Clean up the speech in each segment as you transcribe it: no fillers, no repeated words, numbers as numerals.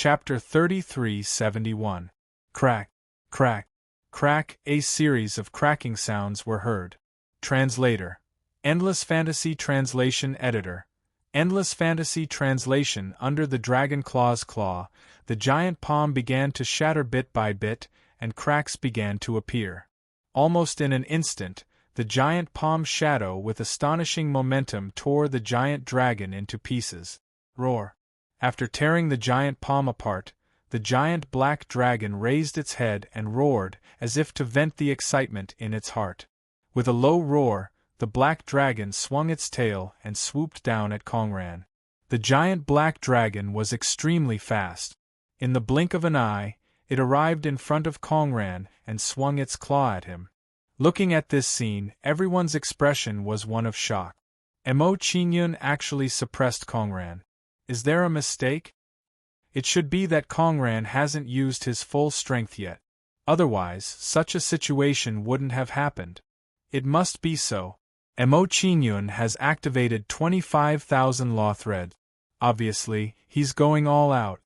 Chapter 3371. Crack, crack, crack. A series of cracking sounds were heard. Translator. Endless Fantasy Translation Editor. Endless Fantasy Translation. Under the Dragon Claw's claw, the giant palm began to shatter bit by bit, and cracks began to appear. Almost in an instant, the giant palm shadow with astonishing momentum tore the giant dragon into pieces. Roar. After tearing the giant palm apart, the giant black dragon raised its head and roared as if to vent the excitement in its heart. With a low roar, the black dragon swung its tail and swooped down at Kongran. The giant black dragon was extremely fast. In the blink of an eye, it arrived in front of Kongran and swung its claw at him. Looking at this scene, everyone's expression was one of shock. Mo Qingyun actually suppressed Kongran. Is there a mistake? It should be that Kongran hasn't used his full strength yet. Otherwise, such a situation wouldn't have happened. It must be so. Mo Qingyun has activated 25,000 law threads. Obviously, he's going all out.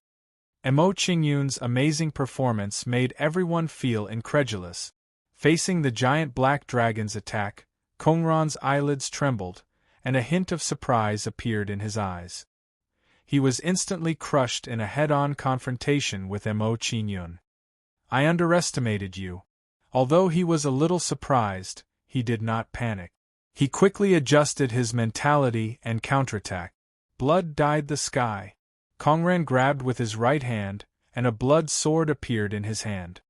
Mo Qingyun's amazing performance made everyone feel incredulous. Facing the giant black dragon's attack, Kongran's eyelids trembled, and a hint of surprise appeared in his eyes. He was instantly crushed in a head-on confrontation with Mo Qingyun. I underestimated you. Although he was a little surprised, he did not panic. He quickly adjusted his mentality and counterattacked. Blood dyed the sky. Kongran grabbed with his right hand, and a blood sword appeared in his hand.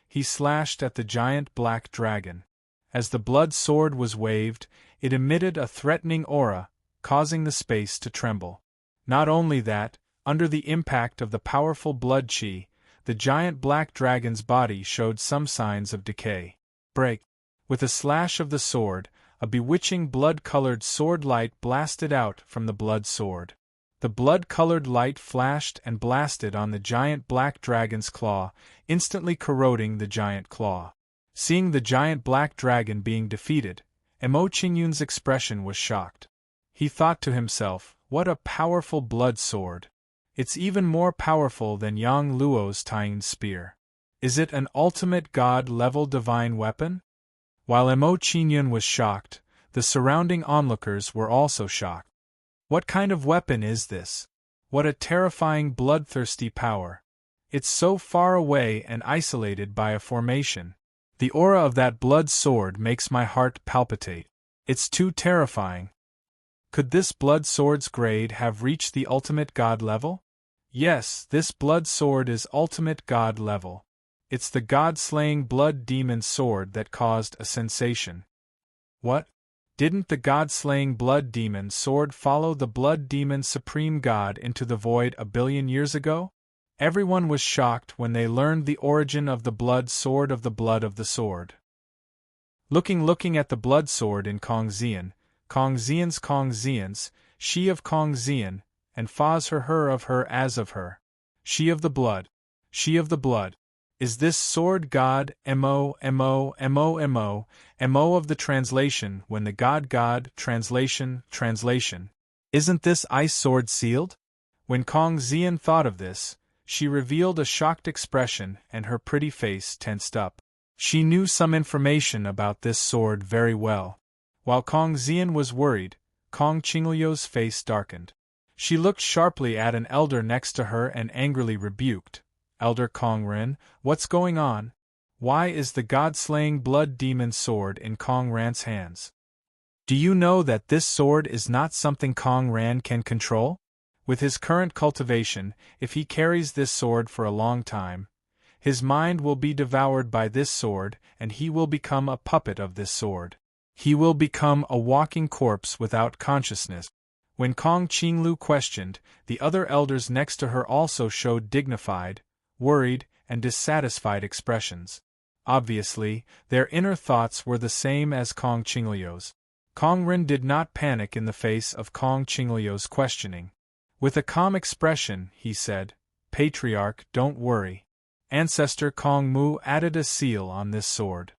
He slashed at the giant black dragon. As the blood sword was waved, it emitted a threatening aura, causing the space to tremble. Not only that, under the impact of the powerful blood chi, the giant black dragon's body showed some signs of decay. Break. With a slash of the sword, a bewitching blood-colored sword light blasted out from the blood sword. The blood-colored light flashed and blasted on the giant black dragon's claw, instantly corroding the giant claw. Seeing the giant black dragon being defeated, Mo Qingyun's expression was shocked. He thought to himself, what a powerful blood sword. It's even more powerful than Yang Luo's tying spear. Is it an ultimate god-level divine weapon? While Mo Qingyun was shocked, the surrounding onlookers were also shocked. What kind of weapon is this? What a terrifying bloodthirsty power. It's so far away and isolated by a formation. The aura of that blood sword makes my heart palpitate. It's too terrifying. Could this blood sword's grade have reached the ultimate god level? Yes, this blood sword is ultimate god level. It's the god-slaying blood demon sword that caused a sensation. What? Didn't the god-slaying blood demon sword follow the blood demon supreme god into the void a billion years ago? Everyone was shocked when they learned the origin of the blood sword of the blood of the sword. Looking at the blood sword in Kong Xian's, she of Kong Xian, and Fa's her of her as of her. She of the blood. Is this sword God, Mo of the translation when the God, translation. Isn't this ice sword sealed? When Kong Xian thought of this, she revealed a shocked expression and her pretty face tensed up. She knew some information about this sword very well. While Kong Xian was worried, Kong Qinglio's face darkened. She looked sharply at an elder next to her and angrily rebuked. Elder Kongren, what's going on? Why is the god-slaying blood demon sword in Kong Ran's hands? Do you know that this sword is not something Kong Ran can control? With his current cultivation, if he carries this sword for a long time, his mind will be devoured by this sword and he will become a puppet of this sword. He will become a walking corpse without consciousness. When Kong Qinglu questioned, the other elders next to her also showed dignified, worried, and dissatisfied expressions. Obviously, their inner thoughts were the same as Kong Qinglio's. Kong Ren did not panic in the face of Kong Qinglio's questioning. With a calm expression, he said, Patriarch, don't worry. Ancestor Kong Mu added a seal on this sword.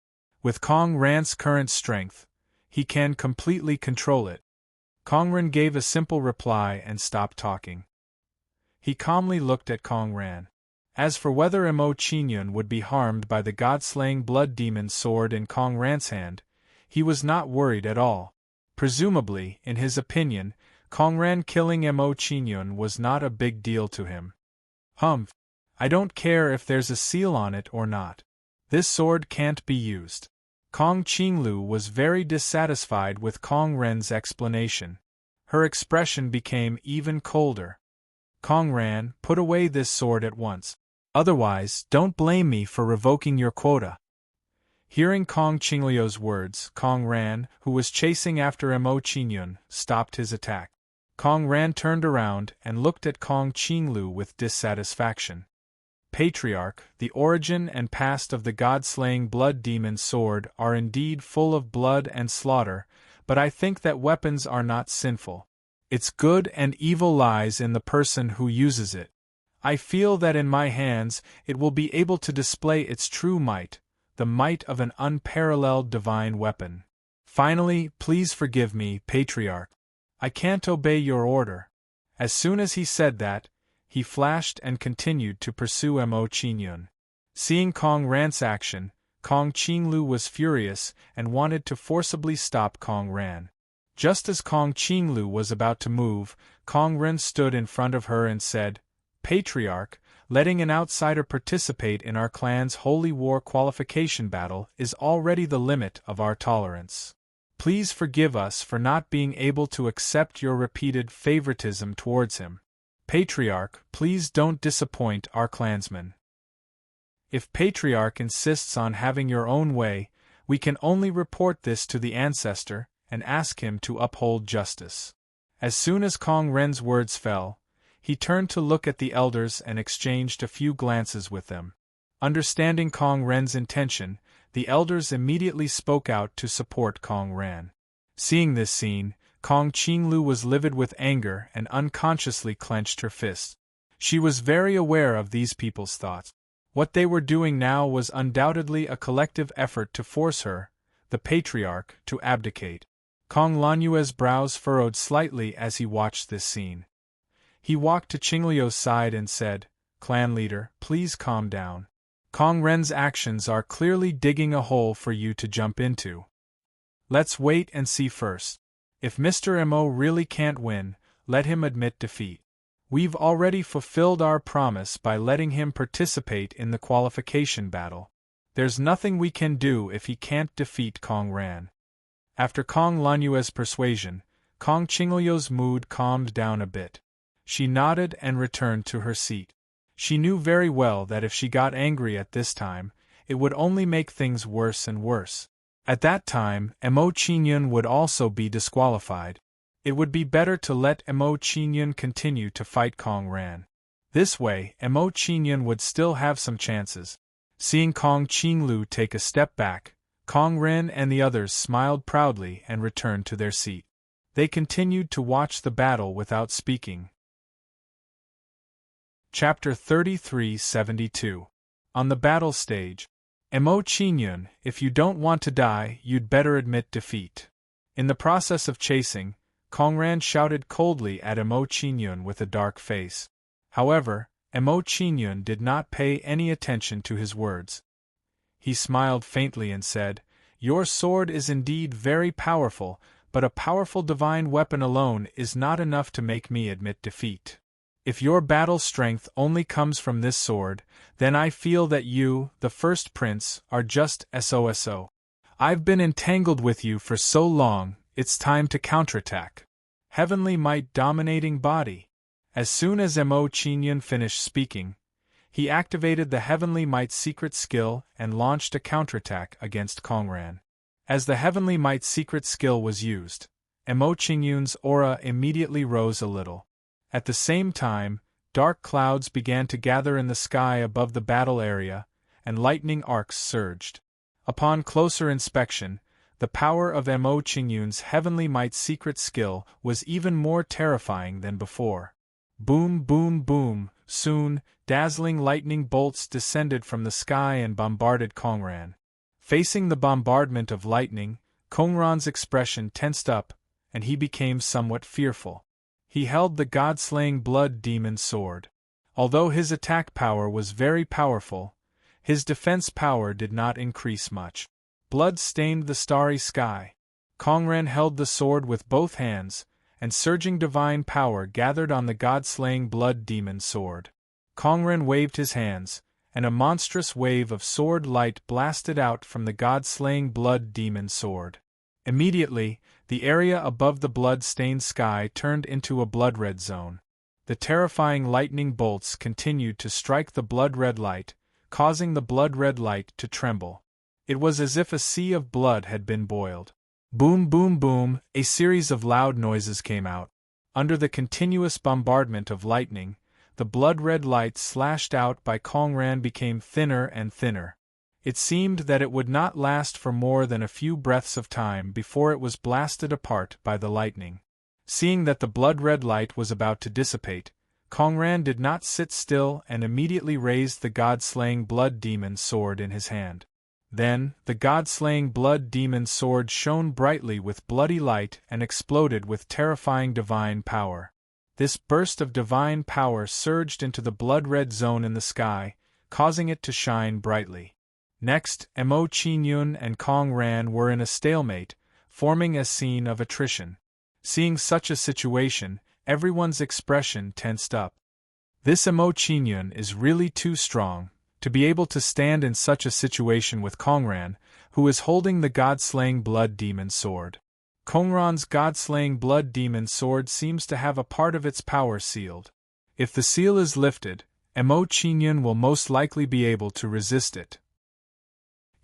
With Kong Ran's current strength, he can completely control it. Kong Ren gave a simple reply and stopped talking. He calmly looked at Kong Ran. As for whether Mo Qingyun would be harmed by the god-slaying blood demon sword in Kong Ran's hand, he was not worried at all. Presumably, in his opinion, Kong Ran killing Mo Qingyun was not a big deal to him. Humph! I don't care if there's a seal on it or not. This sword can't be used. Kong Qinglu was very dissatisfied with Kong Ren's explanation. Her expression became even colder. Kong Ran, put away this sword at once. Otherwise, don't blame me for revoking your quota. Hearing Kong Qingliu's words, Kong Ran, who was chasing after Mo Qingyun, stopped his attack. Kong Ran turned around and looked at Kong Qinglu with dissatisfaction. Patriarch, the origin and past of the god-slaying blood demon sword are indeed full of blood and slaughter, but I think that weapons are not sinful. Its good and evil lies in the person who uses it. I feel that in my hands it will be able to display its true might, the might of an unparalleled divine weapon. Finally, please forgive me, Patriarch. I can't obey your order. As soon as he said that, he flashed and continued to pursue Mo Qingyun. Seeing Kong Ran's action, Kong Qinglu was furious and wanted to forcibly stop Kong Ran. Just as Kong Qinglu was about to move, Kong Ran stood in front of her and said, Patriarch, letting an outsider participate in our clan's holy war qualification battle is already the limit of our tolerance. Please forgive us for not being able to accept your repeated favoritism towards him. Patriarch, please don't disappoint our clansmen. If Patriarch insists on having your own way, we can only report this to the ancestor and ask him to uphold justice. As soon as Kong Ren's words fell, he turned to look at the elders and exchanged a few glances with them. Understanding Kong Ren's intention, the elders immediately spoke out to support Kong Ran. Seeing this scene, Kong Qinglu was livid with anger and unconsciously clenched her fist. She was very aware of these people's thoughts. What they were doing now was undoubtedly a collective effort to force her, the Patriarch, to abdicate. Kong Lanyue's brows furrowed slightly as he watched this scene. He walked to Qingliu's side and said, Clan leader, please calm down. Kong Ren's actions are clearly digging a hole for you to jump into. Let's wait and see first. If Mr. Mo really can't win, let him admit defeat. We've already fulfilled our promise by letting him participate in the qualification battle. There's nothing we can do if he can't defeat Kong Ran. After Kong Lanyue's persuasion, Kong Qingliu's mood calmed down a bit. She nodded and returned to her seat. She knew very well that if she got angry at this time, it would only make things worse and worse. At that time, Mo Qingyun would also be disqualified. It would be better to let Mo Qingyun continue to fight Kong Ran. This way, Mo Qingyun would still have some chances. Seeing Kong Qinglu take a step back, Kong Ran and the others smiled proudly and returned to their seat. They continued to watch the battle without speaking. Chapter 3372. On the battle stage. Mo Qingyun, if you don't want to die, you'd better admit defeat. In the process of chasing, Kong Ran shouted coldly at Mo Qingyun with a dark face. However, Mo Qingyun did not pay any attention to his words. He smiled faintly and said, Your sword is indeed very powerful, but a powerful divine weapon alone is not enough to make me admit defeat. If your battle strength only comes from this sword, then I feel that you, the first prince, are just SOSO. I've been entangled with you for so long, it's time to counterattack. Heavenly Might dominating body. As soon as Mo Qingyun finished speaking, he activated the Heavenly Might secret skill and launched a counterattack against Kong Ran. As the Heavenly Might secret skill was used, Mo Qingyun's aura immediately rose a little. At the same time, dark clouds began to gather in the sky above the battle area, and lightning arcs surged. Upon closer inspection, the power of Mo Qingyun's Heavenly Might secret skill was even more terrifying than before. Boom, boom, boom. Soon, dazzling lightning bolts descended from the sky and bombarded Kong Ran. Facing the bombardment of lightning, Kong Ran's expression tensed up, and he became somewhat fearful. He held the god-slaying blood demon sword. Although his attack power was very powerful, his defense power did not increase much. Blood stained the starry sky. Kongren held the sword with both hands, and surging divine power gathered on the god-slaying blood demon sword. Kongren waved his hands, and a monstrous wave of sword light blasted out from the god-slaying blood demon sword. Immediately, the area above the blood-stained sky turned into a blood-red zone. The terrifying lightning bolts continued to strike the blood-red light, causing the blood-red light to tremble. It was as if a sea of blood had been boiled. Boom, boom, boom, a series of loud noises came out. Under the continuous bombardment of lightning, the blood-red light slashed out by Kongren became thinner and thinner. It seemed that it would not last for more than a few breaths of time before it was blasted apart by the lightning. Seeing that the blood-red light was about to dissipate, Kongren did not sit still and immediately raised the god-slaying blood demon sword in his hand. Then, the god-slaying blood demon sword shone brightly with bloody light and exploded with terrifying divine power. This burst of divine power surged into the blood-red zone in the sky, causing it to shine brightly. Next, Mo Qingyun and Kongren were in a stalemate, forming a scene of attrition. Seeing such a situation, everyone's expression tensed up. This Mo Qingyun is really too strong to be able to stand in such a situation with Kongren, who is holding the god-slaying blood demon sword. Kongren's god-slaying blood demon sword seems to have a part of its power sealed. If the seal is lifted, Mo Qingyun will most likely be able to resist it.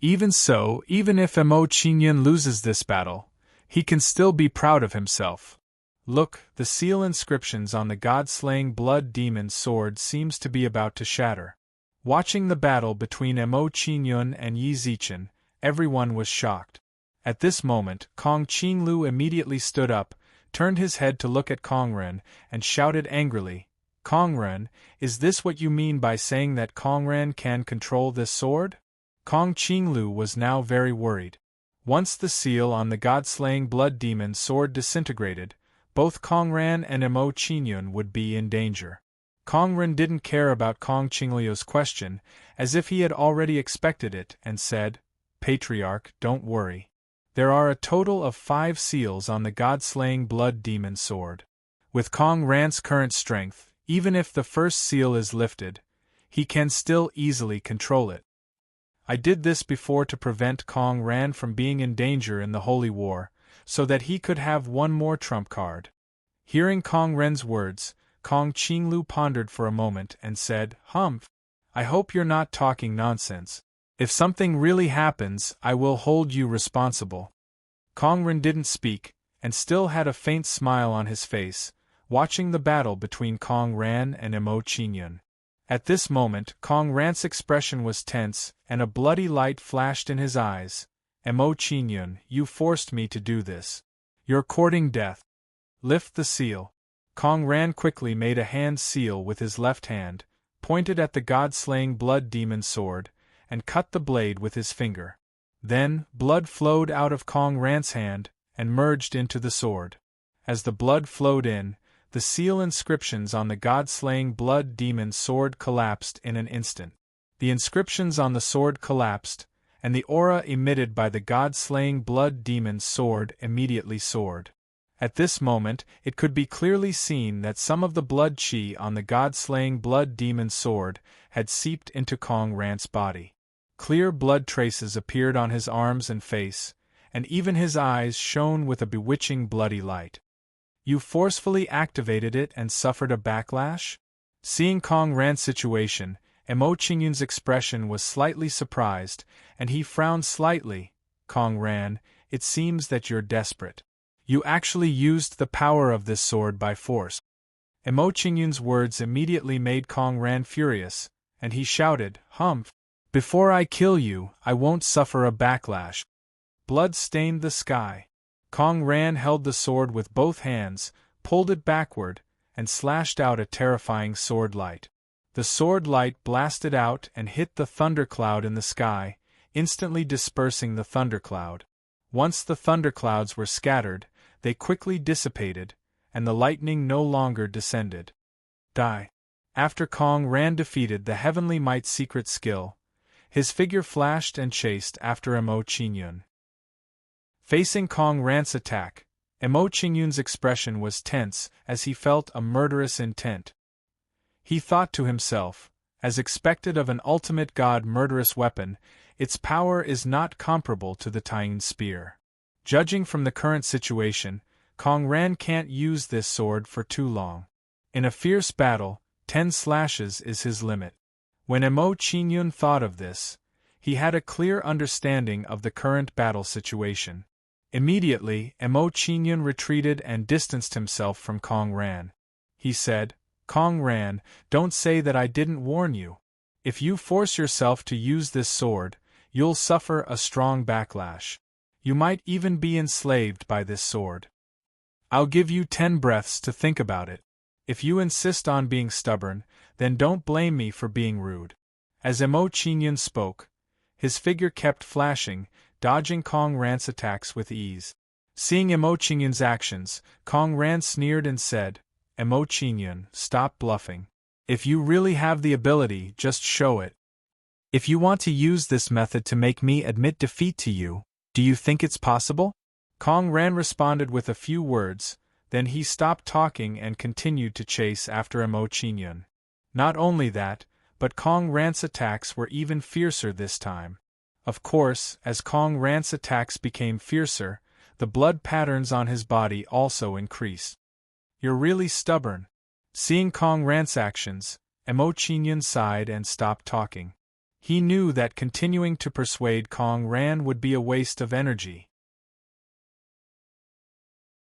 Even so, even if Mo Qingyun loses this battle, he can still be proud of himself. Look, the seal inscriptions on the god-slaying blood demon sword seems to be about to shatter. Watching the battle between Mo Qingyun and Yi Zichen, everyone was shocked. At this moment, Kong Qinglu immediately stood up, turned his head to look at Kongren, and shouted angrily, "Kongren, is this what you mean by saying that Kongren can control this sword?" Kong Qinglu was now very worried. Once the seal on the god-slaying blood demon sword disintegrated, both Kongren and Mo Qingyun would be in danger. Kongren didn't care about Kong Qinglu's question, as if he had already expected it, and said, "Patriarch, don't worry. There are a total of 5 seals on the god-slaying blood demon sword. With Kongren's current strength, even if the first seal is lifted, he can still easily control it. I did this before to prevent Kongren from being in danger in the Holy War, so that he could have one more trump card." Hearing Kongren's words, Kong Qinglu pondered for a moment and said, "Humph, I hope you're not talking nonsense. If something really happens, I will hold you responsible." Kongren didn't speak, and still had a faint smile on his face, watching the battle between Kongren and Mo Qingyun. At this moment, Kongren's expression was tense, and a bloody light flashed in his eyes. "Mo Qingyun, you forced me to do this. You're courting death. Lift the seal." Kongren quickly made a hand seal with his left hand, pointed at the god-slaying blood demon sword, and cut the blade with his finger. Then, blood flowed out of Kongren's hand, and merged into the sword. As the blood flowed in, the seal inscriptions on the god-slaying blood demon sword collapsed in an instant. The inscriptions on the sword collapsed, and the aura emitted by the god-slaying blood demon sword immediately soared. At this moment, it could be clearly seen that some of the blood chi on the god-slaying blood demon sword had seeped into Kongren's body. Clear blood traces appeared on his arms and face, and even his eyes shone with a bewitching bloody light. "You forcefully activated it and suffered a backlash?" Seeing Kongren's situation, Mo Qingyun's expression was slightly surprised, and he frowned slightly. "Kongren, it seems that you're desperate. You actually used the power of this sword by force." Mo Qingyun's words immediately made Kongren furious, and he shouted, "Humph! Before I kill you, I won't suffer a backlash." Blood stained the sky. Kongren held the sword with both hands, pulled it backward, and slashed out a terrifying sword light. The sword light blasted out and hit the thundercloud in the sky, instantly dispersing the thundercloud. Once the thunderclouds were scattered, they quickly dissipated, and the lightning no longer descended. Die. After Kong Ran defeated the Heavenly Might's secret skill, his figure flashed and chased after Emo Qingyun. Facing Kong Ran's attack, Emo Qingyun's expression was tense as he felt a murderous intent. He thought to himself, as expected of an ultimate god murderous weapon, its power is not comparable to the Taiyin spear. Judging from the current situation, Kong Ran can't use this sword for too long. In a fierce battle, 10 slashes is his limit. When Emo Qingyun thought of this, he had a clear understanding of the current battle situation. Immediately, Emo Qingyun retreated and distanced himself from Kong Ran. He said, "Kong Ran, don't say that I didn't warn you. If you force yourself to use this sword, you'll suffer a strong backlash. You might even be enslaved by this sword. I'll give you 10 breaths to think about it. If you insist on being stubborn, then don't blame me for being rude." As Emo Qingyun spoke, his figure kept flashing, dodging Kong Ran's attacks with ease. Seeing Emo Qingyun's actions, Kong Ran sneered and said, "Emo Qingyun, stop bluffing. If you really have the ability, just show it. If you want to use this method to make me admit defeat to you, do you think it's possible?" Kong Ran responded with a few words, then he stopped talking and continued to chase after Emo Qingyun. Not only that, but Kong Ran's attacks were even fiercer this time. Of course, as Kong Ran's attacks became fiercer, the blood patterns on his body also increased. "You're really stubborn." Seeing Kong Ran's actions, Emo Qingyun sighed and stopped talking. He knew that continuing to persuade Kong Ran would be a waste of energy.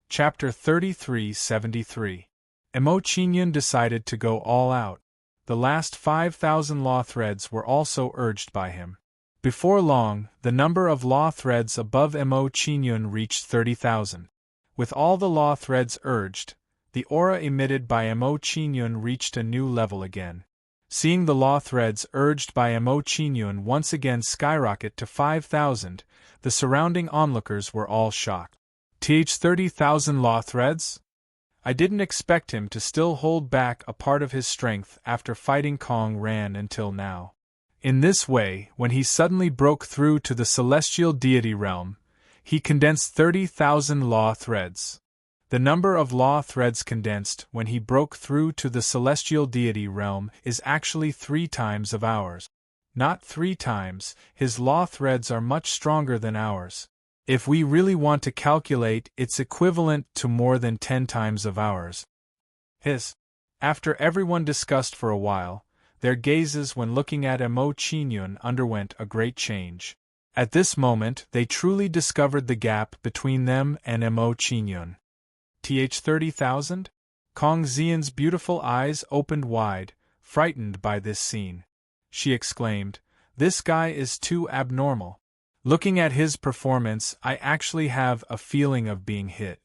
Chapter 3373. Emo Qingyun decided to go all out. The last 5,000 law threads were also urged by him. Before long, the number of law threads above Emo Qingyun reached 30,000. With all the law threads urged, the aura emitted by Emo Qingyun reached a new level again. Seeing the law threads urged by Emo Qingyun once again skyrocket to 5,000, the surrounding onlookers were all shocked. 30,000 law threads? I didn't expect him to still hold back a part of his strength after fighting Kong Ran until now. In this way, when he suddenly broke through to the celestial deity realm, he condensed 30,000 law threads. The number of law threads condensed when he broke through to the celestial deity realm is actually 3 times of ours. Not 3 times, his law threads are much stronger than ours. If we really want to calculate, it's equivalent to more than 10 times of ours. After everyone discussed for a while, their gazes when looking at Emo Qingyun underwent a great change. At this moment, they truly discovered the gap between them and Emo Qingyun. 30,000? Kong Xian's beautiful eyes opened wide, frightened by this scene. She exclaimed, "This guy is too abnormal. Looking at his performance, I actually have a feeling of being hit.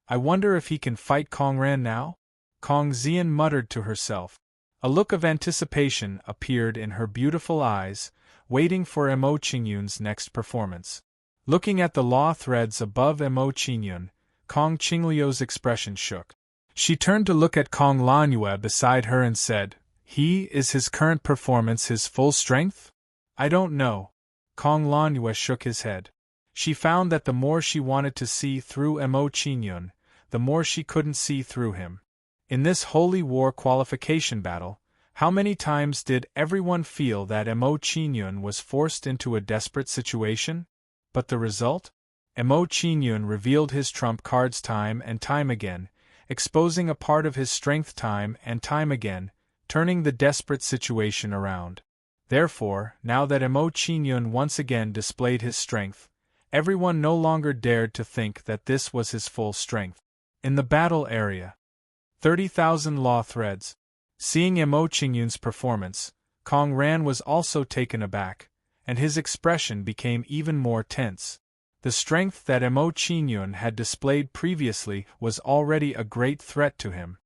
I wonder if he can fight Kong Ran now?" Kong Xian muttered to herself. A look of anticipation appeared in her beautiful eyes, waiting for Emo Qingyun's next performance. Looking at the law threads above Emo Qingyun, Kong Qingliu's expression shook. She turned to look at Kong Lanyue beside her and said, Is his current performance his full strength?" "I don't know." Kong Lanyue shook his head. She found that the more she wanted to see through Emo Qingyun, the more she couldn't see through him. In this holy war qualification battle, how many times did everyone feel that Emo Qingyun was forced into a desperate situation? But the result? Emo Qingyun revealed his trump cards time and time again, exposing a part of his strength time and time again, turning the desperate situation around. Therefore, now that Emo Qingyun once again displayed his strength, everyone no longer dared to think that this was his full strength. In the battle area, 30,000 law threads. Seeing Emo Qingyun's performance, Kong Ran was also taken aback, and his expression became even more tense. The strength that Emo Qingyun had displayed previously was already a great threat to him.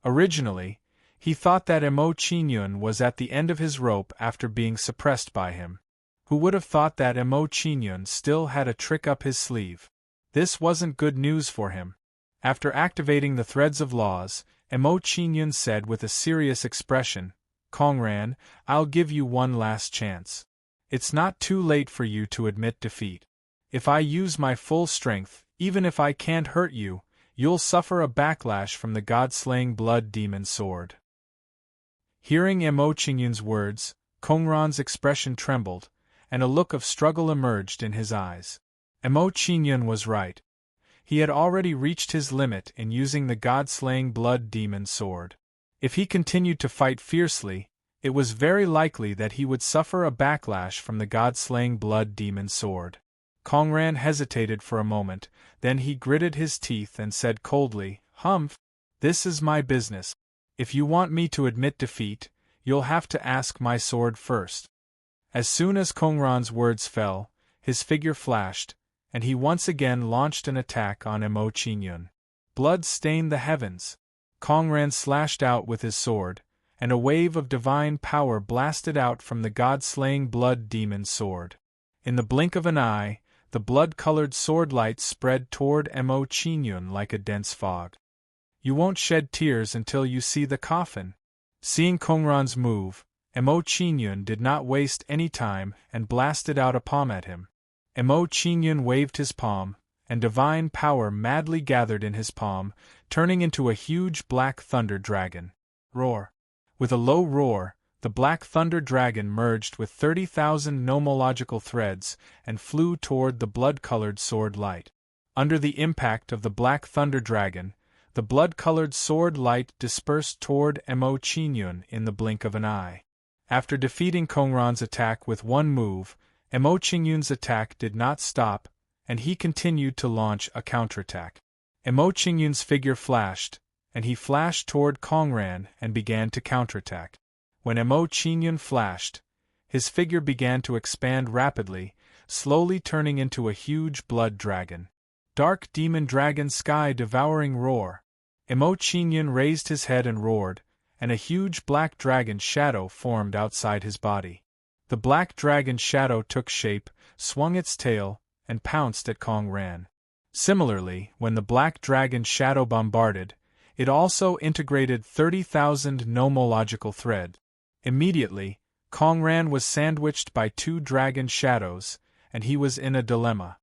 Originally, he thought that Emo Qingyun was at the end of his rope after being suppressed by him. Who would have thought that Emo Qingyun still had a trick up his sleeve? This wasn't good news for him. After activating the threads of laws, Emo Qingyun said with a serious expression. Kongran, I'll give you one last chance. It's not too late for you to admit defeat. If I use my full strength, even if I can't hurt you, you'll suffer a backlash from the god-slaying blood demon sword. Hearing Emo Qingyun's words, Kongran's expression trembled, and a look of struggle emerged in his eyes. Emo Qingyun was right. He had already reached his limit in using the god-slaying blood demon sword. If he continued to fight fiercely, it was very likely that he would suffer a backlash from the god-slaying blood demon sword. Kongran hesitated for a moment, then he gritted his teeth and said coldly, "Humph! This is my business. If you want me to admit defeat, you'll have to ask my sword first." As soon as Kongran's words fell, his figure flashed, and he once again launched an attack on Emo Qingyun. Blood stained the heavens. Kongran slashed out with his sword, and a wave of divine power blasted out from the god-slaying blood demon sword. In the blink of an eye, the blood-colored sword light spread toward Emo Qingyun like a dense fog. "You won't shed tears until you see the coffin." Seeing Kongran's move, Emo Qingyun did not waste any time and blasted out a palm at him. Emo Qingyun waved his palm, and divine power madly gathered in his palm, turning into a huge black thunder dragon. Roar! With a low roar, the black thunder dragon merged with 30,000 nomological threads and flew toward the blood-colored sword light. Under the impact of the black thunder dragon, the blood-colored sword light dispersed toward Emo Qingyun in the blink of an eye. After defeating Kongran's attack with one move, Emo Qingyun's attack did not stop, and he continued to launch a counterattack. Emo Qingyun's figure flashed, and he flashed toward Kongran and began to counterattack. When Emo Qingyun flashed, his figure began to expand rapidly, slowly turning into a huge blood dragon. Dark demon dragon sky-devouring roar. Emo Qingyun raised his head and roared, and a huge black dragon shadow formed outside his body. The black dragon shadow took shape, swung its tail, and pounced at Kongran. Similarly, when the black dragon shadow bombarded, it also integrated 30,000 nomological thread. Immediately, Kongran was sandwiched by two dragon shadows, and he was in a dilemma.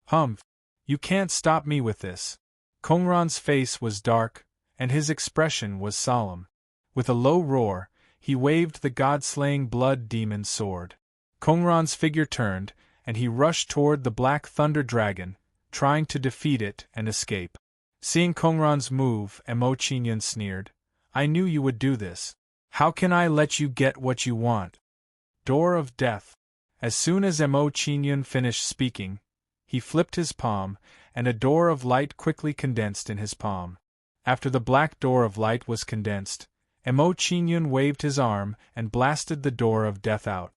"Humph! You can't stop me with this." Kongran's face was dark, and his expression was solemn. With a low roar, he waved the god-slaying blood demon sword. Kongran's figure turned, and he rushed toward the black thunder dragon, trying to defeat it and escape. Seeing Kongran's move, Emo Qingyun sneered, "I knew you would do this. How can I let you get what you want?" Door of Death. As soon as Emo Qingyun finished speaking, he flipped his palm, and a door of light quickly condensed in his palm. After the black door of light was condensed, Emo Qingyun waved his arm and blasted the door of death out.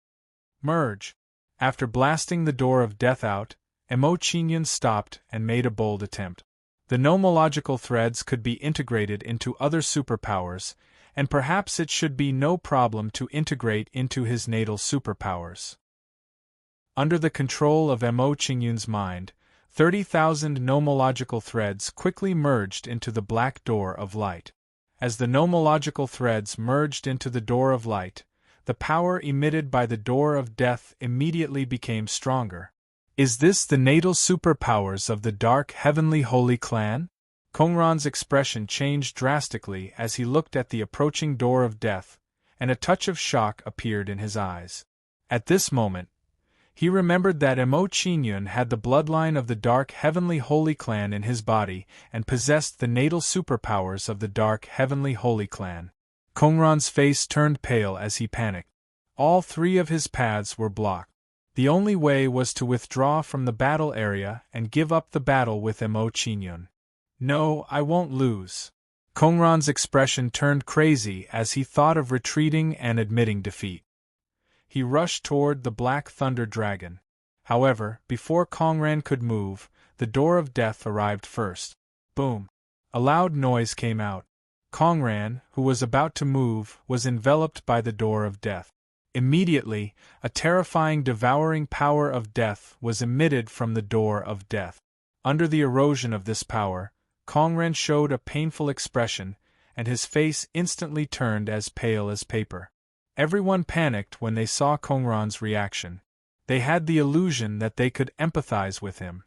Merge. After blasting the door of death out, Emo Qingyun stopped and made a bold attempt. The nomological threads could be integrated into other superpowers, and perhaps it should be no problem to integrate into his natal superpowers. Under the control of Emo Qingyun's mind, 30,000 nomological threads quickly merged into the black door of light. As the nomological threads merged into the door of light, the power emitted by the door of death immediately became stronger. Is this the natal superpowers of the Dark Heavenly Holy Clan? Kongran's expression changed drastically as he looked at the approaching door of death, and a touch of shock appeared in his eyes. At this moment, he remembered that Emo Qingyun had the bloodline of the Dark Heavenly Holy Clan in his body and possessed the natal superpowers of the Dark Heavenly Holy Clan. Kongran's face turned pale as he panicked. All three of his paths were blocked. The only way was to withdraw from the battle area and give up the battle with Emo Qingyun. "No, I won't lose." Kongran's expression turned crazy as he thought of retreating and admitting defeat. He rushed toward the Black Thunder Dragon. However, before Kongran could move, the door of death arrived first. Boom! A loud noise came out. Kongran, who was about to move, was enveloped by the door of death. Immediately, a terrifying devouring power of death was emitted from the door of death. Under the erosion of this power, Kongran showed a painful expression, and his face instantly turned as pale as paper. Everyone panicked when they saw Kongran's reaction. They had the illusion that they could empathize with him.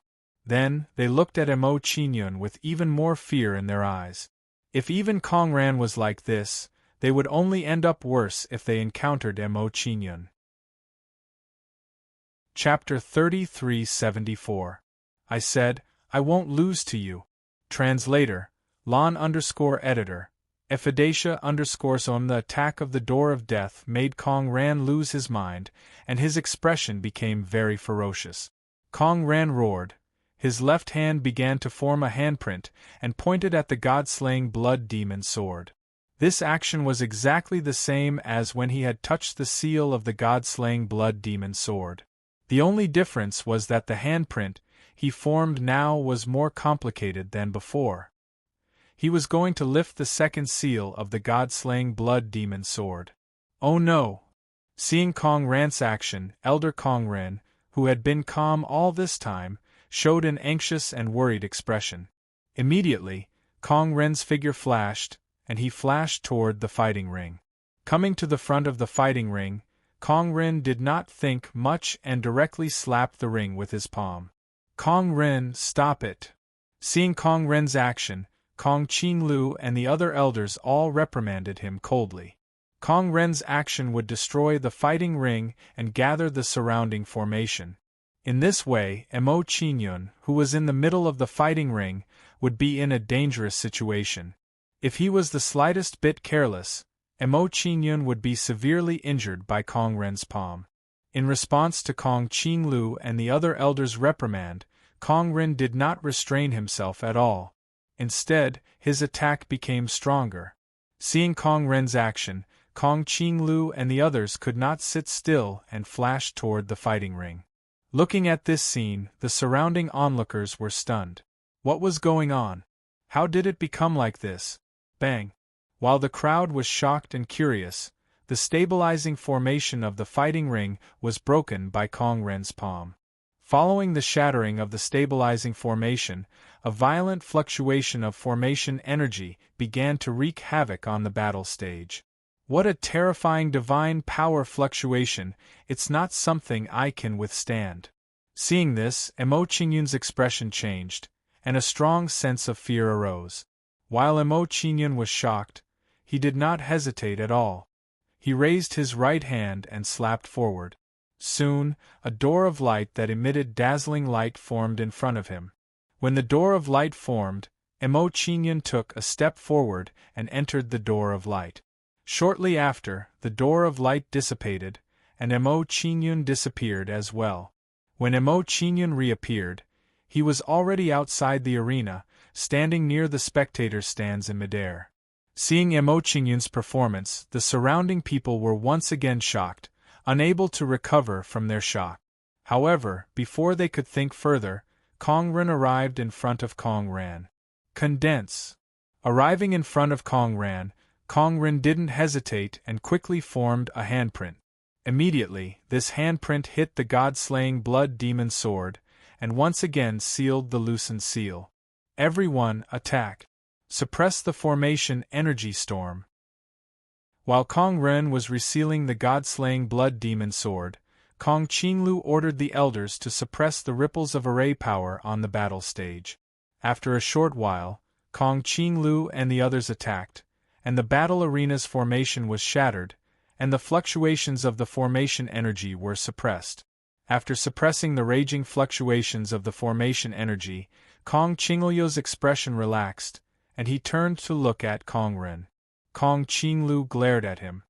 Then, they looked at Emo Qingyun with even more fear in their eyes. If even Kongran was like this, they would only end up worse if they encountered Emo Qingyun. Chapter 3374. I said, I won't lose to you. Translator, Lon_editor, Ephidacia_on the attack of the Door of Death made Kongran lose his mind, and his expression became very ferocious. Kongran roared. His left hand began to form a handprint and pointed at the god-slaying blood demon sword. This action was exactly the same as when he had touched the seal of the god-slaying blood demon sword. The only difference was that the handprint he formed now was more complicated than before. He was going to lift the second seal of the god-slaying blood demon sword. Oh no! Seeing Kongran's action, Elder Kongren, who had been calm all this time, showed an anxious and worried expression. Immediately, Kongren's figure flashed, and he flashed toward the fighting ring. Coming to the front of the fighting ring, Kongren did not think much and directly slapped the ring with his palm. Kongren, stop it! Seeing Kongren's action, Kong Qinglu and the other elders all reprimanded him coldly. Kongren's action would destroy the fighting ring and gather the surrounding formation. In this way, Emo Qingyun, who was in the middle of the fighting ring, would be in a dangerous situation. If he was the slightest bit careless, Emo Qingyun would be severely injured by Kongren's palm. In response to Kong Qinglu and the other elders' reprimand, Kongren did not restrain himself at all. Instead, his attack became stronger. Seeing Kongren's action, Kong Qinglu and the others could not sit still and flashed toward the fighting ring. Looking at this scene, the surrounding onlookers were stunned. What was going on? How did it become like this? Bang! While the crowd was shocked and curious, the stabilizing formation of the fighting ring was broken by Kongren's palm. Following the shattering of the stabilizing formation, a violent fluctuation of formation energy began to wreak havoc on the battle stage. What a terrifying divine power fluctuation, it's not something I can withstand. Seeing this, Emo Qingyun's expression changed, and a strong sense of fear arose. While Emo Qingyun was shocked, he did not hesitate at all. He raised his right hand and slapped forward. Soon, a door of light that emitted dazzling light formed in front of him. When the door of light formed, Emo Qingyun took a step forward and entered the door of light. Shortly after, the door of light dissipated, and Emo Qingyun disappeared as well. When Emo Qingyun reappeared, he was already outside the arena, standing near the spectator stands in midair. Seeing Emo Qingyun's performance, the surrounding people were once again shocked, unable to recover from their shock. However, before they could think further, Kongren arrived in front of Kongran. Condense. Arriving in front of Kongran, Kongren didn't hesitate and quickly formed a handprint. Immediately, this handprint hit the god-slaying blood demon sword, and once again sealed the loosened seal. Everyone, attack! Suppress the formation energy storm. While Kongren was resealing the god-slaying blood demon sword, Kong Qinglu ordered the elders to suppress the ripples of array power on the battle stage. After a short while, Kong Qinglu and the others attacked, and the battle arena's formation was shattered, and the fluctuations of the formation energy were suppressed. After suppressing the raging fluctuations of the formation energy, Kong Qinglu's expression relaxed, and he turned to look at Kongren. Kong Qinglu glared at him.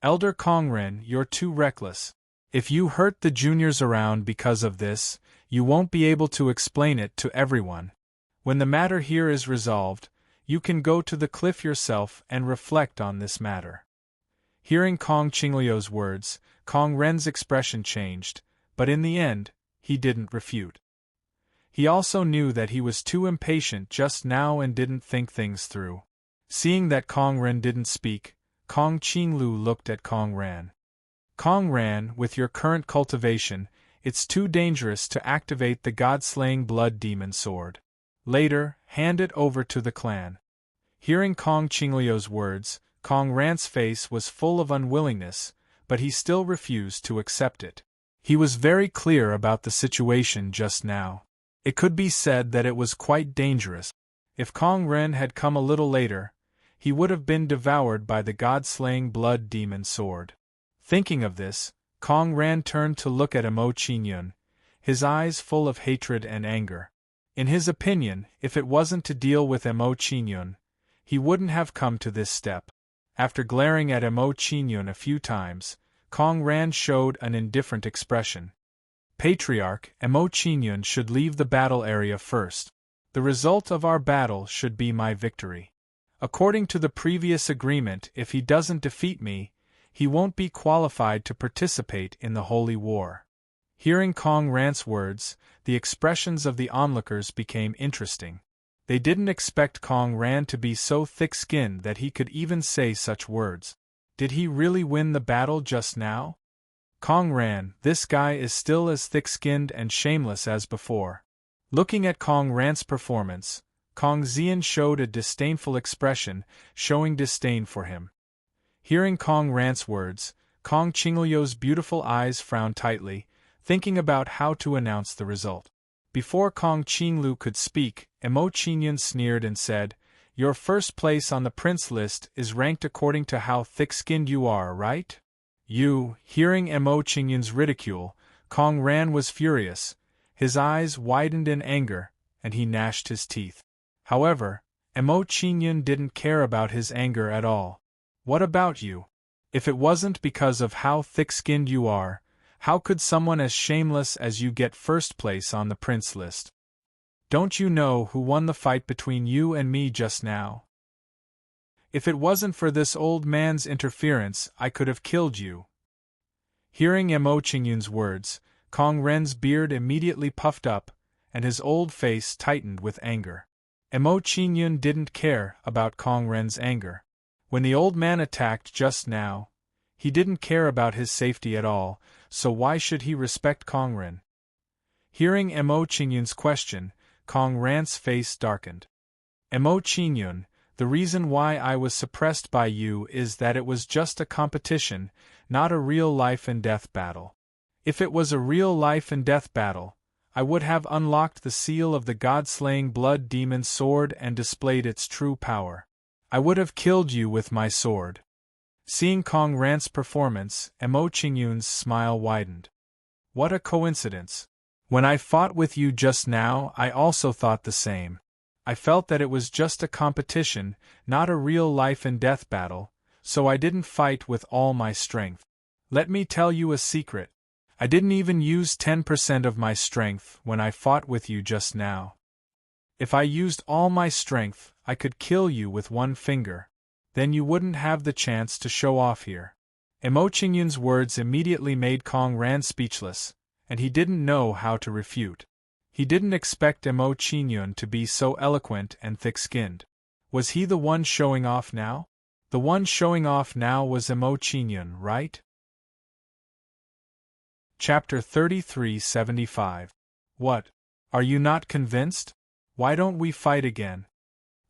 Elder Kongren, you're too reckless. If you hurt the juniors around because of this, you won't be able to explain it to everyone. When the matter here is resolved, you can go to the cliff yourself and reflect on this matter. Hearing Kong Qinglu's words, Kongren's expression changed, but in the end, he didn't refute. He also knew that he was too impatient just now and didn't think things through. Seeing that Kongren didn't speak, Kong Qinglu looked at Kongran. Kongran, with your current cultivation, it's too dangerous to activate the god-slaying blood demon sword. Later, hand it over to the clan. Hearing Kong Qinglio's words, Kong Ran's face was full of unwillingness, but he still refused to accept it. He was very clear about the situation just now. It could be said that it was quite dangerous. If Kong Ren had come a little later, he would have been devoured by the god-slaying blood demon sword. Thinking of this, Kong Ran turned to look at Emo Qingyun, his eyes full of hatred and anger. In his opinion, if it wasn't to deal with Emo Qingyun, he wouldn't have come to this step. After glaring at Emo Qingyun a few times, Kong Ran showed an indifferent expression. Patriarch, Emo Qingyun should leave the battle area first. The result of our battle should be my victory. According to the previous agreement, if he doesn't defeat me, he won't be qualified to participate in the Holy War. Hearing Kong Ran's words, the expressions of the onlookers became interesting. They didn't expect Kong Ran to be so thick-skinned that he could even say such words. Did he really win the battle just now? Kong Ran, this guy is still as thick-skinned and shameless as before. Looking at Kong Ran's performance, Kong Xian showed a disdainful expression, showing disdain for him. Hearing Kong Ran's words, Kong Qinglio's beautiful eyes frowned tightly, thinking about how to announce the result. Before Kong Qinglu could speak, Emo Qingyun sneered and said, "Your first place on the prince list is ranked according to how thick-skinned you are, right?" Hearing Emo Qingyun's ridicule, Kong Ran was furious. His eyes widened in anger, and he gnashed his teeth. However, Emo Qingyun didn't care about his anger at all. "What about you? If it wasn't because of how thick-skinned you are, how could someone as shameless as you get first place on the prince list? Don't you know who won the fight between you and me just now? If it wasn't for this old man's interference, I could have killed you." Hearing Emo Qingyun's words, Kong Ren's beard immediately puffed up, and his old face tightened with anger. Emo Qingyun didn't care about Kong Ren's anger. When the old man attacked just now, he didn't care about his safety at all, so why should he respect Kong Ren? Hearing Emo Qingyun's question, Kong Ran's face darkened. "Emo Qingyun, the reason why I was suppressed by you is that it was just a competition, not a real life-and-death battle. If it was a real life-and-death battle, I would have unlocked the seal of the god-slaying blood demon sword and displayed its true power. I would have killed you with my sword." Seeing Kong Ran's performance, Emo Qingyun's smile widened. "What a coincidence. When I fought with you just now, I also thought the same. I felt that it was just a competition, not a real life-and-death battle, so I didn't fight with all my strength. Let me tell you a secret. I didn't even use 10% of my strength when I fought with you just now. If I used all my strength, I could kill you with one finger. Then you wouldn't have the chance to show off here." Emo Qingyun's words immediately made Kong Ran speechless, and he didn't know how to refute. He didn't expect Emo Qingyun to be so eloquent and thick-skinned. Was he the one showing off now? The one showing off now was Emo Qingyun, right? Chapter 3375. What? Are you not convinced? Why don't we fight again?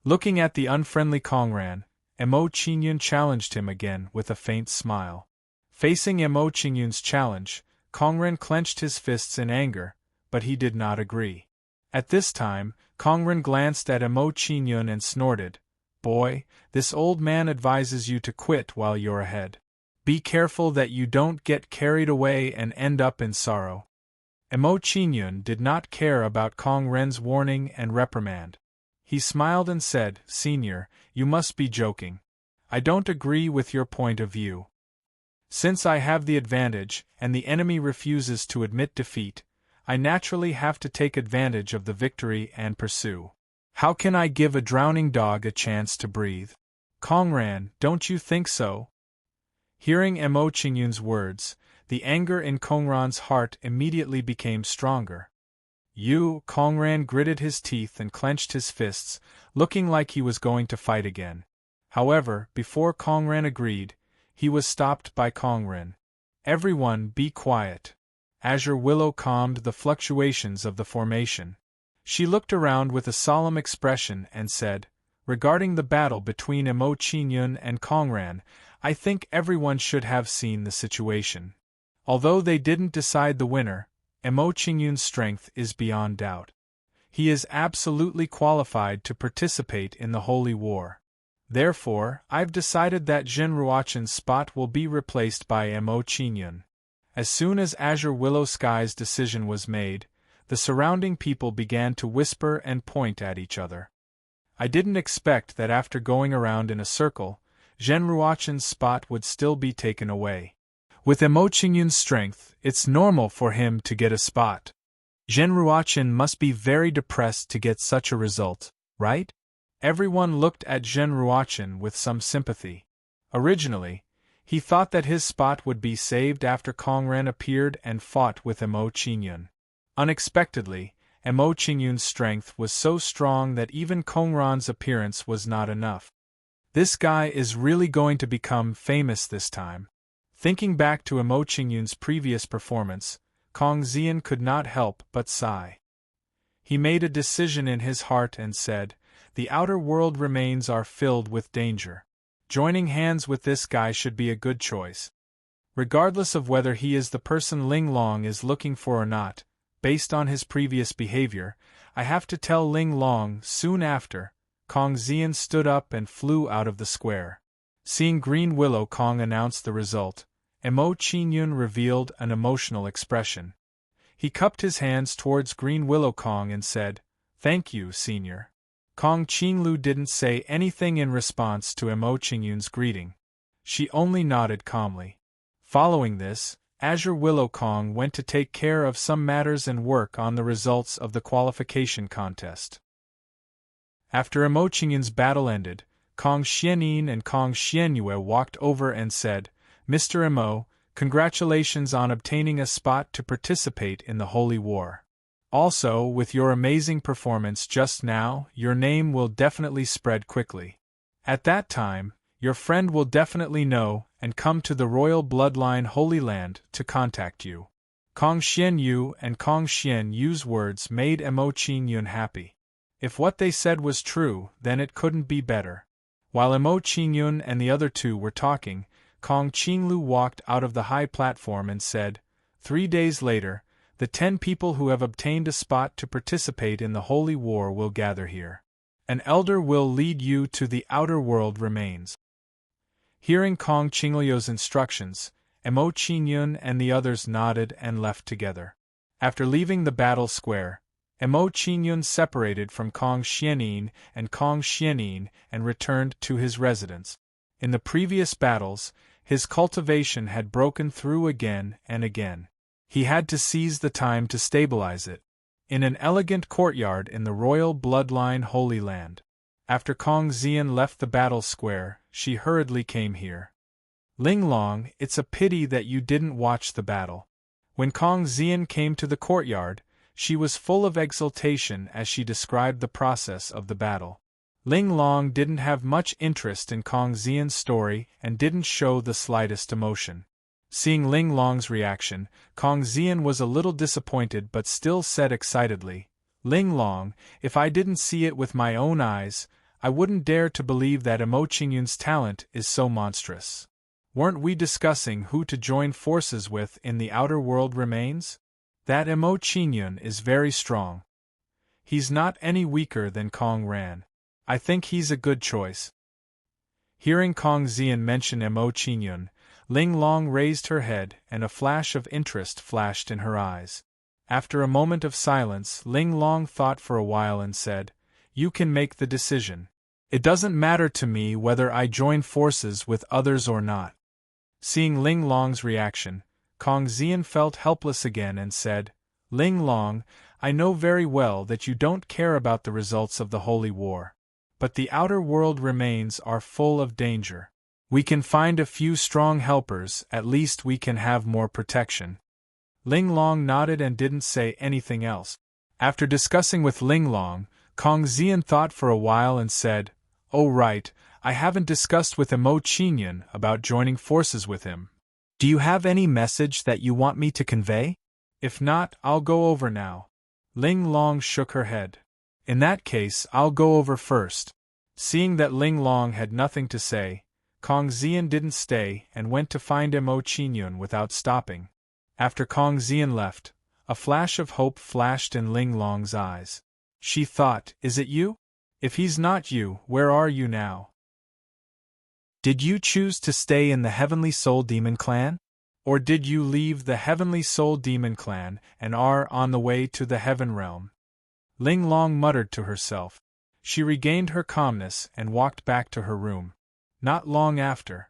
Looking at the unfriendly Kong Ran, Emo Qingyun challenged him again with a faint smile. Facing Emo Qingyun's challenge, Kong Ran clenched his fists in anger, but he did not agree. At this time, Kong Ran glanced at Emo Qingyun and snorted, "Boy, this old man advises you to quit while you're ahead. Be careful that you don't get carried away and end up in sorrow." Emo Qingyun did not care about Kong Ren's warning and reprimand. He smiled and said, "Senior, you must be joking. I don't agree with your point of view. Since I have the advantage, and the enemy refuses to admit defeat, I naturally have to take advantage of the victory and pursue. How can I give a drowning dog a chance to breathe? Kong Ran, don't you think so?" Hearing Emo Qingyun's words, the anger in Kong Ran's heart immediately became stronger. Kong Ran gritted his teeth and clenched his fists, looking like he was going to fight again. However, before Kong Ran agreed, he was stopped by Kong Ran. "Everyone be quiet." Azure Willow calmed the fluctuations of the formation. She looked around with a solemn expression and said, Regarding the battle between Emo Qingyun and Kongran, I think everyone should have seen the situation. Although they didn't decide the winner, Emo Qingyun's strength is beyond doubt. He is absolutely qualified to participate in the Holy War. Therefore, I've decided that Zhen Ruochen's spot will be replaced by Emo Qingyun. As soon as Azure Willow Sky's decision was made, the surrounding people began to whisper and point at each other. I didn't expect that after going around in a circle, Zhen Ruochen's spot would still be taken away. With Emo Qingyun's strength, it's normal for him to get a spot. Zhen Ruochen must be very depressed to get such a result, right? Everyone looked at Zhen Ruochen with some sympathy. Originally, he thought that his spot would be saved after Kongran appeared and fought with Emo Qingyun. Unexpectedly, Emo Qingyun's strength was so strong that even Kongran's appearance was not enough. This guy is really going to become famous this time. Thinking back to Emo Qingyun's previous performance, Kong Xian could not help but sigh. He made a decision in his heart and said, "The outer world remains are filled with danger. Joining hands with this guy should be a good choice. Regardless of whether he is the person Ling Long is looking for or not, based on his previous behavior, I have to tell Ling Long." Soon after, Kong Xian stood up and flew out of the square. Seeing Green Willow Kong announce the result, Emo Qingyun revealed an emotional expression. He cupped his hands towards Green Willow Kong and said, "Thank you, Senior." Kong Qinglu didn't say anything in response to Emo Qingyun's greeting. She only nodded calmly. Following this, Azure Willow Kong went to take care of some matters and work on the results of the qualification contest. After Emo Qingyun's battle ended, Kong Xianin and Kong Xianyue walked over and said, "Mr. Emo, congratulations on obtaining a spot to participate in the Holy War. Also, with your amazing performance just now, your name will definitely spread quickly. At that time, your friend will definitely know and come to the Royal Bloodline Holy Land to contact you." Kong Xianyu and Kong Xianyu's words made Emo Qingyun happy. If what they said was true, then it couldn't be better. While Emo Qingyun and the other two were talking, Kong Qinglu walked out of the high platform and said, 3 days later, the 10 people who have obtained a spot to participate in the Holy War will gather here. An elder will lead you to the outer world remains." Hearing Kong Qingluo's instructions, Emo Qingyun and the others nodded and left together. After leaving the battle square, Emo Qingyun separated from Kong Xianin and returned to his residence. In the previous battles, his cultivation had broken through again and again. He had to seize the time to stabilize it. In an elegant courtyard in the Royal Bloodline Holy Land. After Kong Xian left the battle square, she hurriedly came here. "Ling Long, it's a pity that you didn't watch the battle." When Kong Xian came to the courtyard, she was full of exultation as she described the process of the battle. Ling Long didn't have much interest in Kong Xian's story and didn't show the slightest emotion. Seeing Ling Long's reaction, Kong Xian was a little disappointed but still said excitedly, "Ling Long, if I didn't see it with my own eyes, I wouldn't dare to believe that Emo Qingyun's talent is so monstrous. Weren't we discussing who to join forces with in the outer world remains? That Emo Qingyun is very strong. He's not any weaker than Kong Ran. I think he's a good choice." Hearing Kong Xian mention Emo Qingyun, Ling Long raised her head and a flash of interest flashed in her eyes. After a moment of silence, Ling Long thought for a while and said, "You can make the decision. It doesn't matter to me whether I join forces with others or not." Seeing Ling Long's reaction, Kong Xian felt helpless again and said, "Ling Long, I know very well that you don't care about the results of the Holy War. But the outer world remains are full of danger. We can find a few strong helpers, at least we can have more protection." Ling Long nodded and didn't say anything else. After discussing with Ling Long, Kong Xian thought for a while and said, "Oh right, I haven't discussed with Emo Qingyun about joining forces with him. Do you have any message that you want me to convey? If not, I'll go over now." Ling Long shook her head. "In that case, I'll go over first. Seeing that Ling Long had nothing to say, Kong Xian didn't stay and went to find Mo Qingyun without stopping. After Kong Xian left, a flash of hope flashed in Ling Long's eyes. She thought, is it you? If he's not you, where are you now? Did you choose to stay in the Heavenly Soul Demon Clan? Or did you leave the Heavenly Soul Demon Clan and are on the way to the Heaven Realm? Ling Long muttered to herself. She regained her calmness and walked back to her room. Not long after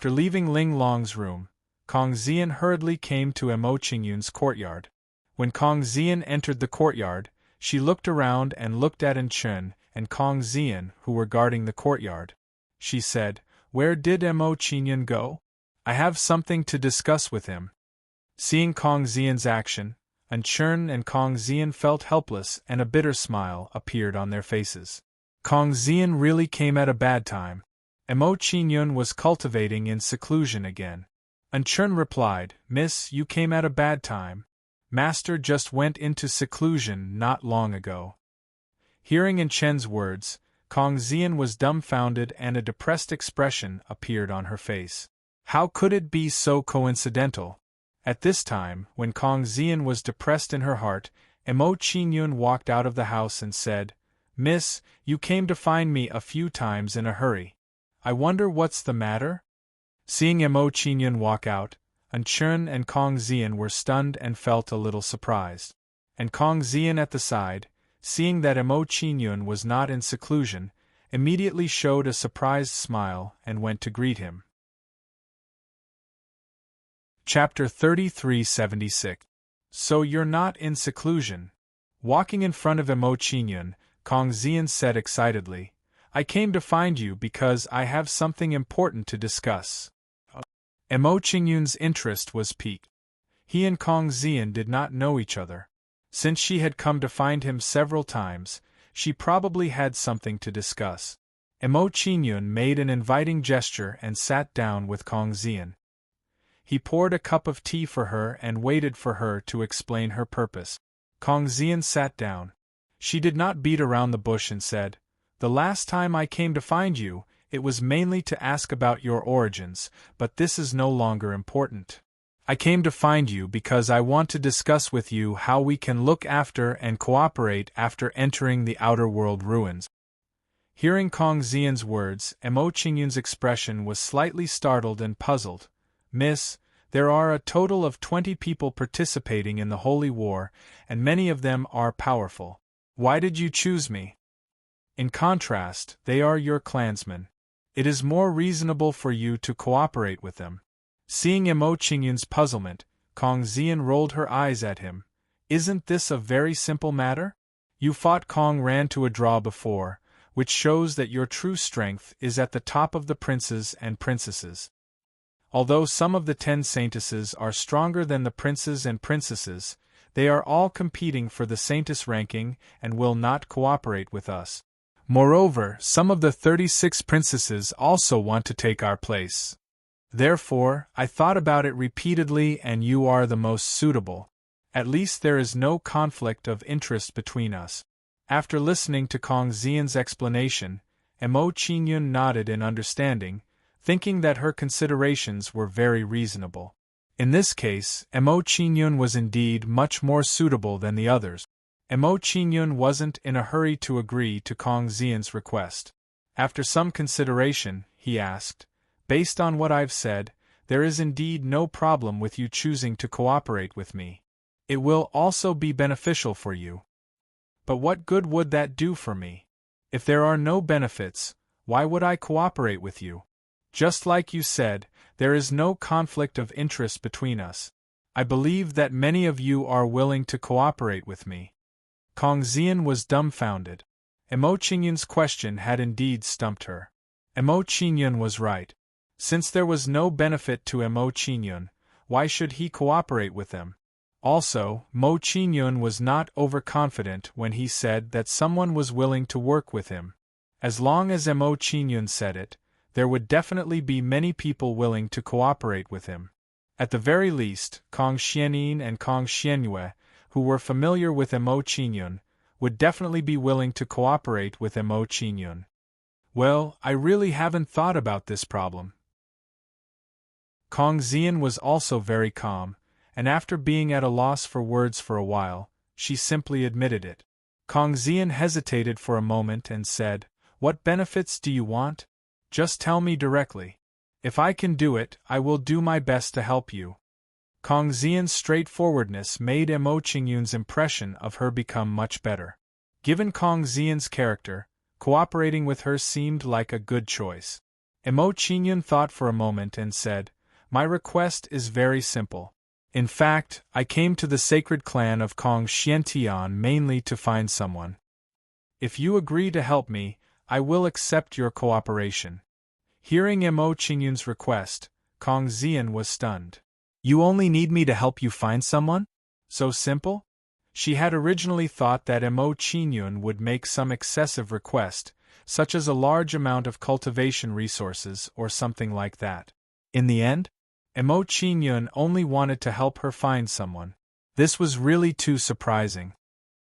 leaving Ling Long's room, Kong Xian hurriedly came to Mo Qingyun's courtyard. When Kong Xian entered the courtyard, she looked around and looked at Chun and Kong Xian, who were guarding the courtyard. She said, "Where did Mo Qingyun go? I have something to discuss with him." Seeing Kong Xian's action, Chun and Kong Xian felt helpless and a bitter smile appeared on their faces. Kong Xian really came at a bad time. Mo Qingyun was cultivating in seclusion again. Chun replied, "Miss, you came at a bad time. Master just went into seclusion not long ago." Hearing Chen's words, Kong Xian was dumbfounded and a depressed expression appeared on her face. How could it be so coincidental? At this time, when Kong Xian was depressed in her heart, Mo Qingyun walked out of the house and said, "Miss, you came to find me a few times in a hurry. I wonder what's the matter?" Seeing Mo Qingyun walk out, Chun and Kong Xian were stunned and felt a little surprised. And Kong Xian at the side, seeing that Mo Qingyun was not in seclusion, immediately showed a surprised smile and went to greet him. Chapter 3376. So you're not in seclusion. Walking in front of Mo Qingyun, Kong Xian said excitedly, "I came to find you because I have something important to discuss." Mo Qingyun's interest was piqued. He and Kong Xian did not know each other. Since she had come to find him several times, she probably had something to discuss. Mo Qingyun made an inviting gesture and sat down with Kong Xian. He poured a cup of tea for her and waited for her to explain her purpose. Kong Xian sat down. She did not beat around the bush and said, "The last time I came to find you, it was mainly to ask about your origins, but this is no longer important. I came to find you because I want to discuss with you how we can look after and cooperate after entering the outer world ruins." Hearing Kong Xian's words, Mo Qingyun's expression was slightly startled and puzzled. "Miss, there are a total of 20 people participating in the Holy War, and many of them are powerful. Why did you choose me? In contrast, they are your clansmen. It is more reasonable for you to cooperate with them." Seeing Mo Qingyun's puzzlement, Kong Xian rolled her eyes at him. "Isn't this a very simple matter? You fought Kong ran to a draw before, which shows that your true strength is at the top of the princes and princesses. Although some of the 10 saintesses are stronger than the princes and princesses, they are all competing for the saintess ranking and will not cooperate with us. Moreover, some of the 36 princesses also want to take our place. Therefore, I thought about it repeatedly and you are the most suitable. At least there is no conflict of interest between us." After listening to Kong Xian's explanation, Mo Qingyun nodded in understanding, thinking that her considerations were very reasonable. In this case, Mo Qingyun was indeed much more suitable than the others. Mo Qingyun wasn't in a hurry to agree to Kong Xian's request. After some consideration, he asked, "Based on what I've said, there is indeed no problem with you choosing to cooperate with me. It will also be beneficial for you. But what good would that do for me? If there are no benefits, why would I cooperate with you? Just like you said, there is no conflict of interest between us. I believe that many of you are willing to cooperate with me." Kong Xian was dumbfounded. Mo Qingyun's question had indeed stumped her. Mo Qingyun was right. Since there was no benefit to Mo Qingyun, why should he cooperate with them? Also, Mo Qingyun was not overconfident when he said that someone was willing to work with him. As long as Mo Qingyun said it, there would definitely be many people willing to cooperate with him. At the very least, Kong Xianin and Kong Xianyue, who were familiar with Mo Qingyun, would definitely be willing to cooperate with Mo Qingyun. Well, I really haven't thought about this problem. Kong Xian was also very calm, and after being at a loss for words for a while, she simply admitted it. Kong Xian hesitated for a moment and said, "What benefits do you want? Just tell me directly. If I can do it, I will do my best to help you." Kong Xian's straightforwardness made Mo Qingyun's impression of her become much better. Given Kong Xian's character, cooperating with her seemed like a good choice. Mo Qingyun thought for a moment and said, "My request is very simple. In fact, I came to the sacred clan of Kong Xiantian mainly to find someone. If you agree to help me, I will accept your cooperation." Hearing Mo Qingyun's request, Kong Xian was stunned. "You only need me to help you find someone? So simple?" She had originally thought that Mo Qingyun would make some excessive request, such as a large amount of cultivation resources or something like that. In the end, Mo Qingyun only wanted to help her find someone. This was really too surprising.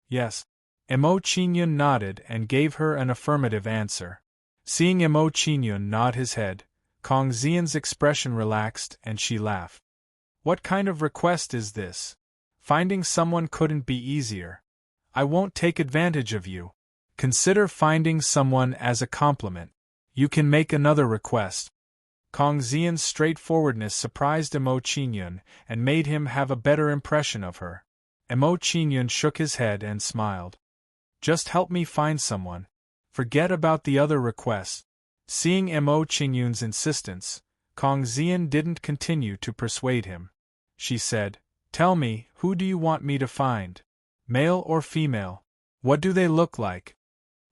"Yes." Mo Qingyun nodded and gave her an affirmative answer. Seeing Mo Qingyun nod his head, Kong Xian's expression relaxed and she laughed. "What kind of request is this? Finding someone couldn't be easier. I won't take advantage of you. Consider finding someone as a compliment. You can make another request." Kong Xian's straightforwardness surprised Mo Qingyun and made him have a better impression of her. Mo Qingyun shook his head and smiled. "Just help me find someone. Forget about the other requests." Seeing Mo Qingyun's insistence, Kong Xian didn't continue to persuade him. She said, "Tell me, who do you want me to find? Male or female? What do they look like?"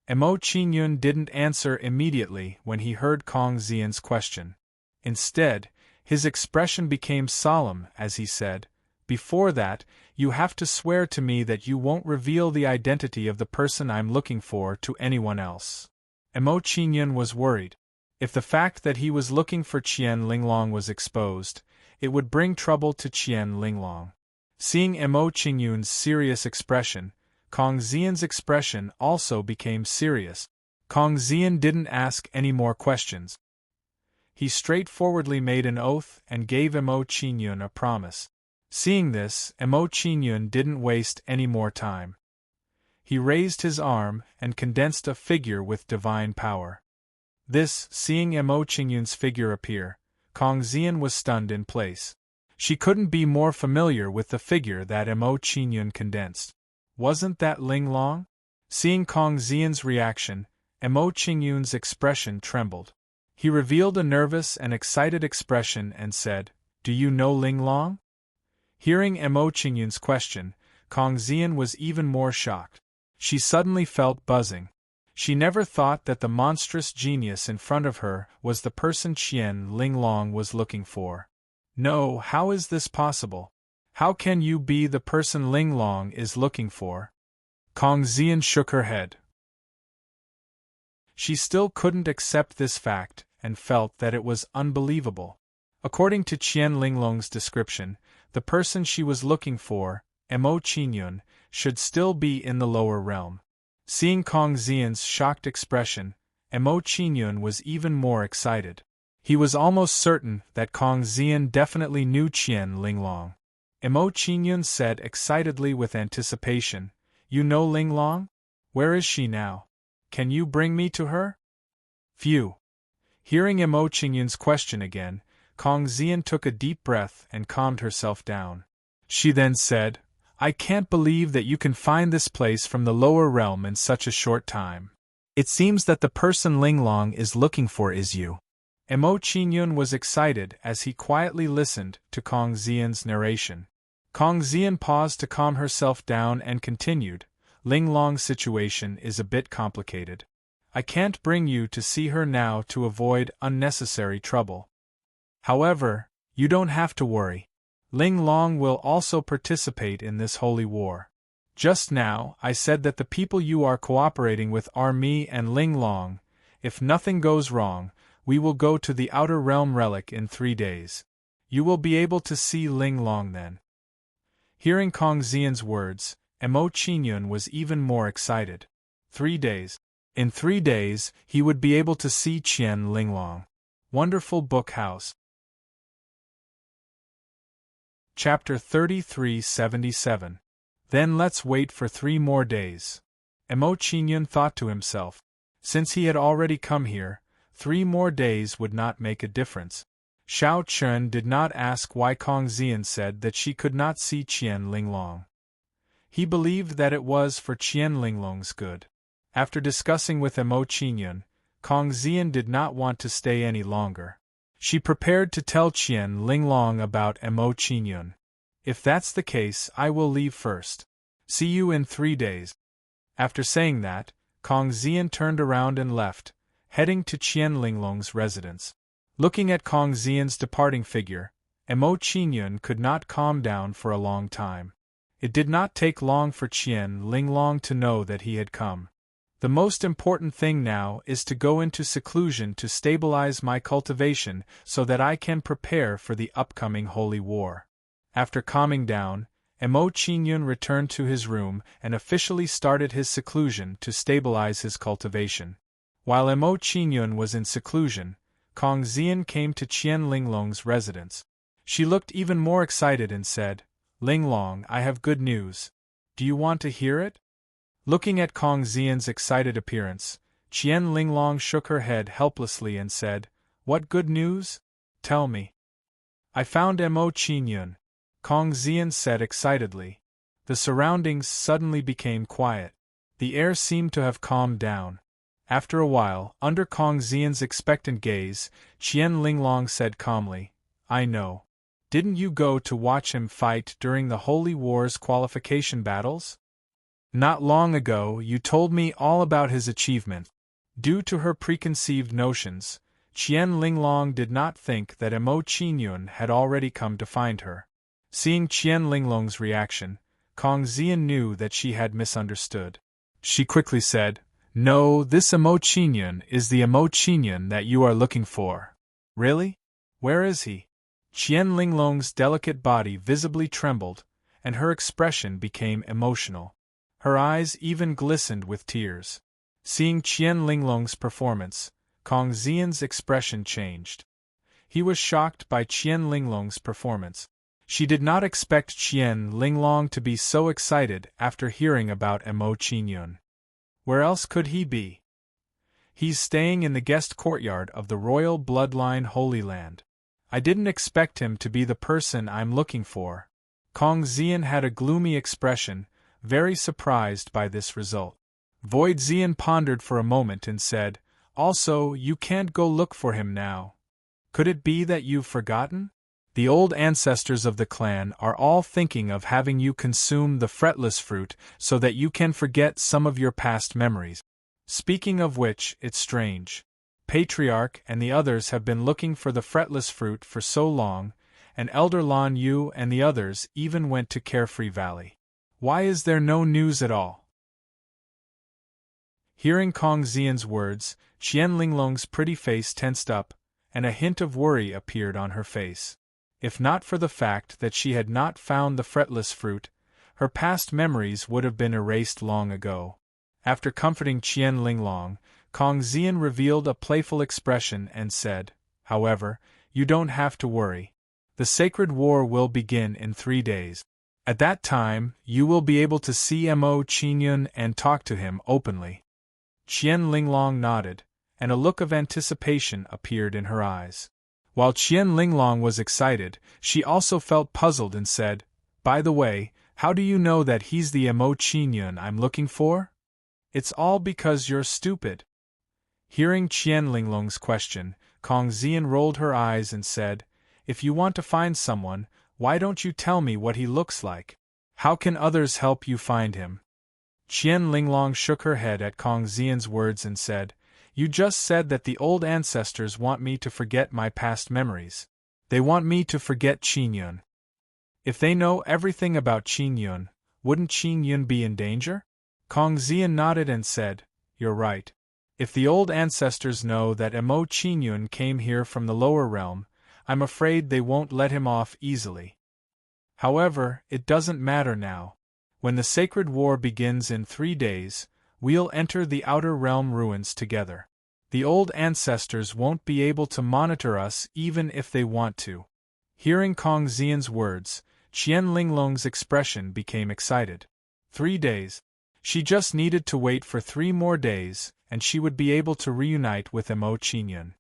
Mo Qingyun didn't answer immediately when he heard Kong Xian's question. Instead, his expression became solemn as he said, "Before that, you have to swear to me that you won't reveal the identity of the person I'm looking for to anyone else." Mo Qingyun was worried. If the fact that he was looking for Qian Linglong was exposed, it would bring trouble to Qian Linglong. Seeing Mo Qingyun's serious expression, Kong Xian's expression also became serious. Kong Xian didn't ask any more questions. He straightforwardly made an oath and gave Mo Qingyun a promise. Seeing this, Mo Qingyun didn't waste any more time. He raised his arm and condensed a figure with divine power. Seeing Mo Qingyun's figure appear, Kong Xian was stunned in place. She couldn't be more familiar with the figure that Mo Qingyun condensed. Wasn't that Linglong? Seeing Kong Xian's reaction, Mo Qingyun's expression trembled. He revealed a nervous and excited expression and said, "Do you know Linglong?" Hearing Mo Qingyun's question, Kong Xian was even more shocked. She suddenly felt buzzing. She never thought that the monstrous genius in front of her was the person Qian Linglong was looking for. "No, how is this possible? How can you be the person Linglong is looking for?" Kong Xian shook her head. She still couldn't accept this fact and felt that it was unbelievable. According to Qian Linglong's description, the person she was looking for, Mo Qingyun, should still be in the lower realm. Seeing Kong Xian's shocked expression, Mo Qingyun was even more excited. He was almost certain that Kong Xian definitely knew Qian Linglong. Mo Qingyun said excitedly with anticipation, "You know Linglong? Where is she now? Can you bring me to her?" Phew! Hearing Mo Qingyun's question again, Kong Xian took a deep breath and calmed herself down. She then said, "I can't believe that you can find this place from the lower realm in such a short time. It seems that the person Linglong is looking for is you." Mo Qingyun was excited as he quietly listened to Kong Xian's narration. Kong Xian paused to calm herself down and continued, "Linglong's situation is a bit complicated. I can't bring you to see her now to avoid unnecessary trouble. However, you don't have to worry. Linglong will also participate in this holy war. Just now, I said that the people you are cooperating with are me and Linglong. If nothing goes wrong, we will go to the Outer Realm Relic in 3 days. You will be able to see Linglong then." Hearing Kong Xian's words, Mo Qingyun was even more excited. 3 days. In 3 days, he would be able to see Qian Linglong. Wonderful Book House. Chapter 3377. Then let's wait for 3 more days. Emo Qingyun thought to himself. Since he had already come here, 3 more days would not make a difference. Xiao Chun did not ask why Kong Xian said that she could not see Qian Linglong. He believed that it was for Qian Linglong's good. After discussing with Emo Qingyun, Kong Xian did not want to stay any longer. She prepared to tell Qian Linglong about Emo Qingyun. If that's the case, I will leave first. See you in 3 days. After saying that, Kong Xian turned around and left, heading to Qian Linglong's residence. Looking at Kong Xian's departing figure, Emo Qingyun could not calm down for a long time. It did not take long for Qian Linglong to know that he had come. The most important thing now is to go into seclusion to stabilize my cultivation so that I can prepare for the upcoming holy war. After calming down, Emo Qingyun returned to his room and officially started his seclusion to stabilize his cultivation. While Emo Qingyun was in seclusion, Kong Xian came to Qian Linglong's residence. She looked even more excited and said, "Linglong, I have good news. Do you want to hear it?" Looking at Kong Xian's excited appearance, Qian Linglong shook her head helplessly and said, "What good news? Tell me." "I found Emo Qingyun," Kong Xian said excitedly. The surroundings suddenly became quiet. The air seemed to have calmed down. After a while, under Kong Xian's expectant gaze, Qian Linglong said calmly, "I know. Didn't you go to watch him fight during the Holy War's qualification battles? Not long ago, you told me all about his achievement." Due to her preconceived notions, Qian Linglong did not think that Emo Qingyun had already come to find her. Seeing Qian Linglong's reaction, Kong Xian knew that she had misunderstood. She quickly said, "No, this Emo Qingyun is the Emo Qingyun that you are looking for." "Really? Where is he?" Qian Linglong's delicate body visibly trembled, and her expression became emotional. Her eyes even glistened with tears. Seeing Qian Linglong's performance, Kong Xian's expression changed. He was shocked by Qian Linglong's performance. She did not expect Qian Linglong to be so excited after hearing about Emo Qingyun. Where else could he be? He's staying in the guest courtyard of the Royal Bloodline Holy Land. I didn't expect him to be the person I'm looking for. Kong Xian had a gloomy expression, very surprised by this result. Void Xian pondered for a moment and said, "Also, you can't go look for him now. Could it be that you've forgotten? The old ancestors of the clan are all thinking of having you consume the fretless fruit so that you can forget some of your past memories. Speaking of which, it's strange. Patriarch and the others have been looking for the fretless fruit for so long, and Elder Lan Yu and the others even went to Carefree Valley. Why is there no news at all?" Hearing Kong Xian's words, Qian Linglong's pretty face tensed up, and a hint of worry appeared on her face. If not for the fact that she had not found the fretless fruit, her past memories would have been erased long ago. After comforting Qian Linglong, Kong Xian revealed a playful expression and said, "However, you don't have to worry. The sacred war will begin in 3 days. At that time, you will be able to see Emo Qingyun and talk to him openly." Qian Linglong nodded, and a look of anticipation appeared in her eyes. While Qian Linglong was excited, she also felt puzzled and said, "By the way, how do you know that he's the Emo Qingyun I'm looking for?" "It's all because you're stupid." Hearing Qian Linglong's question, Kong Xian rolled her eyes and said, "If you want to find someone, why don't you tell me what he looks like? How can others help you find him?" Qian Linglong shook her head at Kong Xian's words and said, "You just said that the old ancestors want me to forget my past memories. They want me to forget Qingyun. If they know everything about Qingyun, wouldn't Qingyun be in danger?" Kong Xian nodded and said, "You're right. If the old ancestors know that Emo Qingyun came here from the lower realm, I'm afraid they won't let him off easily. However, it doesn't matter now. When the sacred war begins in 3 days, We'll enter the outer realm ruins together. The old ancestors won't be able to monitor us even if they want to. Hearing Kong Xian's words, Qian Linglong's expression became excited. 3 days. She just needed to wait for 3 more days, and she would be able to reunite with Emo Qingyun.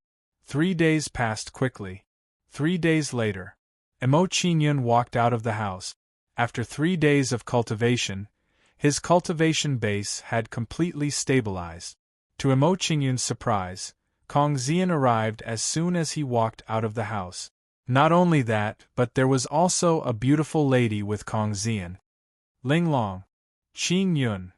3 days passed quickly. 3 days later, Emo Qingyun walked out of the house. After 3 days of cultivation, his cultivation base had completely stabilized. To Emo Qingyun's surprise, Kong Xian arrived as soon as he walked out of the house. Not only that, but there was also a beautiful lady with Kong Xian. Linglong. Qin Yun.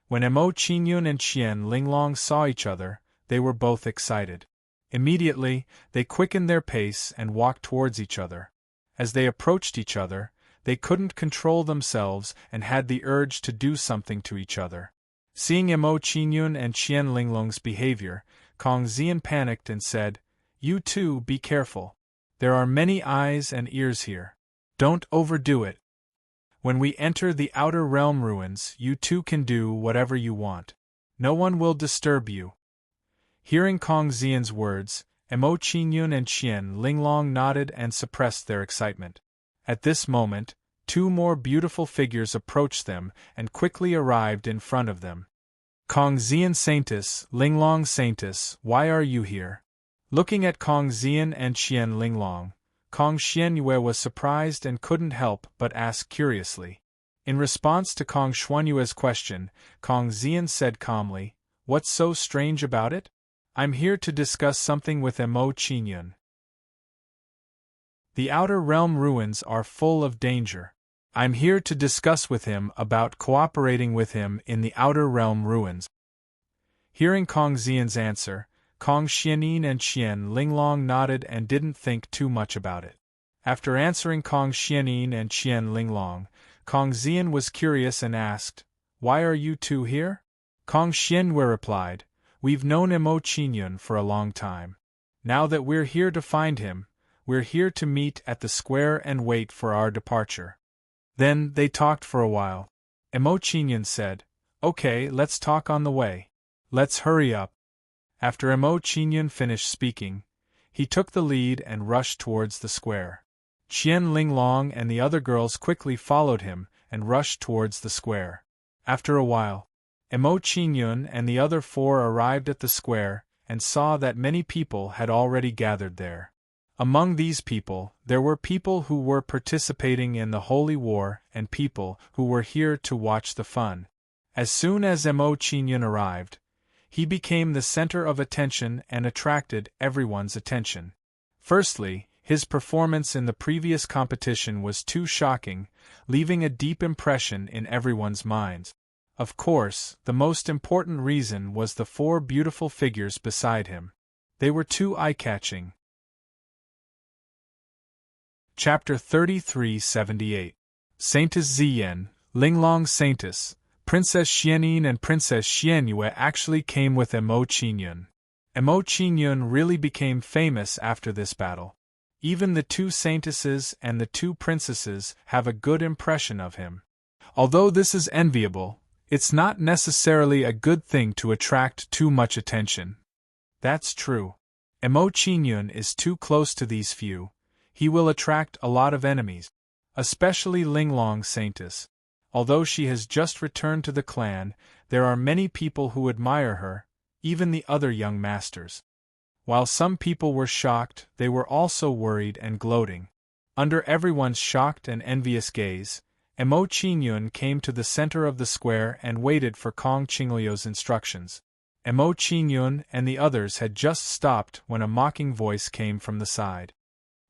When Emo Qingyun and Qian Linglong saw each other, they were both excited. Immediately, they quickened their pace and walked towards each other. As they approached each other, they couldn't control themselves and had the urge to do something to each other. Seeing Emo Qingyun and Qian Linglong's behavior, Kong Xian panicked and said, "You two be careful. There are many eyes and ears here. Don't overdo it. When we enter the outer realm ruins, you two can do whatever you want. No one will disturb you." Hearing Kong Xian's words, Emo Qingyun and Qian Linglong nodded and suppressed their excitement. At this moment, 2 more beautiful figures approached them and quickly arrived in front of them. "Kong Xian Saintus, Linglong Saintus, why are you here?" Looking at Kong Xian and Qian Linglong, Kong Xianyue was surprised and couldn't help but ask curiously. In response to Kong Xuanyue's question, Kong Xian said calmly, "What's so strange about it? I'm here to discuss something with Emo Qingyun. The outer realm ruins are full of danger. I'm here to discuss with him about cooperating with him in the outer realm ruins." Hearing Kong Xian's answer, Kong Xianin and Qian Linglong nodded and didn't think too much about it. After answering Kong Xianin and Qian Linglong, Kong Xian was curious and asked, "Why are you two here?" Kong Xianyue replied, "We've known Emo Qingyun for a long time. Now that we're here to find him, we're here to meet at the square and wait for our departure." Then they talked for a while. Emo Qingyun said, "Okay, let's talk on the way. Let's hurry up." After Emo Qingyun finished speaking, he took the lead and rushed towards the square. Qian Linglong and the other girls quickly followed him and rushed towards the square. After a while, Emo Qingyun and the other 4 arrived at the square and saw that many people had already gathered there. Among these people, there were people who were participating in the Holy War and people who were here to watch the fun. As soon as Emo Qingyun arrived, he became the center of attention and attracted everyone's attention. Firstly, his performance in the previous competition was too shocking, leaving a deep impression in everyone's minds. Of course, the most important reason was the 4 beautiful figures beside him. They were too eye-catching. Chapter 3378. Saintess Ziyan, Linglong Saintess, Princess Xianin and Princess Xianyue actually came with Emo Qingyun. Emo Qingyun really became famous after this battle. Even the 2 saintesses and the 2 princesses have a good impression of him. Although this is enviable, it's not necessarily a good thing to attract too much attention. That's true. Emo Qingyun is too close to these few. He will attract a lot of enemies, especially Linglong Saintess. Although she has just returned to the clan, there are many people who admire her, even the other young masters. While some people were shocked, they were also worried and gloating. Under everyone's shocked and envious gaze, Emo Qingyun came to the center of the square and waited for Kong Qinglio's instructions. Emo Qingyun and the others had just stopped when a mocking voice came from the side.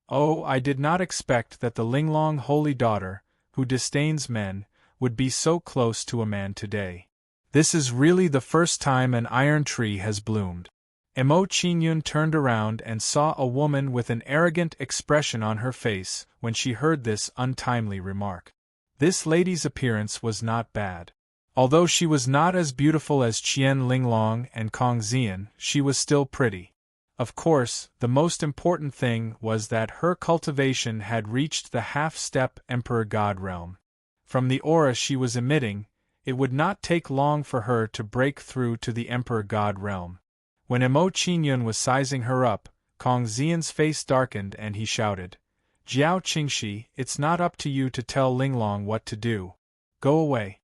"Oh, I did not expect that the Linglong holy daughter, who disdains men, would be so close to a man today. This is really the first time an iron tree has bloomed." Emo Qingyun turned around and saw a woman with an arrogant expression on her face when she heard this untimely remark. This lady's appearance was not bad. Although she was not as beautiful as Qian Linglong and Kong Xian, she was still pretty. Of course, the most important thing was that her cultivation had reached the half-step Emperor God realm. From the aura she was emitting, It would not take long for her to break through to the Emperor God realm. When Emo Qingyun was sizing her up, Kong Xian's face darkened and he shouted, "Jiao Qingxi, it's not up to you to tell Linglong what to do. Go away."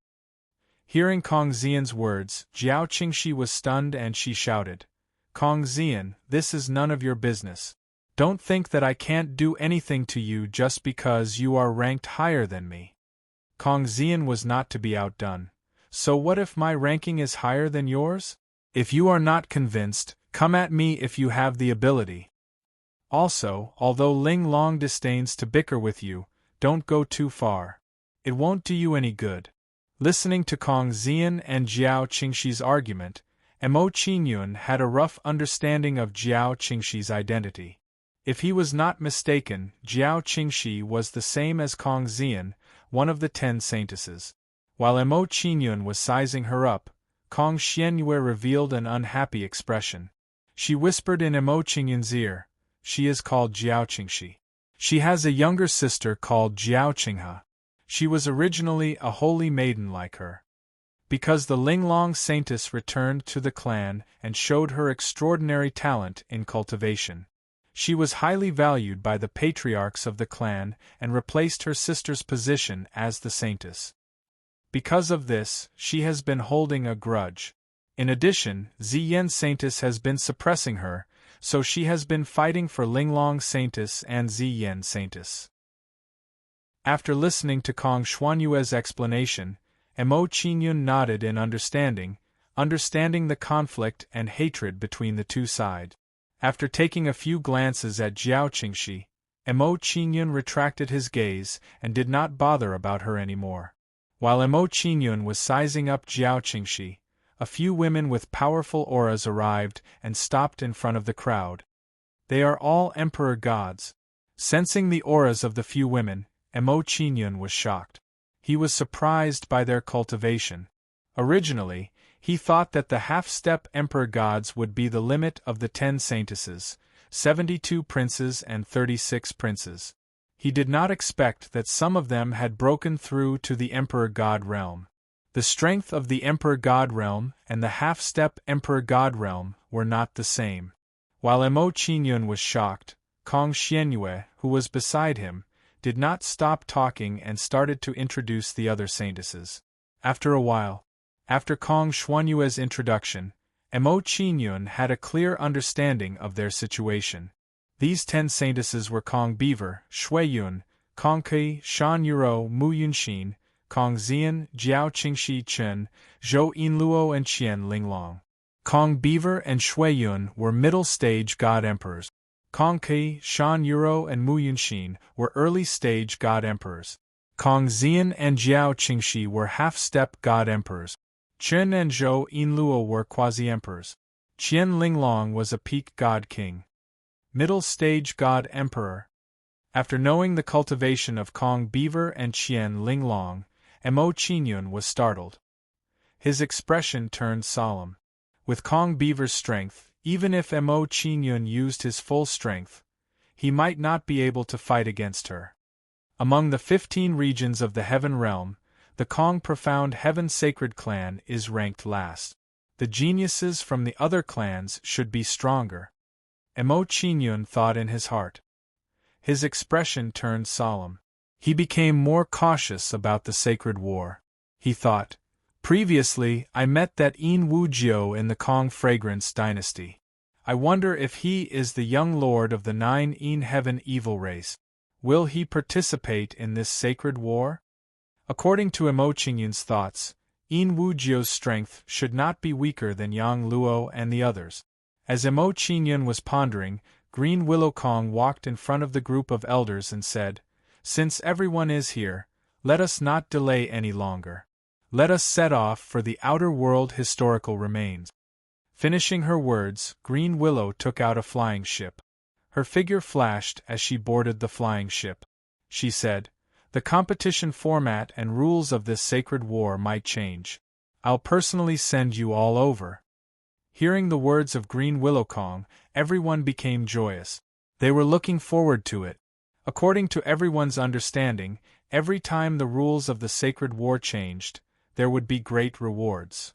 Hearing Kong Xian's words, Jiao Qingxi was stunned and she shouted, "Kong Xian, this is none of your business. Don't think that I can't do anything to you just because you are ranked higher than me." Kong Xian was not to be outdone. "So what if my ranking is higher than yours? If you are not convinced, come at me if you have the ability. Also, although Ling Long disdains to bicker with you, don't go too far. It won't do you any good." Listening to Kong Xian and Jiao Qingxi's argument, Emo Qingyun had a rough understanding of Jiao Qingxi's identity. If he was not mistaken, Jiao Qingxi was the same as Kong Xian, one of the 10 saintesses. While Emo Qingyun was sizing her up, Kong Xianyue revealed an unhappy expression. She whispered in Emo Qingyun's ear, "She is called Jiao Qingxi. She has a younger sister called Jiao Qinghe. She was originally a holy maiden like her. Because the Linglong Saintess returned to the clan and showed her extraordinary talent in cultivation. She was highly valued by the patriarchs of the clan and replaced her sister's position as the Saintess. Because of this, she has been holding a grudge. In addition, Ziyen Saintess has been suppressing her, so she has been fighting for Linglong Saintess and Ziyen Saintess." After listening to Kong Xuanyue's explanation, Emo Qingyun nodded in understanding the conflict and hatred between the two sides. After taking a few glances at Jiao Qingxi, Emo Qingyun retracted his gaze and did not bother about her anymore. While Emo Qingyun was sizing up Jiao Qingxi, a few women with powerful auras arrived and stopped in front of the crowd. They are all emperor gods. Sensing the auras of the few women, Emo Qingyun was shocked. He was surprised by their cultivation. Originally, he thought that the half-step emperor gods would be the limit of the 10 saintesses, 72 princes and 36 princes. He did not expect that some of them had broken through to the emperor god realm. The strength of the emperor god realm and the half-step emperor god realm were not the same. While Emo Qingyun was shocked, Kong Xianyue, who was beside him, did not stop talking and started to introduce the other saintesses. After a while, after Kong Xuanyue's introduction, Emo Qingyun had a clear understanding of their situation. These 10 saintesses were Kong Beaver, Shuiyun, Kong Ke, Shan Yuro, Mu Yunxin, Kong Xian, Jiao Qingxi Chen, Zhou Yinluo and Qian Linglong. Kong Beaver and Shuiyun were middle-stage god emperors. Kong Ke, Shan Yuro and Mu Yunxin were early-stage god emperors. Kong Xian and Jiao Qingxi were half-step god emperors. Chen and Zhou Yinluo were quasi-emperors. Qian Linglong was a peak god king. Middle-stage god emperor. After knowing the cultivation of Kong Beaver and Qian Linglong, Emo Qingyun was startled. His expression turned solemn. With Kong Beaver's strength, even if Emo Qingyun used his full strength, he might not be able to fight against her. Among the 15 regions of the Heaven Realm, the Kong Profound Heaven Sacred Clan is ranked last. The geniuses from the other clans should be stronger. Emo Qingyun thought in his heart. His expression turned solemn. He became more cautious about the sacred war. He thought, "Previously, I met that Yin Wujiu in the Kong Fragrance dynasty. I wonder if he is the young lord of the 9 Yin Heaven evil race. Will he participate in this sacred war?" According to Emo Qingyun's thoughts, Yin Wujiu's strength should not be weaker than Yang Luo and the others. As Emo Qingyun was pondering, Green Willow Kong walked in front of the group of elders and said, "Since everyone is here, let us not delay any longer. Let us set off for the outer world historical remains." Finishing her words, Green Willow took out a flying ship. Her figure flashed as she boarded the flying ship. She said, "The competition format and rules of this sacred war might change. I'll personally send you all over." Hearing the words of Green Willow Kong, everyone became joyous. They were looking forward to it. According to everyone's understanding, every time the rules of the sacred war changed, there would be great rewards.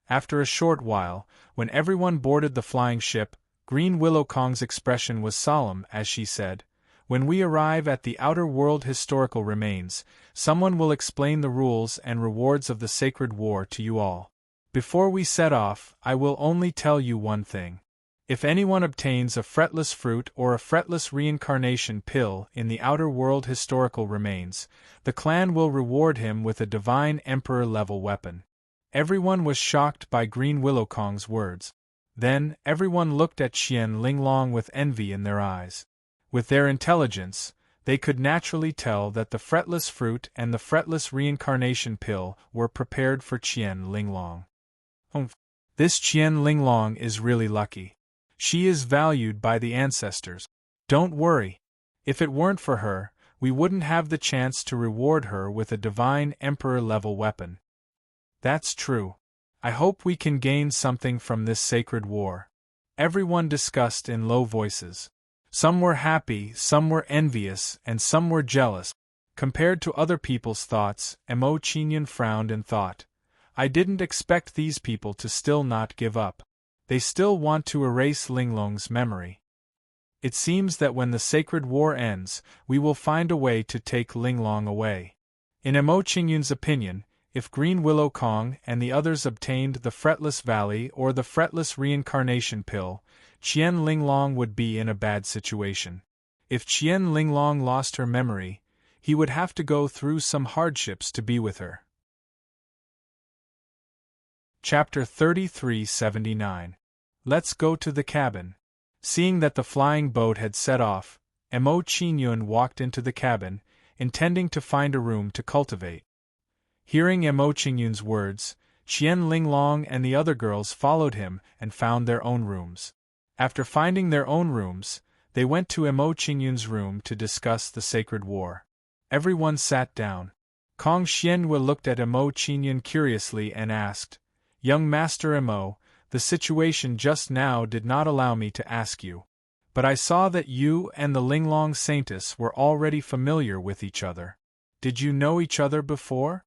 After a short while, when everyone boarded the flying ship, Green Willow Kong's expression was solemn as she said, "When we arrive at the outer world historical remains, someone will explain the rules and rewards of the sacred war to you all. Before we set off, I will only tell you one thing. If anyone obtains a fretless fruit or a fretless reincarnation pill in the outer world historical remains, the clan will reward him with a divine emperor-level weapon." Everyone was shocked by Green Willow Kong's words. Then, everyone looked at Qian Linglong with envy in their eyes. With their intelligence, they could naturally tell that the fretless fruit and the fretless reincarnation pill were prepared for Qian Linglong. This Qian Linglong is really lucky. She is valued by the ancestors. Don't worry. If it weren't for her, we wouldn't have the chance to reward her with a divine emperor-level weapon. That's true. I hope we can gain something from this sacred war. Everyone discussed in low voices. Some were happy, some were envious, and some were jealous. Compared to other people's thoughts, Mo Qingyun frowned and thought, "I didn't expect these people to still not give up. They still want to erase Linglong's memory. It seems that when the sacred war ends, we will find a way to take Linglong away." In Mo Qingyun's opinion, if Green Willow Kong and the others obtained the Fretless Valley or the Fretless Reincarnation Pill, Qian Linglong would be in a bad situation. If Qian Linglong lost her memory, he would have to go through some hardships to be with her. Chapter 3379. Let's go to the cabin. Seeing that the flying boat had set off, Mo Qingyun walked into the cabin, intending to find a room to cultivate. Hearing Mo Qingyun's words, Qian Linglong and the other girls followed him and found their own rooms. After finding their own rooms, they went to Mo Qingyun's room to discuss the sacred war. Everyone sat down. Kong Xianyue looked at Mo Qingyun curiously and asked, "Young Master Mo, the situation just now did not allow me to ask you. But I saw that you and the Linglong Saintess were already familiar with each other. Did you know each other before?"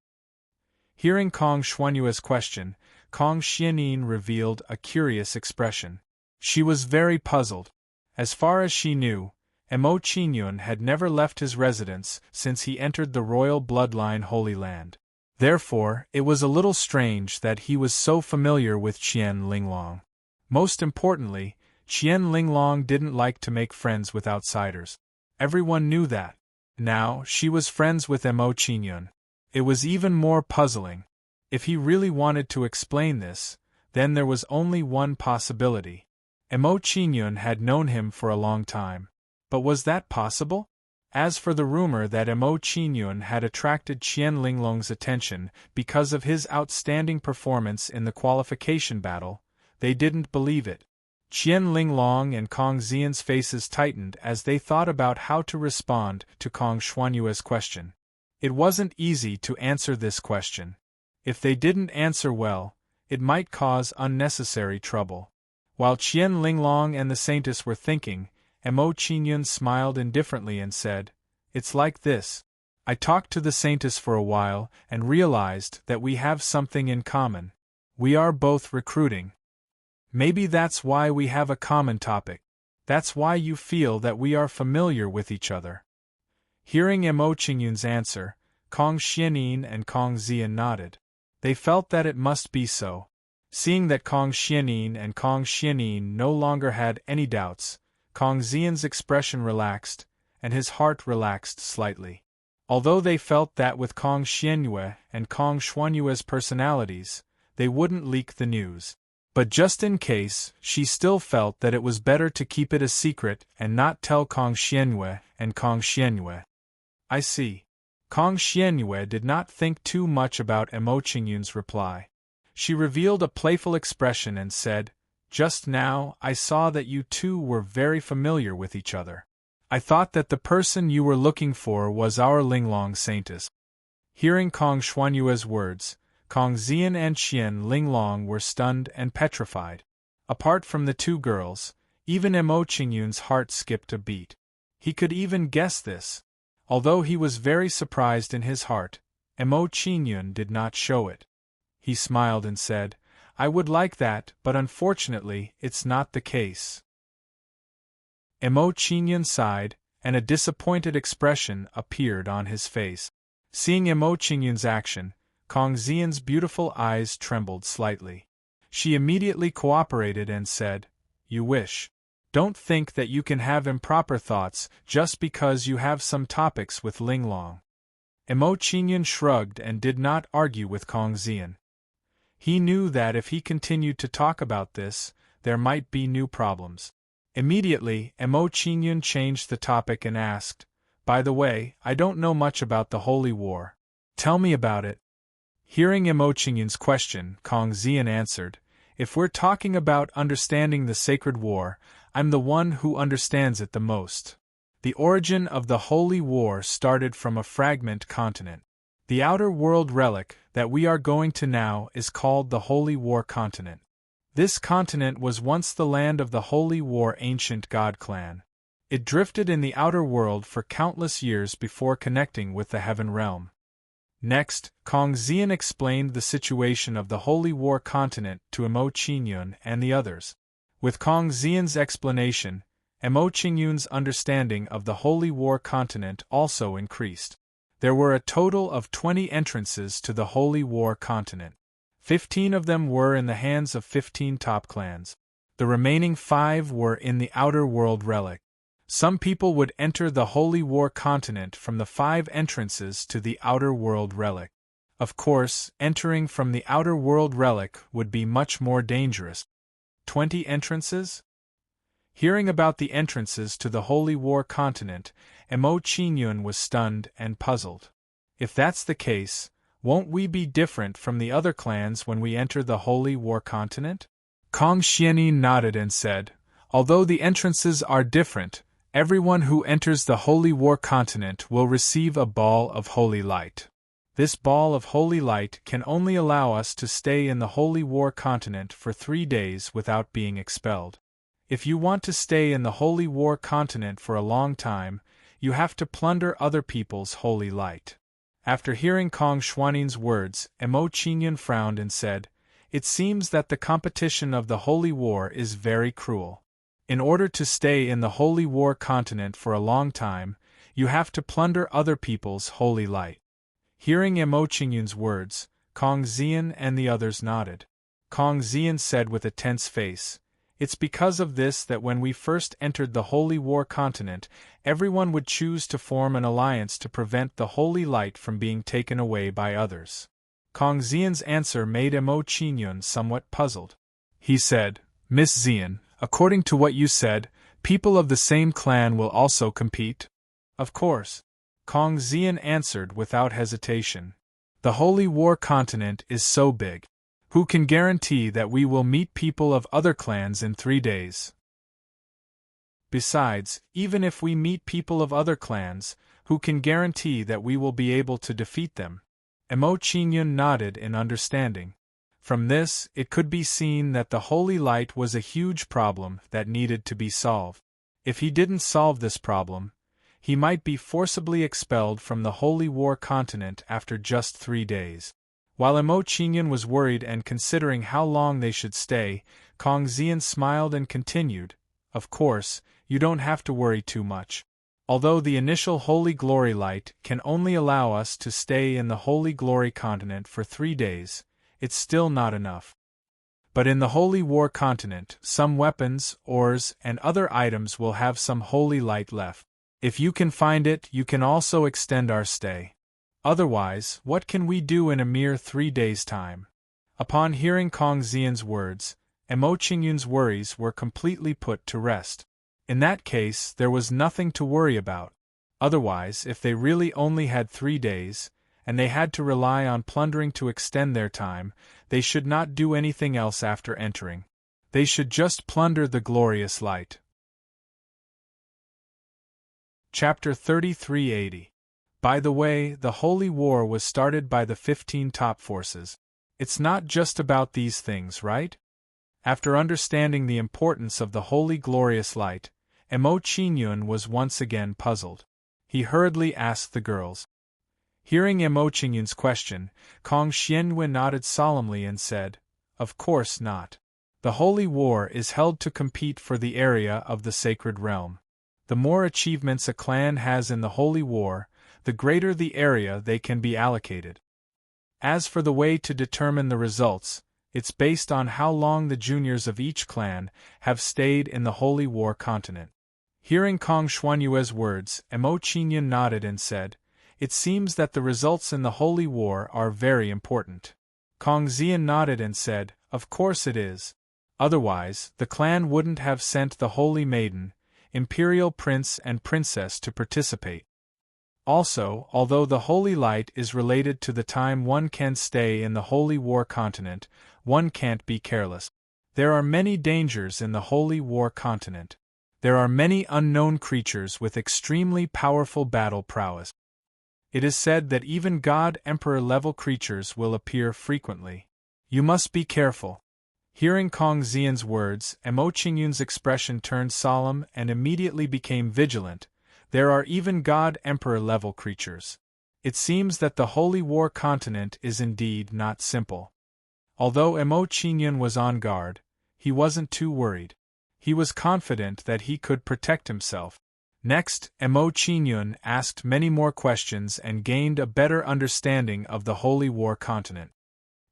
Hearing Kong Xuanyue's question, Kong Xianin revealed a curious expression. She was very puzzled. As far as she knew, Mo Qingyun had never left his residence since he entered the royal bloodline Holy Land. Therefore, it was a little strange that he was so familiar with Qian Linglong. Most importantly, Qian Linglong didn't like to make friends with outsiders. Everyone knew that. Now, she was friends with Mo Qingyun. It was even more puzzling. If he really wanted to explain this, then there was only one possibility. Mo Qingyun had known him for a long time. But was that possible? As for the rumor that Mo Qingyun had attracted Qian Linglong's attention because of his outstanding performance in the qualification battle, they didn't believe it. Qian Linglong and Kong Xian's faces tightened as they thought about how to respond to Kong Xuanyue's question. It wasn't easy to answer this question. If they didn't answer well, it might cause unnecessary trouble. While Qian Linglong and the Saintess were thinking, Mo Qingyun smiled indifferently and said, "It's like this. I talked to the Saintess for a while and realized that we have something in common. We are both recruiting. Maybe that's why we have a common topic. That's why you feel that we are familiar with each other." Hearing Mo Qingyun's answer, Kong Xianin and Kong Xian nodded. They felt that it must be so. Seeing that Kong Xianin and Kong Xianin no longer had any doubts, Kong Xian's expression relaxed, and his heart relaxed slightly. Although they felt that with Kong Xianyue and Kong Xuanyue's personalities, they wouldn't leak the news. But just in case, she still felt that it was better to keep it a secret and not tell Kong Xianyue and Kong Xianyue. "I see." Kong Xianyue did not think too much about Mo Qingyun's reply. She revealed a playful expression and said, "Just now I saw that you two were very familiar with each other. I thought that the person you were looking for was our Linglong Saintess." Hearing Kong Xuanyue's words, Kong Xian and Qian Linglong were stunned and petrified. Apart from the two girls, even Mo Qingyun's heart skipped a beat. He could even guess this. Although he was very surprised in his heart, Emo Qingyun did not show it. He smiled and said, "I would like that, but unfortunately, it's not the case." Emo Qingyun sighed, and a disappointed expression appeared on his face. Seeing Emo Qingyun's action, Kong Xian's beautiful eyes trembled slightly. She immediately cooperated and said, "You wish. Don't think that you can have improper thoughts just because you have some topics with Linglong." Emo Qingyun shrugged and did not argue with Kong Xian. He knew that if he continued to talk about this, there might be new problems. Immediately, Emo Qingyun changed the topic and asked, "By the way, I don't know much about the Holy War. Tell me about it." Hearing Emo Qingyun's question, Kong Xian answered, "If we're talking about understanding the Sacred War, I'm the one who understands it the most. The origin of the Holy War started from a fragment continent. The outer world relic that we are going to now is called the Holy War continent. This continent was once the land of the Holy War ancient god clan. It drifted in the outer world for countless years before connecting with the heaven realm." Next, Kong Xian explained the situation of the Holy War continent to Emo Qingyun and the others. With Kong Xian's explanation, Emo Qingyun's understanding of the Holy War continent also increased. There were a total of 20 entrances to the Holy War continent. 15 of them were in the hands of 15 top clans. The remaining 5 were in the outer world relic. Some people would enter the Holy War continent from the 5 entrances to the outer world relic. Of course, entering from the outer world relic would be much more dangerous. 20 entrances? Hearing about the entrances to the Holy War continent, Emo Qingyun was stunned and puzzled. If that's the case, won't we be different from the other clans when we enter the Holy War continent? Kong Xianyi nodded and said, "Although the entrances are different, everyone who enters the Holy War continent will receive a ball of holy light. This ball of holy light can only allow us to stay in the Holy War continent for 3 days without being expelled. If you want to stay in the Holy War continent for a long time, you have to plunder other people's holy light." After hearing Kong Xuanyin's words, Emo Qingyun frowned and said, "It seems that the competition of the Holy War is very cruel. In order to stay in the Holy War continent for a long time, you have to plunder other people's holy light." Hearing Emo Qingyun's words, Kong Xian and the others nodded. Kong Xian said with a tense face, "It's because of this that when we first entered the Holy War continent, everyone would choose to form an alliance to prevent the holy light from being taken away by others." Kong Xian's answer made Emo Qingyun somewhat puzzled. He said, "Miss Xian, according to what you said, people of the same clan will also compete?" "Of course," Kong Xian answered without hesitation. "The Holy War continent is so big. Who can guarantee that we will meet people of other clans in 3 days? Besides, even if we meet people of other clans, who can guarantee that we will be able to defeat them?" Emo Qingyun nodded in understanding. From this, it could be seen that the holy light was a huge problem that needed to be solved. If he didn't solve this problem, he might be forcibly expelled from the Holy War continent after just 3 days. While Emo Qingyun was worried and considering how long they should stay, Kong Xian smiled and continued, "Of course, you don't have to worry too much. Although the initial Holy Glory light can only allow us to stay in the Holy Glory continent for 3 days, it's still not enough. But in the Holy War continent, some weapons, ores, and other items will have some holy light left. If you can find it, you can also extend our stay. Otherwise, what can we do in a mere 3 days' time?" Upon hearing Kong Xian's words, Emo Qingyun's worries were completely put to rest. In that case, there was nothing to worry about. Otherwise, if they really only had 3 days, and they had to rely on plundering to extend their time, they should not do anything else after entering. They should just plunder the glorious light. Chapter 3380. By the way, the Holy War was started by the 15 top forces. It's not just about these things, right? After understanding the importance of the holy glorious light, Emo Qingyun was once again puzzled. He hurriedly asked the girls, Hearing Mo Qingyun's question, Kong Xianyue nodded solemnly and said, "Of course not. The Holy War is held to compete for the area of the sacred realm. The more achievements a clan has in the Holy War, the greater the area they can be allocated. As for the way to determine the results, it's based on how long the juniors of each clan have stayed in the Holy War continent." Hearing Kong Xuanyue's words, Mo Qingyun nodded and said, "It seems that the results in the Holy War are very important." Kong Xian nodded and said, "Of course it is. Otherwise, the clan wouldn't have sent the Holy Maiden, Imperial Prince and Princess to participate. Also, although the Holy Light is related to the time one can stay in the Holy War continent, one can't be careless. There are many dangers in the Holy War continent. There are many unknown creatures with extremely powerful battle prowess. It is said that even God-Emperor-level creatures will appear frequently. You must be careful." Hearing Kong Xian's words, Mo Qingyun's expression turned solemn and immediately became vigilant. There are even God-Emperor-level creatures. It seems that the Holy War continent is indeed not simple. Although Mo Qingyun was on guard, he wasn't too worried. He was confident that he could protect himself. Next, Mo Qingyun asked many more questions and gained a better understanding of the Holy War continent.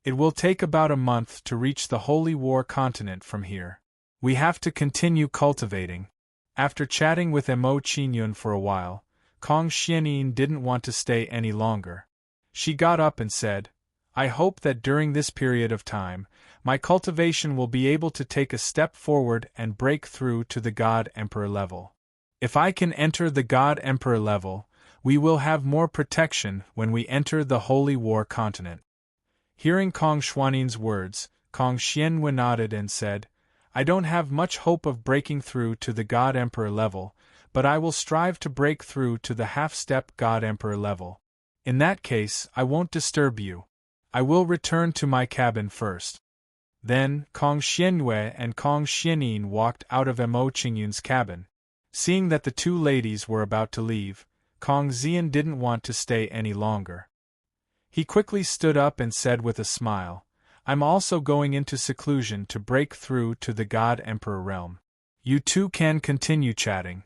"It will take about a month to reach the Holy War continent from here. We have to continue cultivating." After chatting with Mo Qingyun for a while, Kong Xianyun didn't want to stay any longer. She got up and said, "I hope that during this period of time, my cultivation will be able to take a step forward and break through to the God-Emperor level. If I can enter the God-Emperor level, we will have more protection when we enter the Holy War continent." Hearing Kong Xuanyun's words, Kong Xianyue nodded and said, "I don't have much hope of breaking through to the God-Emperor level, but I will strive to break through to the half-step God-Emperor level. In that case, I won't disturb you. I will return to my cabin first." Then, Kong Xianyue and Kong Xianyun walked out of Mo Qingyun's cabin. Seeing that the two ladies were about to leave, Kong Xian didn't want to stay any longer. He quickly stood up and said with a smile, "I'm also going into seclusion to break through to the God-Emperor realm. You two can continue chatting."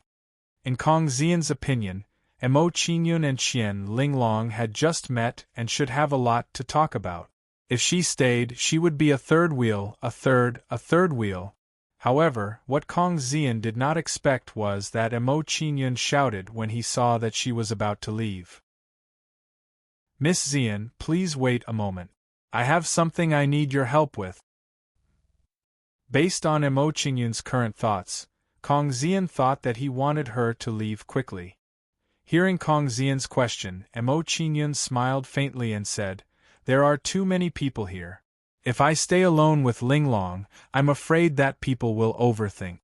In Kong Xian's opinion, Mo Qingyun and Qian Linglong had just met and should have a lot to talk about. If she stayed, she would be a third wheel, a third wheel. However, what Kong Xian did not expect was that Mo Qingyun shouted when he saw that she was about to leave. "Miss Xian, please wait a moment. I have something I need your help with." Based on Mo Qingyun's current thoughts, Kong Xian thought that he wanted her to leave quickly. Hearing Kong Xian's question, Mo Qingyun smiled faintly and said, "There are too many people here. If I stay alone with Linglong, I'm afraid that people will overthink.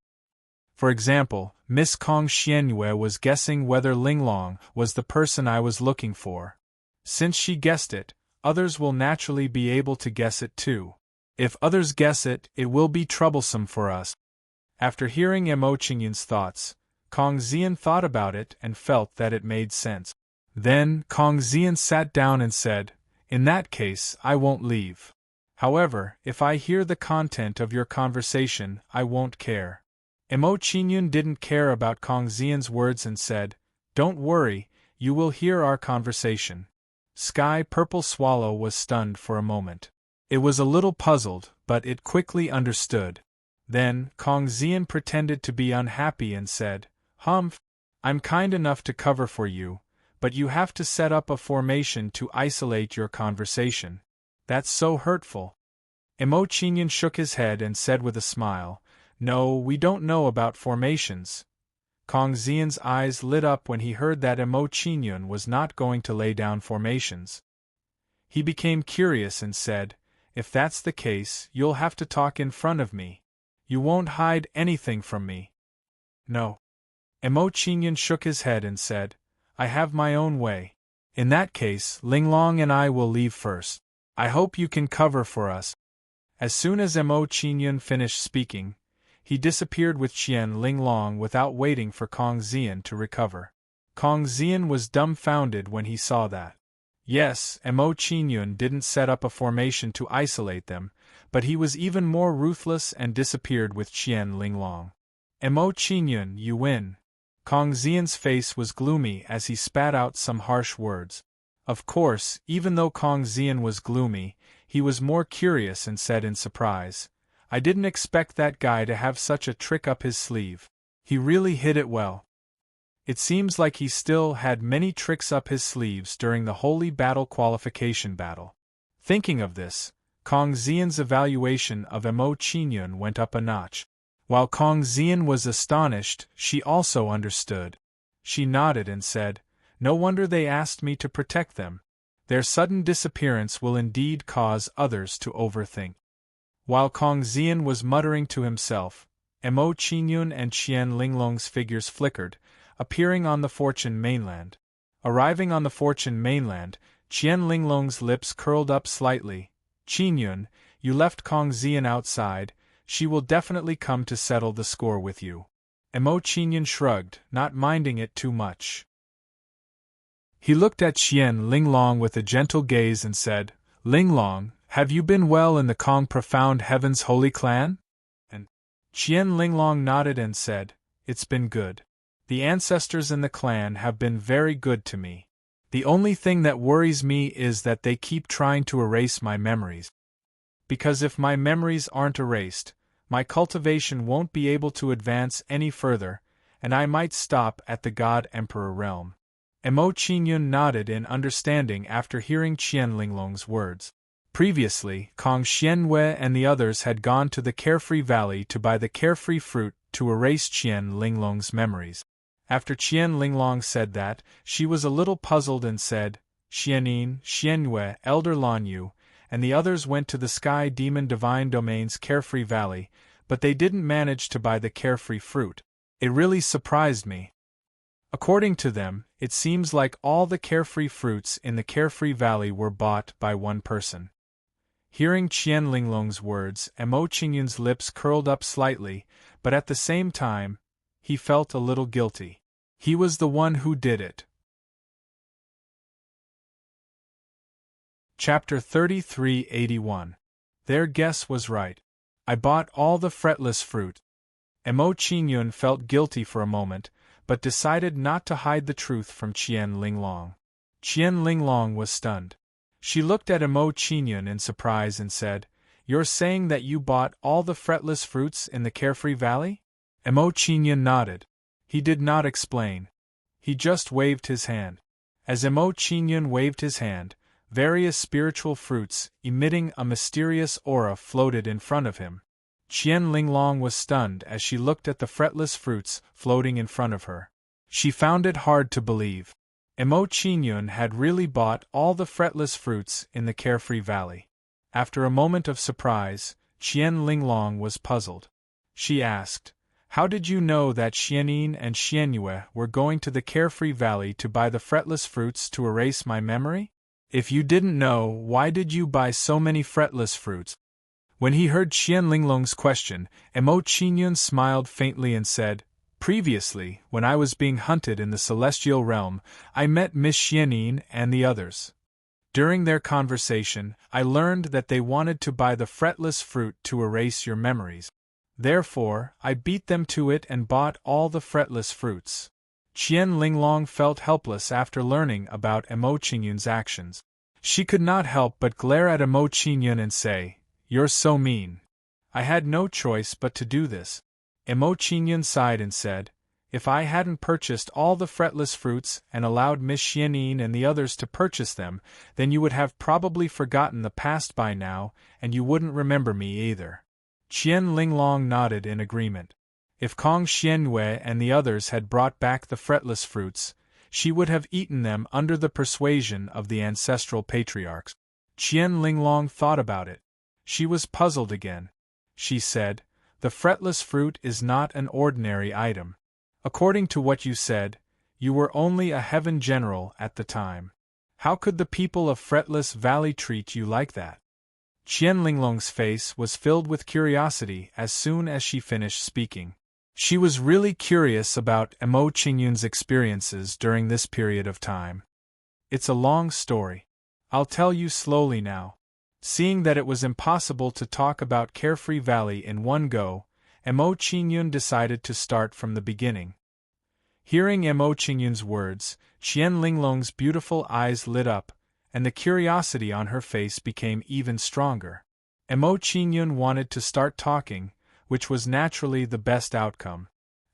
For example, Miss Kong Xianyue was guessing whether Linglong was the person I was looking for. Since she guessed it, others will naturally be able to guess it too. If others guess it, it will be troublesome for us." After hearing Mo Qingyun's thoughts, Kong Xian thought about it and felt that it made sense. Then, Kong Xian sat down and said, "In that case, I won't leave. However, if I hear the content of your conversation, I won't care." Mo Qingyun didn't care about Kong Xian's words and said, "Don't worry, you will hear our conversation." Sky Purple Swallow was stunned for a moment. It was a little puzzled, but it quickly understood. Then, Kong Xian pretended to be unhappy and said, "Humph, I'm kind enough to cover for you, but you have to set up a formation to isolate your conversation. That's so hurtful." Mo Qingyun shook his head and said with a smile, "No, we don't know about formations." Kong Xian's eyes lit up when he heard that Mo Qingyun was not going to lay down formations. He became curious and said, "If that's the case, you'll have to talk in front of me. You won't hide anything from me." "No." Mo Qingyun shook his head and said, "I have my own way. In that case, Linglong and I will leave first. I hope you can cover for us." As soon as Mo Qingyun finished speaking, he disappeared with Qian Linglong without waiting for Kong Xian to recover. Kong Xian was dumbfounded when he saw that. Yes, Mo Qingyun didn't set up a formation to isolate them, but he was even more ruthless and disappeared with Qian Linglong. Mo Qingyun, you win. Kong Xian's face was gloomy as he spat out some harsh words. Of course, even though Kong Xian was gloomy, he was more curious and said in surprise, I didn't expect that guy to have such a trick up his sleeve. He really hid it well. It seems like he still had many tricks up his sleeves during the Holy Battle qualification battle. Thinking of this, Kong Xian's evaluation of Mo Qingyun went up a notch. While Kong Xian was astonished, she also understood. She nodded and said, No wonder they asked me to protect them. Their sudden disappearance will indeed cause others to overthink. While Kong Xian was muttering to himself, Mo Qingyun and Qian Linglong's figures flickered, appearing on the Fortune mainland. Arriving on the Fortune mainland, Qian Linglong's lips curled up slightly. Qingyun, you left Kong Xian outside, she will definitely come to settle the score with you. Mo Qingyun shrugged, not minding it too much. He looked at Qian Linglong with a gentle gaze and said, Linglong, have you been well in the Kong Profound Heaven's Holy Clan? And Qian Linglong nodded and said, It's been good. The ancestors in the clan have been very good to me. The only thing that worries me is that they keep trying to erase my memories. Because if my memories aren't erased, my cultivation won't be able to advance any further, and I might stop at the God-Emperor realm. Mo Qingyun nodded in understanding after hearing Qian Linglong's words. Previously, Kong Xianwei and the others had gone to the Carefree Valley to buy the Carefree fruit to erase Qian Linglong's memories. After Qian Linglong said that, she was a little puzzled and said, Xianin, Xianwei, Elder Lanyu, and the others went to the Sky Demon Divine Domain's Carefree Valley, but they didn't manage to buy the Carefree fruit. It really surprised me. According to them, it seems like all the Carefree fruits in the Carefree Valley were bought by one person. Hearing Qian Linglong's words, Mo Qingyun's lips curled up slightly, but at the same time, he felt a little guilty. He was the one who did it. Chapter 3381. Their guess was right. I bought all the fretless fruit. Mo Qingyun felt guilty for a moment, but decided not to hide the truth from Qian Linglong. Qian Linglong was stunned. She looked at Mo Qingyun in surprise and said, You're saying that you bought all the fretless fruits in the Carefree Valley? Mo Qingyun nodded. He did not explain. He just waved his hand. As Mo Qingyun waved his hand, various spiritual fruits, emitting a mysterious aura, floated in front of him. Qian Linglong was stunned as she looked at the fretless fruits floating in front of her. She found it hard to believe. Mo Qingyun had really bought all the fretless fruits in the Carefree Valley. After a moment of surprise, Qian Linglong was puzzled. She asked, How did you know that Xianin and Xianyue were going to the Carefree Valley to buy the fretless fruits to erase my memory? If you didn't know, why did you buy so many fretless fruits? When he heard Qian Linglong's question, Mo Qingyun smiled faintly and said, Previously, when I was being hunted in the celestial realm, I met Miss Xianin and the others. During their conversation, I learned that they wanted to buy the fretless fruit to erase your memories. Therefore, I beat them to it and bought all the fretless fruits. Qian Linglong felt helpless after learning about Mo Qingyun's actions. She could not help but glare at Mo Qingyun and say, You're so mean. I had no choice but to do this. Mo Qingyun sighed and said, If I hadn't purchased all the fretless fruits and allowed Miss Xianin and the others to purchase them, then you would have probably forgotten the past by now, and you wouldn't remember me either. Qian Linglong nodded in agreement. If Kong Xianwei and the others had brought back the fretless fruits, she would have eaten them under the persuasion of the ancestral patriarchs. Qian Linglong thought about it. She was puzzled again. She said, The fretless fruit is not an ordinary item. According to what you said, you were only a heaven general at the time. How could the people of Fretless Valley treat you like that? Qian Linglong's face was filled with curiosity as soon as she finished speaking. She was really curious about Mo Qingyun's experiences during this period of time. It's a long story. I'll tell you slowly now. Seeing that it was impossible to talk about Carefree Valley in one go, Mo Qingyun decided to start from the beginning. Hearing Mo Qingyun's words, Qian Linglong's beautiful eyes lit up, and the curiosity on her face became even stronger. Mo Qingyun wanted to start talking, which was naturally the best outcome.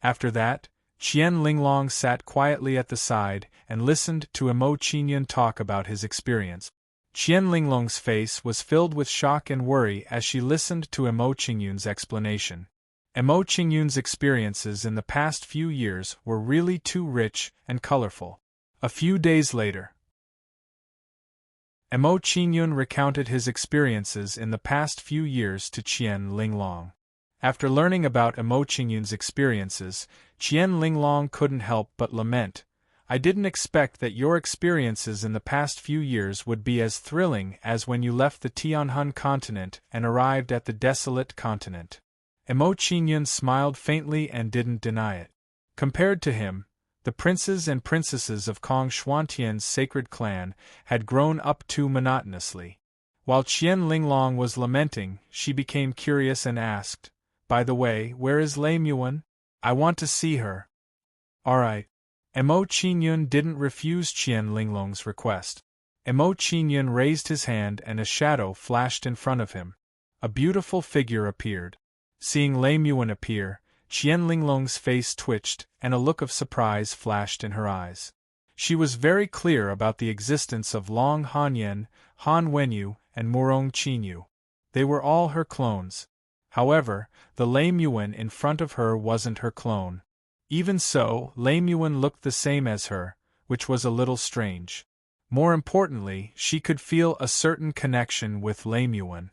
After that, Qian Linglong sat quietly at the side and listened to Mo Qingyun talk about his experience. Qian Linglong's face was filled with shock and worry as she listened to Mo Qingyun's explanation. Mo Qingyun's experiences in the past few years were really too rich and colorful. A few days later, Mo Qingyun recounted his experiences in the past few years to Qian Linglong. After learning about Mo Qingyun's experiences, Qian Linglong couldn't help but lament, "I didn't expect that your experiences in the past few years would be as thrilling as when you left the Tianhun continent and arrived at the desolate continent." Mo Qingyun smiled faintly and didn't deny it. Compared to him, the princes and princesses of Kong Xuantian's sacred clan had grown up too monotonously. While Qian Linglong was lamenting, she became curious and asked, "By the way, where is Lei Muan? I want to see her." "Alright." Mo Qingyun didn't refuse Qian Linglong's request. Mo Qingyun raised his hand and a shadow flashed in front of him. A beautiful figure appeared. Seeing Lei Muan appear, Qian Linglong's face twitched and a look of surprise flashed in her eyes. She was very clear about the existence of Long Hanyan, Han Wenyu, and Murong Qinyu. They were all her clones. However, the Lei Muan in front of her wasn't her clone. Even so, Lei Muan looked the same as her, which was a little strange. More importantly, she could feel a certain connection with Lei Muan.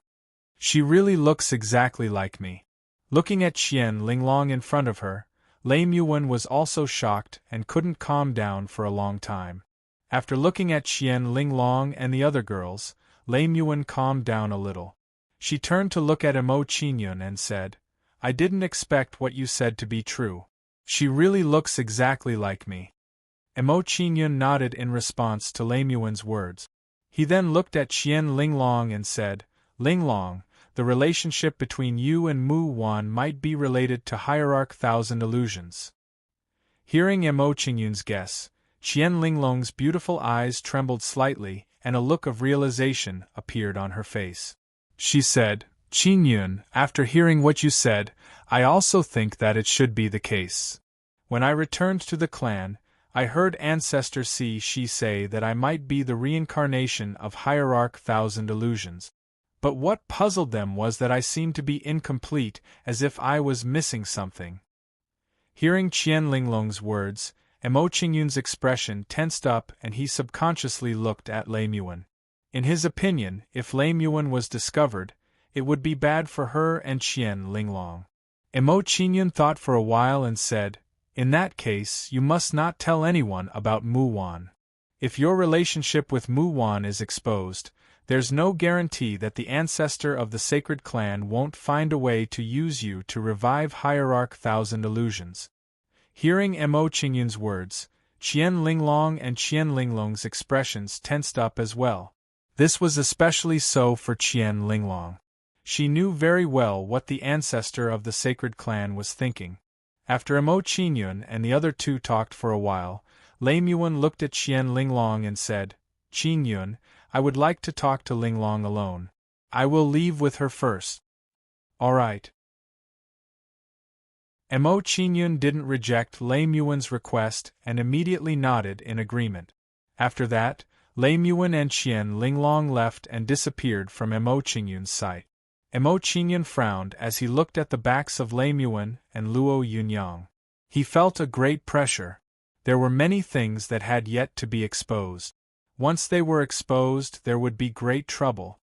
"She really looks exactly like me." Looking at Qian Linglong in front of her, Lei Muan was also shocked and couldn't calm down for a long time. After looking at Qian Linglong and the other girls, Lei Muan calmed down a little. She turned to look at Mo Qingyun and said, "I didn't expect what you said to be true. She really looks exactly like me." Mo Qingyun nodded in response to Lei Muan's words. He then looked at Qian Linglong and said, "Linglong, the relationship between you and Mu Wan might be related to Hierarch Thousand Illusions." Hearing Mo Qingyun's guess, Qian Linglong's beautiful eyes trembled slightly and a look of realization appeared on her face. She said, "Qingyun, after hearing what you said, I also think that it should be the case. When I returned to the clan, I heard Ancestor Shi say that I might be the reincarnation of Hierarch Thousand Illusions. But what puzzled them was that I seemed to be incomplete, as if I was missing something." Hearing Qian Linglong's words, Mo Qingyun's expression tensed up and he subconsciously looked at Lei Muan. In his opinion, if Lei Muan was discovered, it would be bad for her and Qian Linglong. Mo Qingyun thought for a while and said, "In that case, you must not tell anyone about Mu Wan. If your relationship with Mu Wan is exposed, there's no guarantee that the ancestor of the sacred clan won't find a way to use you to revive Hierarch Thousand Illusions." Hearing Mo Qingyun's words, Qian Linglong and Qian Linglong's expressions tensed up as well. This was especially so for Qian Linglong. She knew very well what the ancestor of the sacred clan was thinking. After Mo Qingyun and the other two talked for a while, Lei Muan looked at Qian Linglong and said, "Qingyun, I would like to talk to Linglong alone. I will leave with her first." "Alright." Mo Qingyun didn't reject Lei Muan's request and immediately nodded in agreement. After that, Lei Muan and Qian Linglong left and disappeared from Mo Qingyun's sight. Mo Qingyun frowned as he looked at the backs of Lei Muan and Luo Yunyang. He felt a great pressure. There were many things that had yet to be exposed. Once they were exposed, there would be great trouble.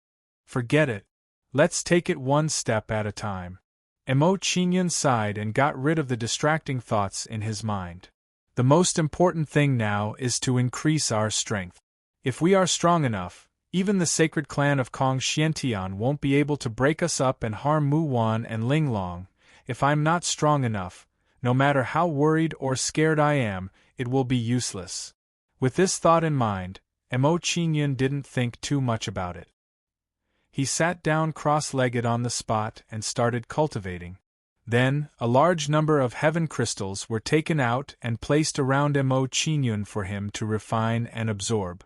Forget it. Let's take it one step at a time. Mo Qingyun sighed and got rid of the distracting thoughts in his mind. The most important thing now is to increase our strength. If we are strong enough, even the sacred clan of Kong Xiantian won't be able to break us up and harm Mu Wan and Linglong. If I'm not strong enough, no matter how worried or scared I am, it will be useless. With this thought in mind, Mo Qingyun didn't think too much about it. He sat down cross-legged on the spot and started cultivating. Then, a large number of heaven crystals were taken out and placed around Mo Qingyun for him to refine and absorb.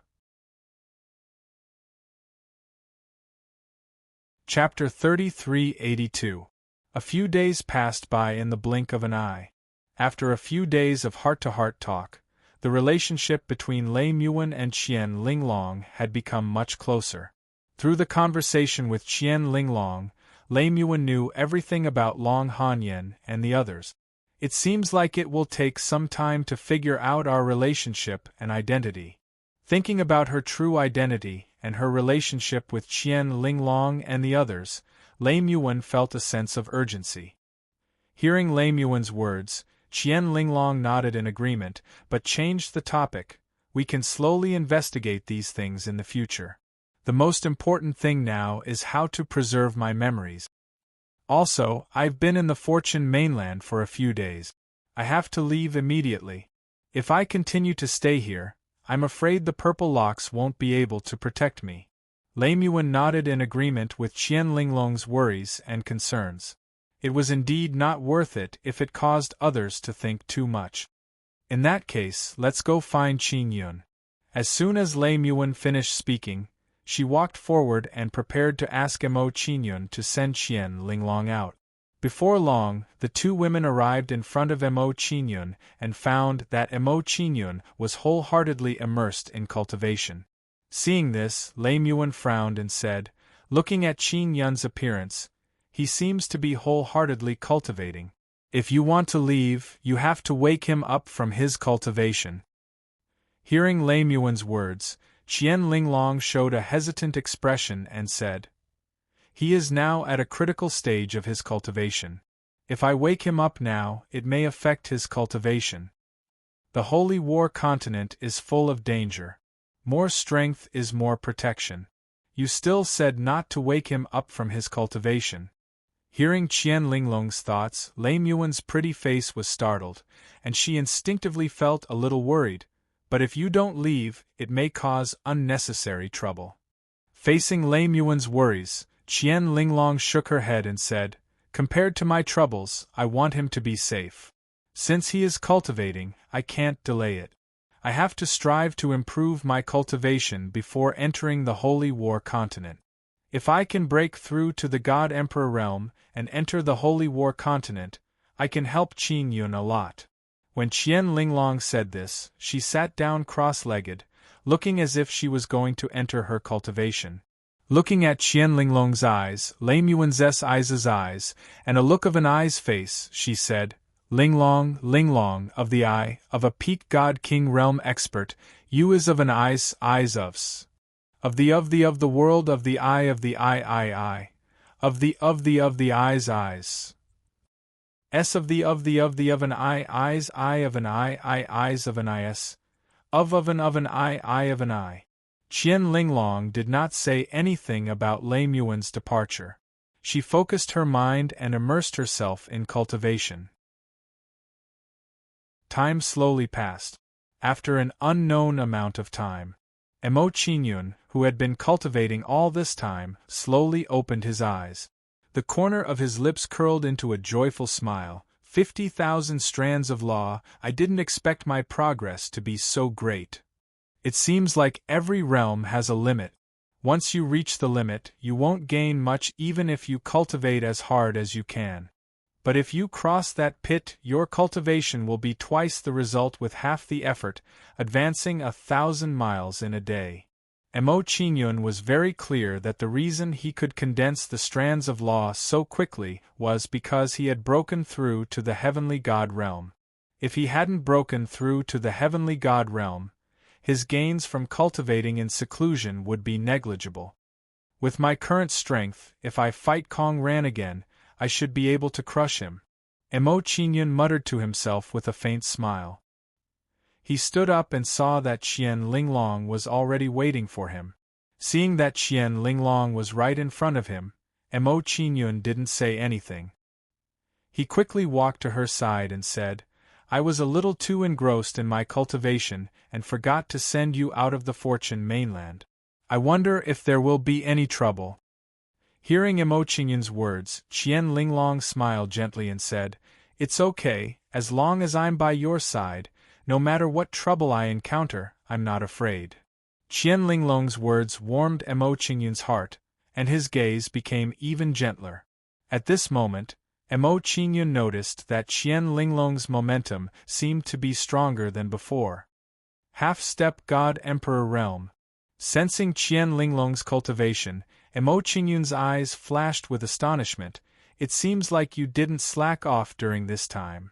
Chapter 3382. A few days passed by in the blink of an eye. After a few days of heart-to-heart talk, the relationship between Lei Muwen and Qian Linglong had become much closer. Through the conversation with Qian Linglong, Lei Muwen knew everything about Long Hanyan and the others. It seems like it will take some time to figure out our relationship and identity. Thinking about her true identity and her relationship with Qian Linglong and the others, Lei Muwen felt a sense of urgency. Hearing Lei Muwen's words, Qian Linglong nodded in agreement, but changed the topic. We can slowly investigate these things in the future. The most important thing now is how to preserve my memories. Also, I've been in the Fortune mainland for a few days. I have to leave immediately. If I continue to stay here, I'm afraid the Purple Locks won't be able to protect me. Lei Muwen nodded in agreement with Qian Linglong's worries and concerns. It was indeed not worth it if it caused others to think too much. In that case, let's go find Qingyun. As soon as Lei Muwen finished speaking, she walked forward and prepared to ask Mo Qingyun to send Qian Linglong out. Before long, the two women arrived in front of Mo Qingyun and found that Mo Qingyun was wholeheartedly immersed in cultivation. Seeing this, Lei Muwen frowned and said, looking at Qingyun's appearance, he seems to be wholeheartedly cultivating. If you want to leave, you have to wake him up from his cultivation. Hearing Lei Muwen's words, Qian Linglong showed a hesitant expression and said, he is now at a critical stage of his cultivation. If I wake him up now, it may affect his cultivation. The Holy War continent is full of danger. More strength is more protection. You still said not to wake him up from his cultivation. Hearing Qian Linglong's thoughts, Lei Muwen's pretty face was startled, and she instinctively felt a little worried. But if you don't leave, it may cause unnecessary trouble. Facing Lei Muwen's worries, Qian Linglong shook her head and said, compared to my troubles, I want him to be safe. Since he is cultivating, I can't delay it. I have to strive to improve my cultivation before entering the Holy War continent. If I can break through to the God Emperor realm and enter the Holy War continent, I can help Qingyun a lot. When Qian Linglong said this, she sat down cross-legged, looking as if she was going to enter her cultivation. Looking at Qian Linglong's eyes, Lei Muwen's eyes, and a look of an eye's face, she said, Linglong, Linglong, of the eye, of a peak God King realm expert, you is of an eyes ofs. Of the world of the eye, of the eye, of the eyes. S of an eye, eyes, eye of an eye, eyes of an is. Of an eye of an eye. Qian Linglong did not say anything about Lei Muwen's departure. She focused her mind and immersed herself in cultivation. Time slowly passed. After an unknown amount of time, Mo Qingyun, who had been cultivating all this time, slowly opened his eyes. The corner of his lips curled into a joyful smile. 50,000 strands of law, I didn't expect my progress to be so great. It seems like every realm has a limit. Once you reach the limit, you won't gain much even if you cultivate as hard as you can. But if you cross that pit, your cultivation will be twice the result with half the effort, advancing 1,000 miles in a day. Mo Qingyun was very clear that the reason he could condense the strands of law so quickly was because he had broken through to the heavenly God realm. If he hadn't broken through to the heavenly God realm, his gains from cultivating in seclusion would be negligible. With my current strength, if I fight Kong Ran again, I should be able to crush him. Mo Qingyun muttered to himself with a faint smile. He stood up and saw that Qian Linglong was already waiting for him. Seeing that Qian Linglong was right in front of him, Mo Qingyun didn't say anything. He quickly walked to her side and said, I was a little too engrossed in my cultivation and forgot to send you out of the Fortune mainland. I wonder if there will be any trouble." Hearing Emo Qingyun's words, Qian Linglong smiled gently and said, "It's okay, as long as I'm by your side, no matter what trouble I encounter, I'm not afraid." Qian Linglong's words warmed Emo Qingyun's heart, and his gaze became even gentler. At this moment, Emo Qingyun noticed that Qian Linglong's momentum seemed to be stronger than before. Half-step God Emperor Realm. Sensing Qian Linglong's cultivation, Emo Qingyun's eyes flashed with astonishment. "It seems like you didn't slack off during this time.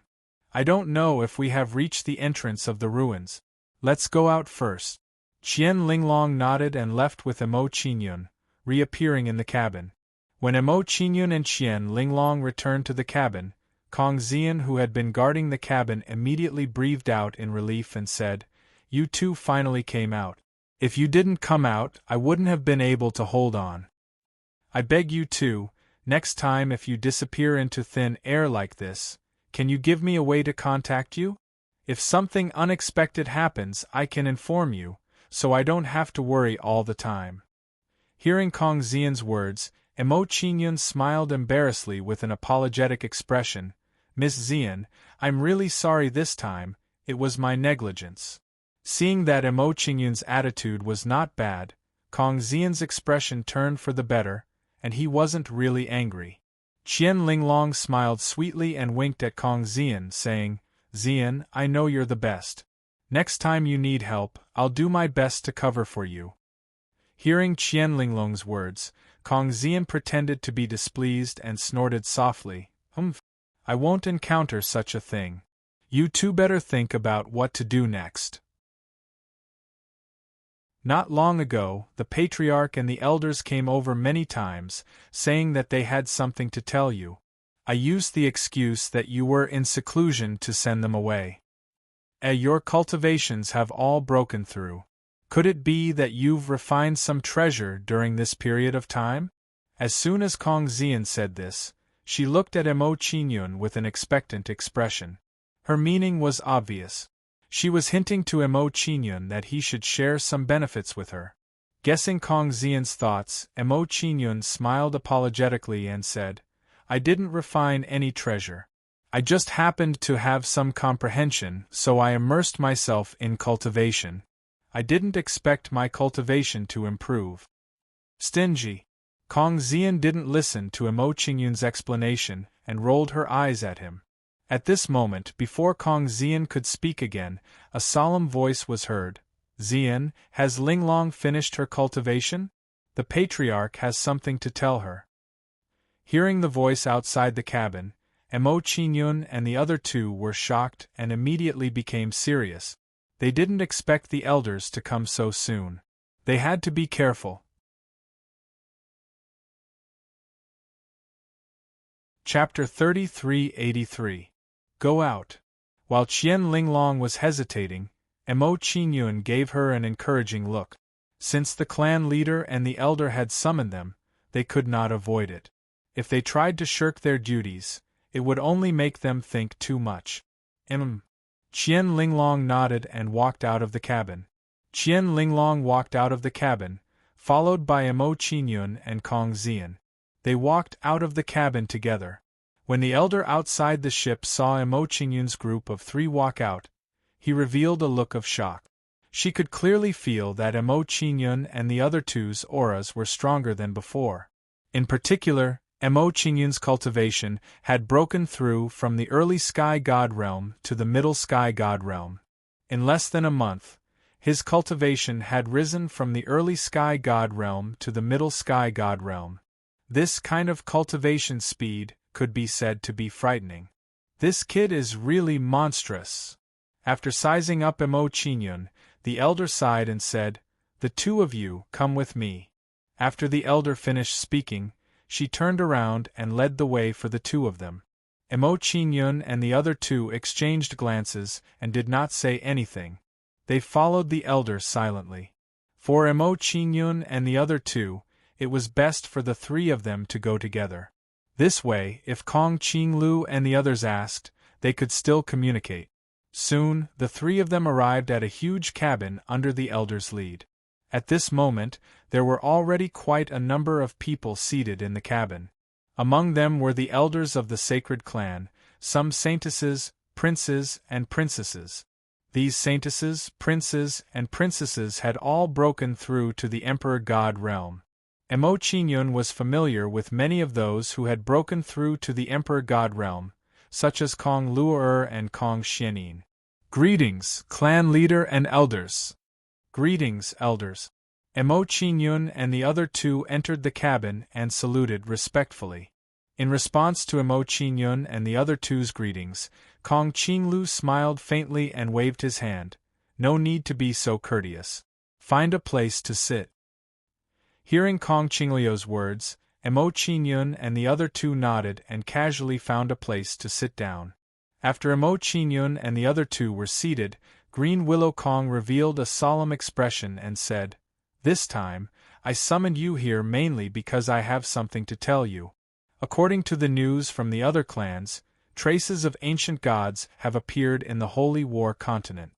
I don't know if we have reached the entrance of the ruins. Let's go out first." Qian Linglong nodded and left with Emo Qingyun, reappearing in the cabin. When Emo Qingyun and Qian Linglong returned to the cabin, Kong Xian, who had been guarding the cabin, immediately breathed out in relief and said, "You two finally came out. If you didn't come out, I wouldn't have been able to hold on. I beg you to, next time if you disappear into thin air like this, can you give me a way to contact you? If something unexpected happens, I can inform you, so I don't have to worry all the time." Hearing Kong Xian's words, Emo Qingyun smiled embarrassedly with an apologetic expression. "Miss Xian, I'm really sorry this time, it was my negligence." Seeing that Emo Qingyun's attitude was not bad, Kong Xian's expression turned for the better, and he wasn't really angry. Qian Linglong smiled sweetly and winked at Kong Xian, saying, "Xian, I know you're the best. Next time you need help, I'll do my best to cover for you." Hearing Qian Linglong's words, Kong Xian pretended to be displeased and snorted softly, "I won't encounter such a thing. You two better think about what to do next." Not long ago, the Patriarch and the Elders came over many times, saying that they had something to tell you. I used the excuse that you were in seclusion to send them away. Your cultivations have all broken through. Could it be that you've refined some treasure during this period of time? As soon as Kong Xian said this, she looked at Emo Qingyun with an expectant expression. Her meaning was obvious. She was hinting to Emo Qingyun that he should share some benefits with her. Guessing Kong Xian's thoughts, Emo Qingyun smiled apologetically and said, "I didn't refine any treasure. I just happened to have some comprehension, so I immersed myself in cultivation. I didn't expect my cultivation to improve." Stingy. Kong Xian didn't listen to Emo Qingyun's explanation and rolled her eyes at him. At this moment, before Kong Xian could speak again, a solemn voice was heard. "Xian, has Linglong finished her cultivation? The Patriarch has something to tell her." Hearing the voice outside the cabin, Emo Qingyun and the other two were shocked and immediately became serious. They didn't expect the elders to come so soon. They had to be careful. Chapter 3383. Go out. While Qian Linglong was hesitating, Emo Qingyun gave her an encouraging look. Since the clan leader and the elder had summoned them, they could not avoid it. If they tried to shirk their duties, it would only make them think too much. Qian Linglong nodded and walked out of the cabin. Qian Linglong walked out of the cabin, followed by Emo Qingyun and Kong Xian. They walked out of the cabin together. When the elder outside the ship saw Emo Qingyun's group of three walk out, he revealed a look of shock. She could clearly feel that Emo Qingyun and the other two's auras were stronger than before. In particular, Emo Qingyun's cultivation had broken through from the early Sky God realm to the middle Sky God realm. In less than a month, his cultivation had risen from the early Sky God realm to the middle Sky God realm. This kind of cultivation speed could be said to be frightening. "This kid is really monstrous." After sizing up Emo Qingyun, the elder sighed and said, "The two of you, come with me." After the elder finished speaking, she turned around and led the way for the two of them. Emo Qingyun and the other two exchanged glances and did not say anything. They followed the elder silently. For Emo Qingyun and the other two, it was best for the three of them to go together. This way, if Kong Qinglu and the others asked, they could still communicate. Soon, the three of them arrived at a huge cabin under the elder's lead. At this moment, there were already quite a number of people seated in the cabin. Among them were the elders of the sacred clan, some saintesses, princes, and princesses. These saintesses, princes, and princesses had all broken through to the Emperor God realm. Emo Qingyun was familiar with many of those who had broken through to the Emperor God realm, such as Kong Luo'er and Kong Xianin. Greetings, clan leader and elders. Greetings, elders. Emo Qingyun and the other two entered the cabin and saluted respectfully. In response to Emo Qingyun and the other two's greetings, Kong Qinglu smiled faintly and waved his hand. No need to be so courteous. Find a place to sit. Hearing Kong Qingliu's words, Emo Qingyun and the other two nodded and casually found a place to sit down. After Emo Qingyun and the other two were seated, Green Willow Kong revealed a solemn expression and said, "This time, I summoned you here mainly because I have something to tell you. According to the news from the other clans, traces of ancient gods have appeared in the Holy War continent.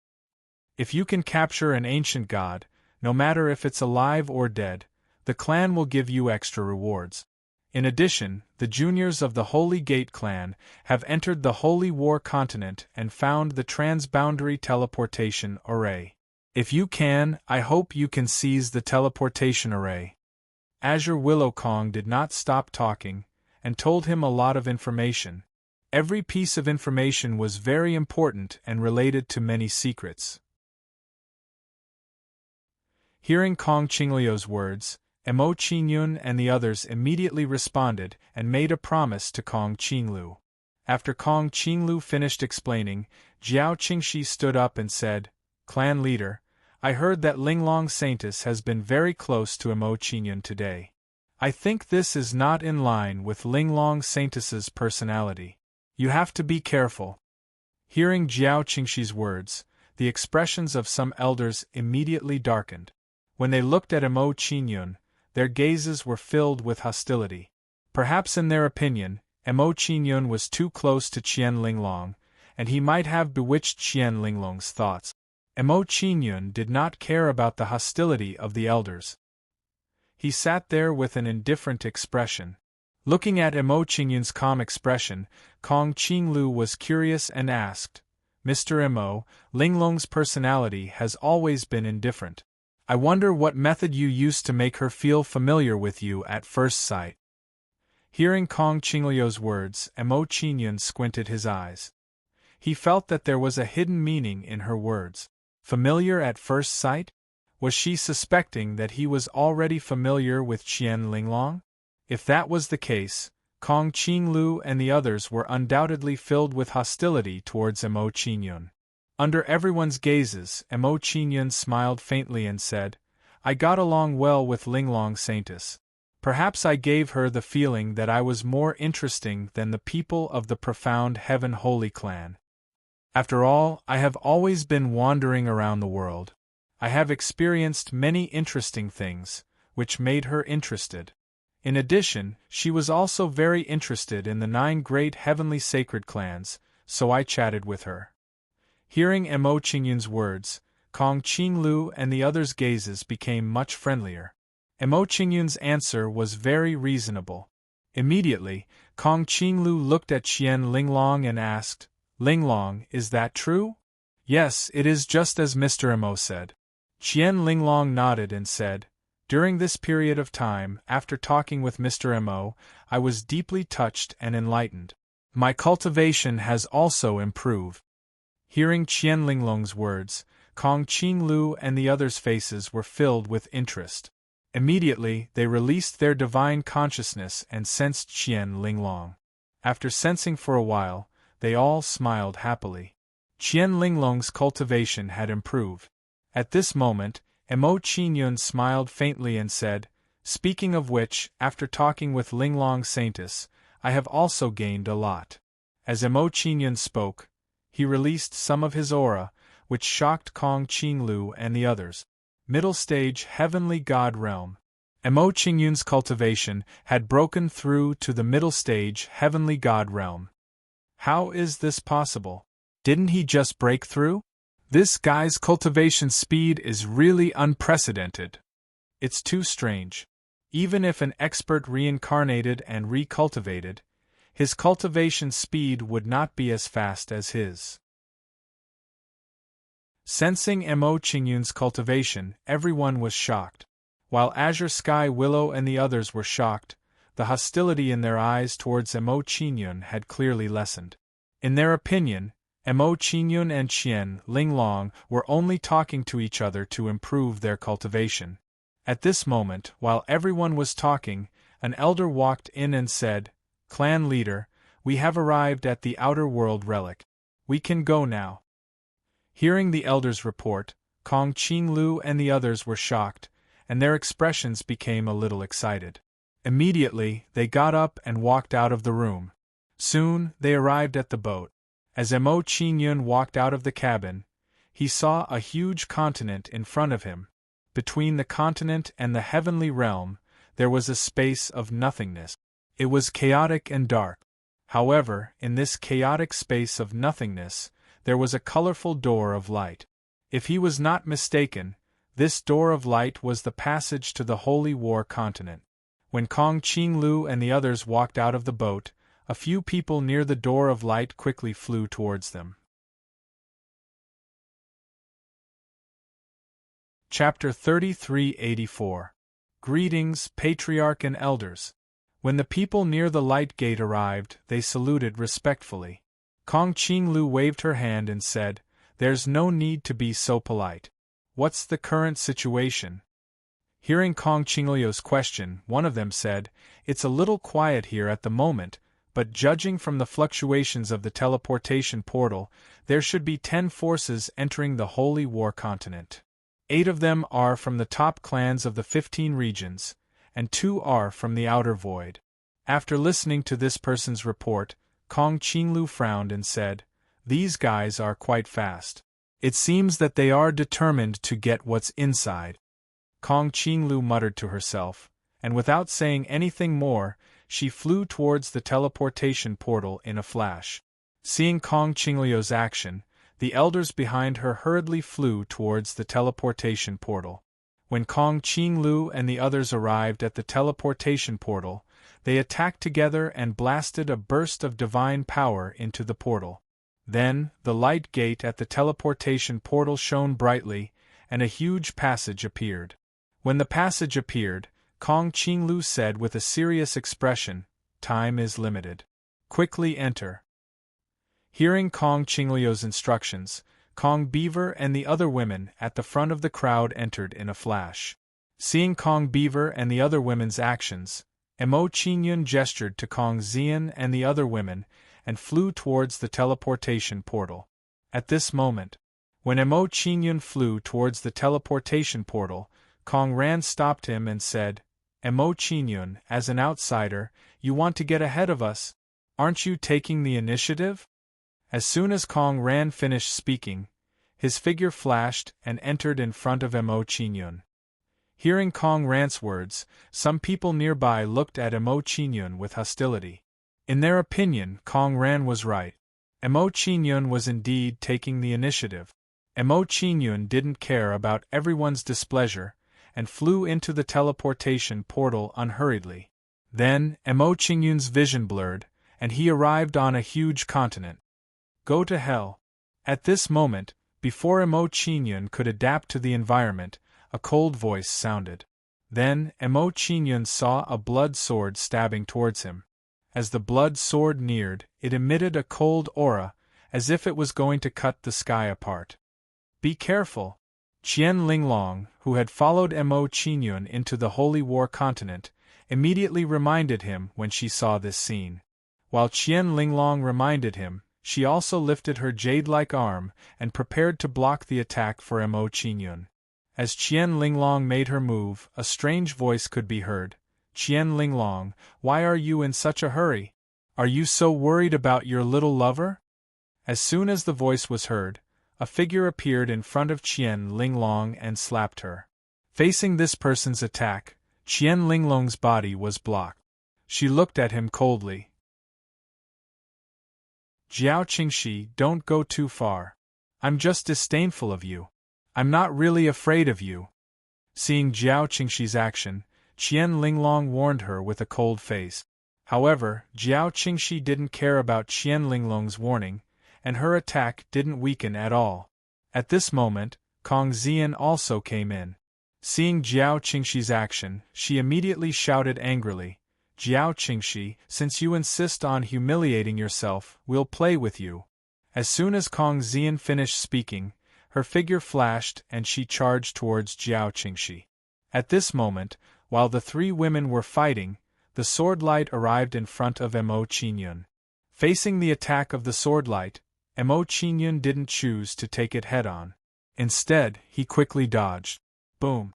If you can capture an ancient god, no matter if it's alive or dead, the clan will give you extra rewards. In addition, the juniors of the Holy Gate clan have entered the Holy War continent and found the transboundary teleportation array. If you can, I hope you can seize the teleportation array." Azure Willow Kong did not stop talking, and told him a lot of information. Every piece of information was very important and related to many secrets. Hearing Kong Qingliu's words, Emo Qingyun and the others immediately responded and made a promise to Kong Qinglu. After Kong Qinglu finished explaining, Jiao Qingxi stood up and said, "Clan leader, I heard that Linglong Saintess has been very close to Emo Qingyun today. I think this is not in line with Linglong Saintess's personality. You have to be careful." Hearing Jiao Qingxi's words, the expressions of some elders immediately darkened. When they looked at Emo Qingyun, their gazes were filled with hostility. Perhaps in their opinion, Emo Qingyun was too close to Qian Linglong, and he might have bewitched Qian Linglong's thoughts. Emo Qingyun did not care about the hostility of the elders. He sat there with an indifferent expression. Looking at Emo Qingyun's calm expression, Kong Qinglu was curious and asked, "Mr. Emo, Linglong's personality has always been indifferent. I wonder what method you used to make her feel familiar with you at first sight." Hearing Kong Qingliu's words, Emo Qingyun squinted his eyes. He felt that there was a hidden meaning in her words. Familiar at first sight? Was she suspecting that he was already familiar with Qian Linglong? If that was the case, Kong Qinglu and the others were undoubtedly filled with hostility towards Emo Qingyun. Under everyone's gazes, Emo Qingyun smiled faintly and said, "I got along well with Linglong Saintess. Perhaps I gave her the feeling that I was more interesting than the people of the profound Heaven Holy clan. After all, I have always been wandering around the world. I have experienced many interesting things, which made her interested. In addition, she was also very interested in the 9 great heavenly sacred clans, so I chatted with her." Hearing Emo Qingyun's words, Kong Qinglu and the others' gazes became much friendlier. Emo Qingyun's answer was very reasonable. Immediately, Kong Qinglu looked at Qian Linglong and asked, "Linglong, is that true?" "Yes, it is just as Mr. Emo said." Qian Linglong nodded and said, "During this period of time, after talking with Mr. Emo, I was deeply touched and enlightened. My cultivation has also improved." Hearing Qian Linglong's words, Kong Qinglu and the others' faces were filled with interest. Immediately, they released their divine consciousness and sensed Qian Linglong. After sensing for a while, they all smiled happily. Qian Linglong's cultivation had improved. At this moment, Emo Qingyun smiled faintly and said, "Speaking of which, after talking with Linglong Saintess, I have also gained a lot." As Emo Qingyun spoke, he released some of his aura, which shocked Kong Qinglu and the others. Middle Stage Heavenly God Realm. Emo Qingyun's cultivation had broken through to the Middle Stage Heavenly God Realm. How is this possible? Didn't he just break through? This guy's cultivation speed is really unprecedented. It's too strange. Even if an expert reincarnated and recultivated, his cultivation speed would not be as fast as his. Sensing Mo Qingyun's cultivation, everyone was shocked. While Azure Sky Willow and the others were shocked, the hostility in their eyes towards Mo Qingyun had clearly lessened. In their opinion, Mo Qingyun and Qian Linglong were only talking to each other to improve their cultivation. At this moment, while everyone was talking, an elder walked in and said, "Clan leader, we have arrived at the Outer World Relic. We can go now." Hearing the elder's report, Kong Qinglu and the others were shocked, and their expressions became a little excited. Immediately, they got up and walked out of the room. Soon, they arrived at the boat. As Mo Qingyun walked out of the cabin, he saw a huge continent in front of him. Between the continent and the heavenly realm, there was a space of nothingness. It was chaotic and dark. However, in this chaotic space of nothingness, there was a colorful door of light. If he was not mistaken, this door of light was the passage to the Holy War continent. When Kong Qinglu and the others walked out of the boat, a few people near the door of light quickly flew towards them. Chapter 3384. Greetings, Patriarch and Elders. When the people near the light gate arrived, they saluted respectfully. Kong Qinglu waved her hand and said, "There's no need to be so polite. What's the current situation?" Hearing Kong Qinglu's question, one of them said, "It's a little quiet here at the moment, but judging from the fluctuations of the teleportation portal, there should be 10 forces entering the Holy War continent. 8 of them are from the top clans of the 15 regions, and 2 are from the outer void." After listening to this person's report, Kong Qinglu frowned and said, "These guys are quite fast. It seems that they are determined to get what's inside." Kong Qinglu muttered to herself, and without saying anything more, she flew towards the teleportation portal in a flash. Seeing Kong Qinglu's action, the elders behind her hurriedly flew towards the teleportation portal. When Kong Qinglu and the others arrived at the teleportation portal, they attacked together and blasted a burst of divine power into the portal. Then, the light gate at the teleportation portal shone brightly, and a huge passage appeared. When the passage appeared, Kong Qinglu said with a serious expression, "Time is limited. Quickly enter." Hearing Kong Qinglu's instructions, Kong Beaver and the other women at the front of the crowd entered in a flash. Seeing Kong Beaver and the other women's actions, Mo Qingyun gestured to Kong Xian and the other women, and flew towards the teleportation portal. At this moment, when Mo Qingyun flew towards the teleportation portal, Kong Ran stopped him and said, "Mo Qingyun, as an outsider, you want to get ahead of us? Aren't you taking the initiative?" As soon as Kong Ran finished speaking, his figure flashed and entered in front of Mo Qingyun. Hearing Kong Ran's words, some people nearby looked at Mo Qingyun with hostility. In their opinion, Kong Ran was right. Mo Qingyun was indeed taking the initiative. Mo Qingyun didn't care about everyone's displeasure, and flew into the teleportation portal unhurriedly. Then, Mo Qingyun's vision blurred, and he arrived on a huge continent. Go to hell. At this moment, before Mo Qingyun could adapt to the environment, a cold voice sounded. Then, Mo Qingyun saw a blood sword stabbing towards him. As the blood sword neared, it emitted a cold aura, as if it was going to cut the sky apart. "Be careful!" Qian Linglong, who had followed Mo Qingyun into the Holy War continent, immediately reminded him when she saw this scene. While Qian Linglong reminded him, she also lifted her jade-like arm and prepared to block the attack for Mo Qingyun. As Qian Linglong made her move, a strange voice could be heard. "Qian Linglong, why are you in such a hurry? Are you so worried about your little lover?" As soon as the voice was heard, a figure appeared in front of Qian Linglong and slapped her. Facing this person's attack, Qian Linglong's body was blocked. She looked at him coldly. Jiao Qingxi, don't go too far. I'm just disdainful of you. I'm not really afraid of you. Seeing Jiao Qingxi's action, Qian Linglong warned her with a cold face. However, Jiao Qingxi didn't care about Qian Linglong's warning, and her attack didn't weaken at all. At this moment, Kong Xian also came in. Seeing Jiao Qingxi's action, she immediately shouted angrily, Jiao Qingxi, since you insist on humiliating yourself, we'll play with you. As soon as Kong Xian finished speaking, her figure flashed and she charged towards Jiao Qingxi. At this moment, while the three women were fighting, the swordlight arrived in front of Mo Qingyun. Facing the attack of the swordlight, Mo Qingyun didn't choose to take it head-on. Instead, he quickly dodged. Boom!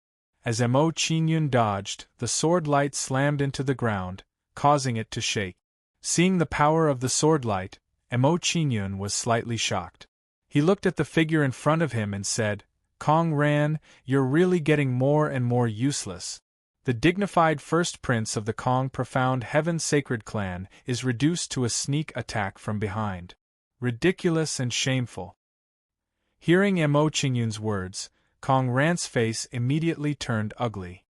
As Mo Qingyun dodged, the swordlight slammed into the ground, causing it to shake. Seeing the power of the swordlight, Mo Qingyun was slightly shocked. He looked at the figure in front of him and said, Kong Ran, you're really getting more and more useless. The dignified first prince of the Kong Profound Heaven Sacred Clan is reduced to a sneak attack from behind. Ridiculous and shameful. Hearing Mo Qingyun's words, Kong Ran's face immediately turned ugly.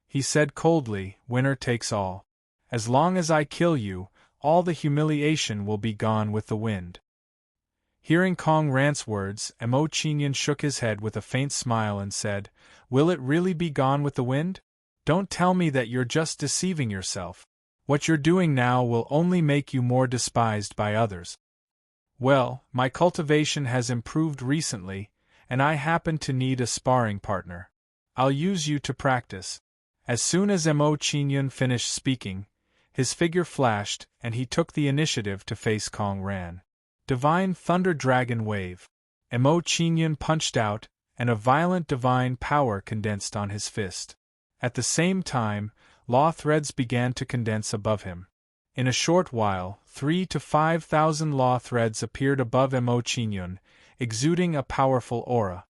He said coldly, winner takes all. As long as I kill you, all the humiliation will be gone with the wind. Hearing Kong Ran's words, Mo Qingyun shook his head with a faint smile and said, Will it really be gone with the wind? Don't tell me that you're just deceiving yourself. What you're doing now will only make you more despised by others. Well, my cultivation has improved recently, and I happen to need a sparring partner. I'll use you to practice. As soon as Mo Qingyun finished speaking, his figure flashed and he took the initiative to face Kong Ran. Divine Thunder Dragon Wave. Mo Qingyun punched out, and a violent divine power condensed on his fist. At the same time, law threads began to condense above him. In a short while, 3,000 to 5,000 law threads appeared above Mo Qingyun, exuding a powerful aura.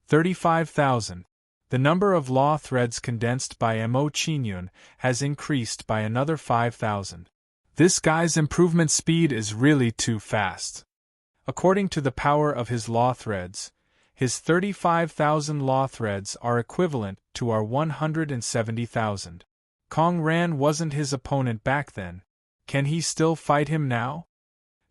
35,000. The number of law threads condensed by Mo Qingyun has increased by another 5,000. This guy's improvement speed is really too fast. According to the power of his law threads, his 35,000 law threads are equivalent to our 170,000. Kong Ran wasn't his opponent back then. Can he still fight him now?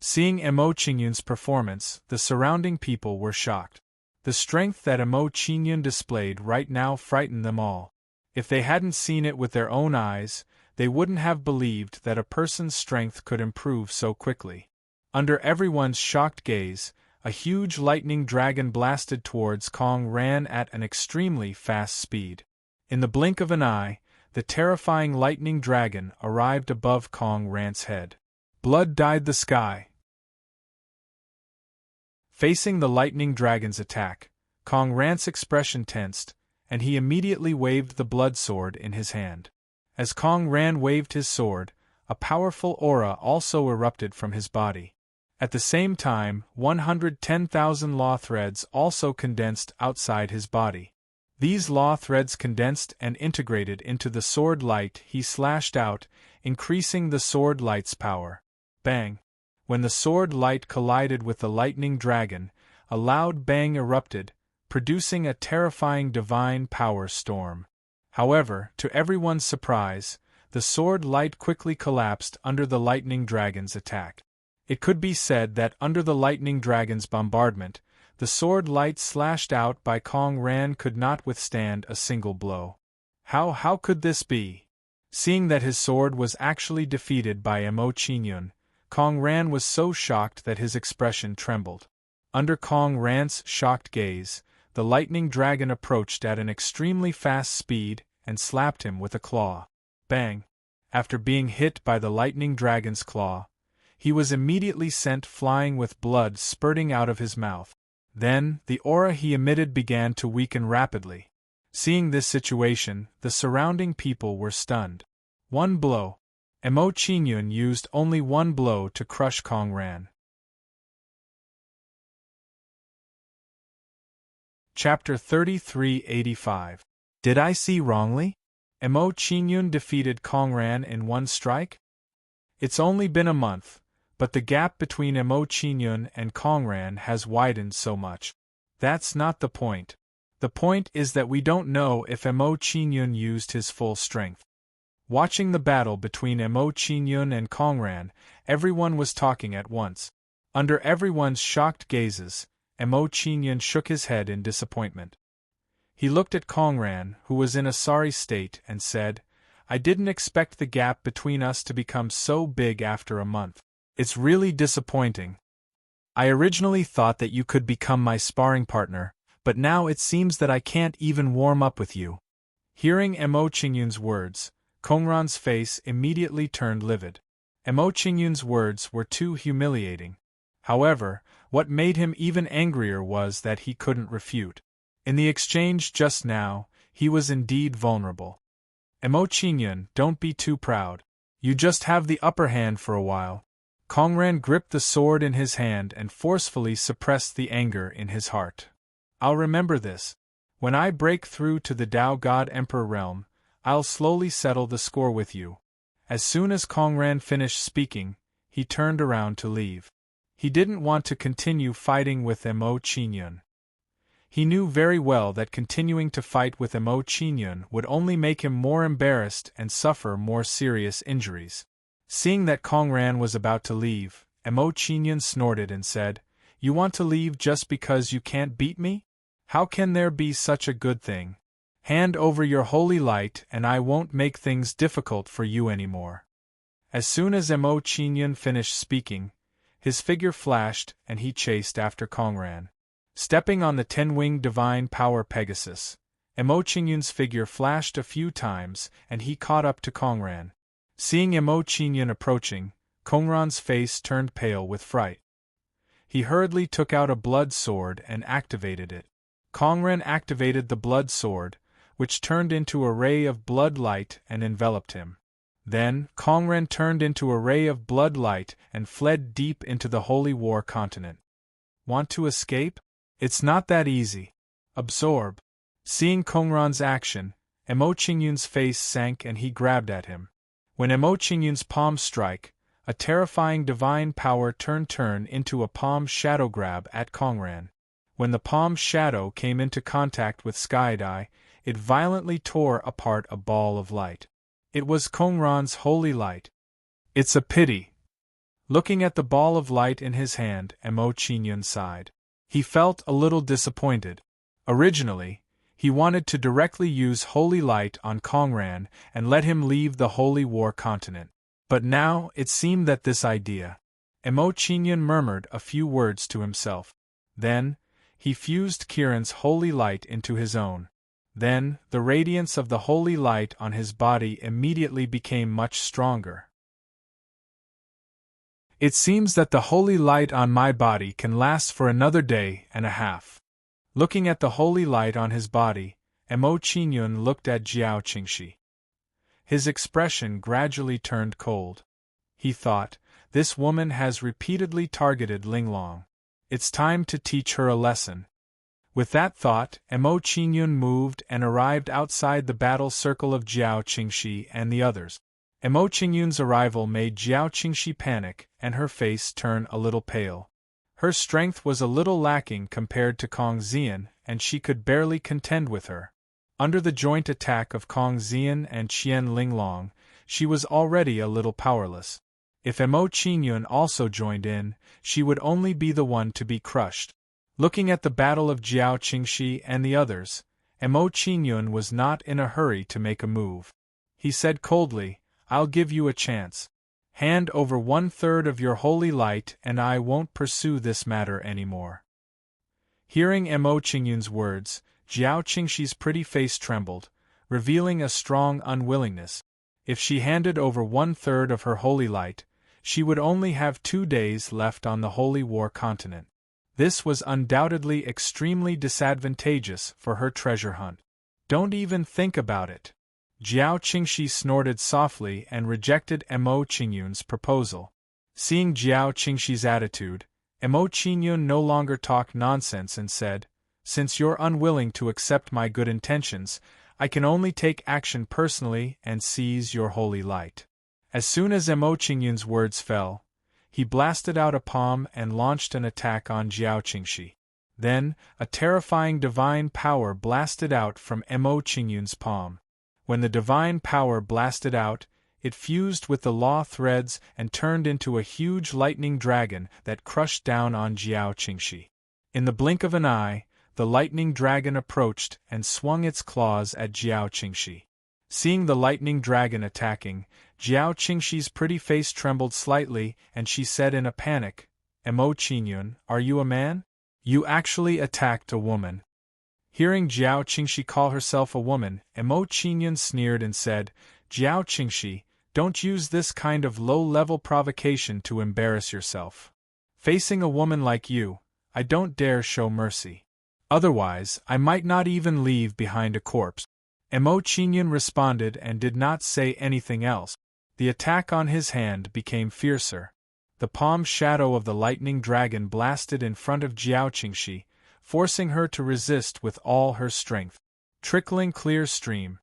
Seeing Mo Qingyun's performance, the surrounding people were shocked. The strength that Mo Qingyun displayed right now frightened them all. If they hadn't seen it with their own eyes, they wouldn't have believed that a person's strength could improve so quickly. Under everyone's shocked gaze, a huge lightning dragon blasted towards Kong Ran at an extremely fast speed. In the blink of an eye, the terrifying lightning dragon arrived above Kong Ran's head. Blood dyed the sky. Facing the lightning dragon's attack, Kong Ran's expression tensed, and he immediately waved the blood sword in his hand. As Kong Ran waved his sword, a powerful aura also erupted from his body. At the same time, 110,000 law threads also condensed outside his body. These law threads condensed and integrated into the sword light he slashed out, increasing the sword light's power. Bang! When the sword light collided with the lightning dragon, a loud bang erupted, producing a terrifying divine power storm. However, to everyone's surprise, the sword light quickly collapsed under the lightning dragon's attack. It could be said that under the lightning dragon's bombardment, the sword light slashed out by Kong Ran could not withstand a single blow. How could this be? Seeing that his sword was actually defeated by Mo Qingyun, Kong Ran was so shocked that his expression trembled. Under Kong Ran's shocked gaze, the lightning dragon approached at an extremely fast speed and slapped him with a claw. Bang! After being hit by the lightning dragon's claw, he was immediately sent flying with blood spurting out of his mouth. Then, the aura he emitted began to weaken rapidly. Seeing this situation, the surrounding people were stunned. One blow. Mo Qingyun used only one blow to crush Kong Ran. Chapter 3385. Did I see wrongly? Mo Qingyun defeated Kong Ran in one strike? It's only been a month, but the gap between Emo Qingyun and Kongran has widened so much. That's not the point. The point is that we don't know if Emo Qingyun used his full strength. Watching the battle between Emo Qingyun and Kongran, everyone was talking at once. Under everyone's shocked gazes, Emo Qingyun shook his head in disappointment. He looked at Kongran, who was in a sorry state, and said, "I didn't expect the gap between us to become so big after a month. It's really disappointing. I originally thought that you could become my sparring partner, but now it seems that I can't even warm up with you." Hearing Emo Qingyun's words, Kongran's face immediately turned livid. Emo Qingyun's words were too humiliating. However, what made him even angrier was that he couldn't refute. In the exchange just now, he was indeed vulnerable. "Emo Qingyun, don't be too proud. You just have the upper hand for a while." Kongran gripped the sword in his hand and forcefully suppressed the anger in his heart. "I'll remember this. When I break through to the Dao God Emperor realm, I'll slowly settle the score with you." As soon as Kongran finished speaking, he turned around to leave. He didn't want to continue fighting with Emo Qingyun. He knew very well that continuing to fight with Emo Qingyun would only make him more embarrassed and suffer more serious injuries. Seeing that Kongran was about to leave, Emo Qingyun snorted and said, "You want to leave just because you can't beat me? How can there be such a good thing? Hand over your holy light and I won't make things difficult for you anymore." As soon as Emo Qingyun finished speaking, his figure flashed and he chased after Kongran. Stepping on the 10-winged divine power Pegasus, Emo Qingyun's figure flashed a few times and he caught up to Kongran. Seeing Emo Qingyun approaching, Kongran's face turned pale with fright. He hurriedly took out a blood sword and activated it. Kongran activated the blood sword, which turned into a ray of blood light and enveloped him. Then, Kongran turned into a ray of blood light and fled deep into the Holy War continent. Want to escape? It's not that easy. Absorb. Seeing Kongran's action, Emo Qingyun's face sank and he grabbed at him. When Emo Qingyun's palm strike, a terrifying divine power turn into a palm shadow grab at Kongran. When the palm shadow came into contact with Skydai, it violently tore apart a ball of light. It was Kongran's holy light. "It's a pity." Looking at the ball of light in his hand, Emo Qingyun sighed. He felt a little disappointed. Originally, he wanted to directly use holy light on Kongran and let him leave the Holy War continent. But now it seemed that this idea. Emo Qingyun murmured a few words to himself. Then, he fused Kiran's holy light into his own. Then, the radiance of the holy light on his body immediately became much stronger. "It seems that the holy light on my body can last for another day and a half." Looking at the holy light on his body, Emo Qingyun looked at Jiao Qingxi. His expression gradually turned cold. He thought, this woman has repeatedly targeted Linglong. It's time to teach her a lesson. With that thought, Emo Qingyun moved and arrived outside the battle circle of Jiao Qingxi and the others. Emo Qingyun's arrival made Jiao Qingxi panic and her face turn a little pale. Her strength was a little lacking compared to Kong Xian, and she could barely contend with her. Under the joint attack of Kong Xian and Qian Linglong, she was already a little powerless. If Emo Qingyun also joined in, she would only be the one to be crushed. Looking at the battle of Jiao Qingxi and the others, Emo Qingyun was not in a hurry to make a move. He said coldly, "I'll give you a chance. Hand over 1/3 of your holy light and I won't pursue this matter anymore." Hearing Emo Qingyun's words, Jiao Qingxi's pretty face trembled, revealing a strong unwillingness. If she handed over 1/3 of her holy light, she would only have 2 days left on the Holy War continent. This was undoubtedly extremely disadvantageous for her treasure hunt. "Don't even think about it." Jiao Qingxi snorted softly and rejected Emo Qingyun's proposal. Seeing Jiao Qingxi's attitude, Emo Qingyun no longer talked nonsense and said, "Since you're unwilling to accept my good intentions, I can only take action personally and seize your holy light." As soon as Emo Qingyun's words fell, he blasted out a palm and launched an attack on Jiao Qingxi. Then, a terrifying divine power blasted out from Mo Qingyun's palm. When the divine power blasted out, it fused with the law threads and turned into a huge lightning dragon that crushed down on Jiao Qingxi. In the blink of an eye, the lightning dragon approached and swung its claws at Jiao Qingxi. Seeing the lightning dragon attacking, Jiao Qingxi's pretty face trembled slightly and she said in a panic, "Mo Qingyun, are you a man? You actually attacked a woman." Hearing Jiao Qingxi call herself a woman, Mo Qingyun sneered and said, "Jiao Qingxi, don't use this kind of low-level provocation to embarrass yourself. Facing a woman like you, I don't dare show mercy. Otherwise, I might not even leave behind a corpse." Mo Qingyun responded and did not say anything else. The attack on his hand became fiercer. The palm shadow of the lightning dragon blasted in front of Jiao Qingxi, forcing her to resist with all her strength. Trickling clear stream.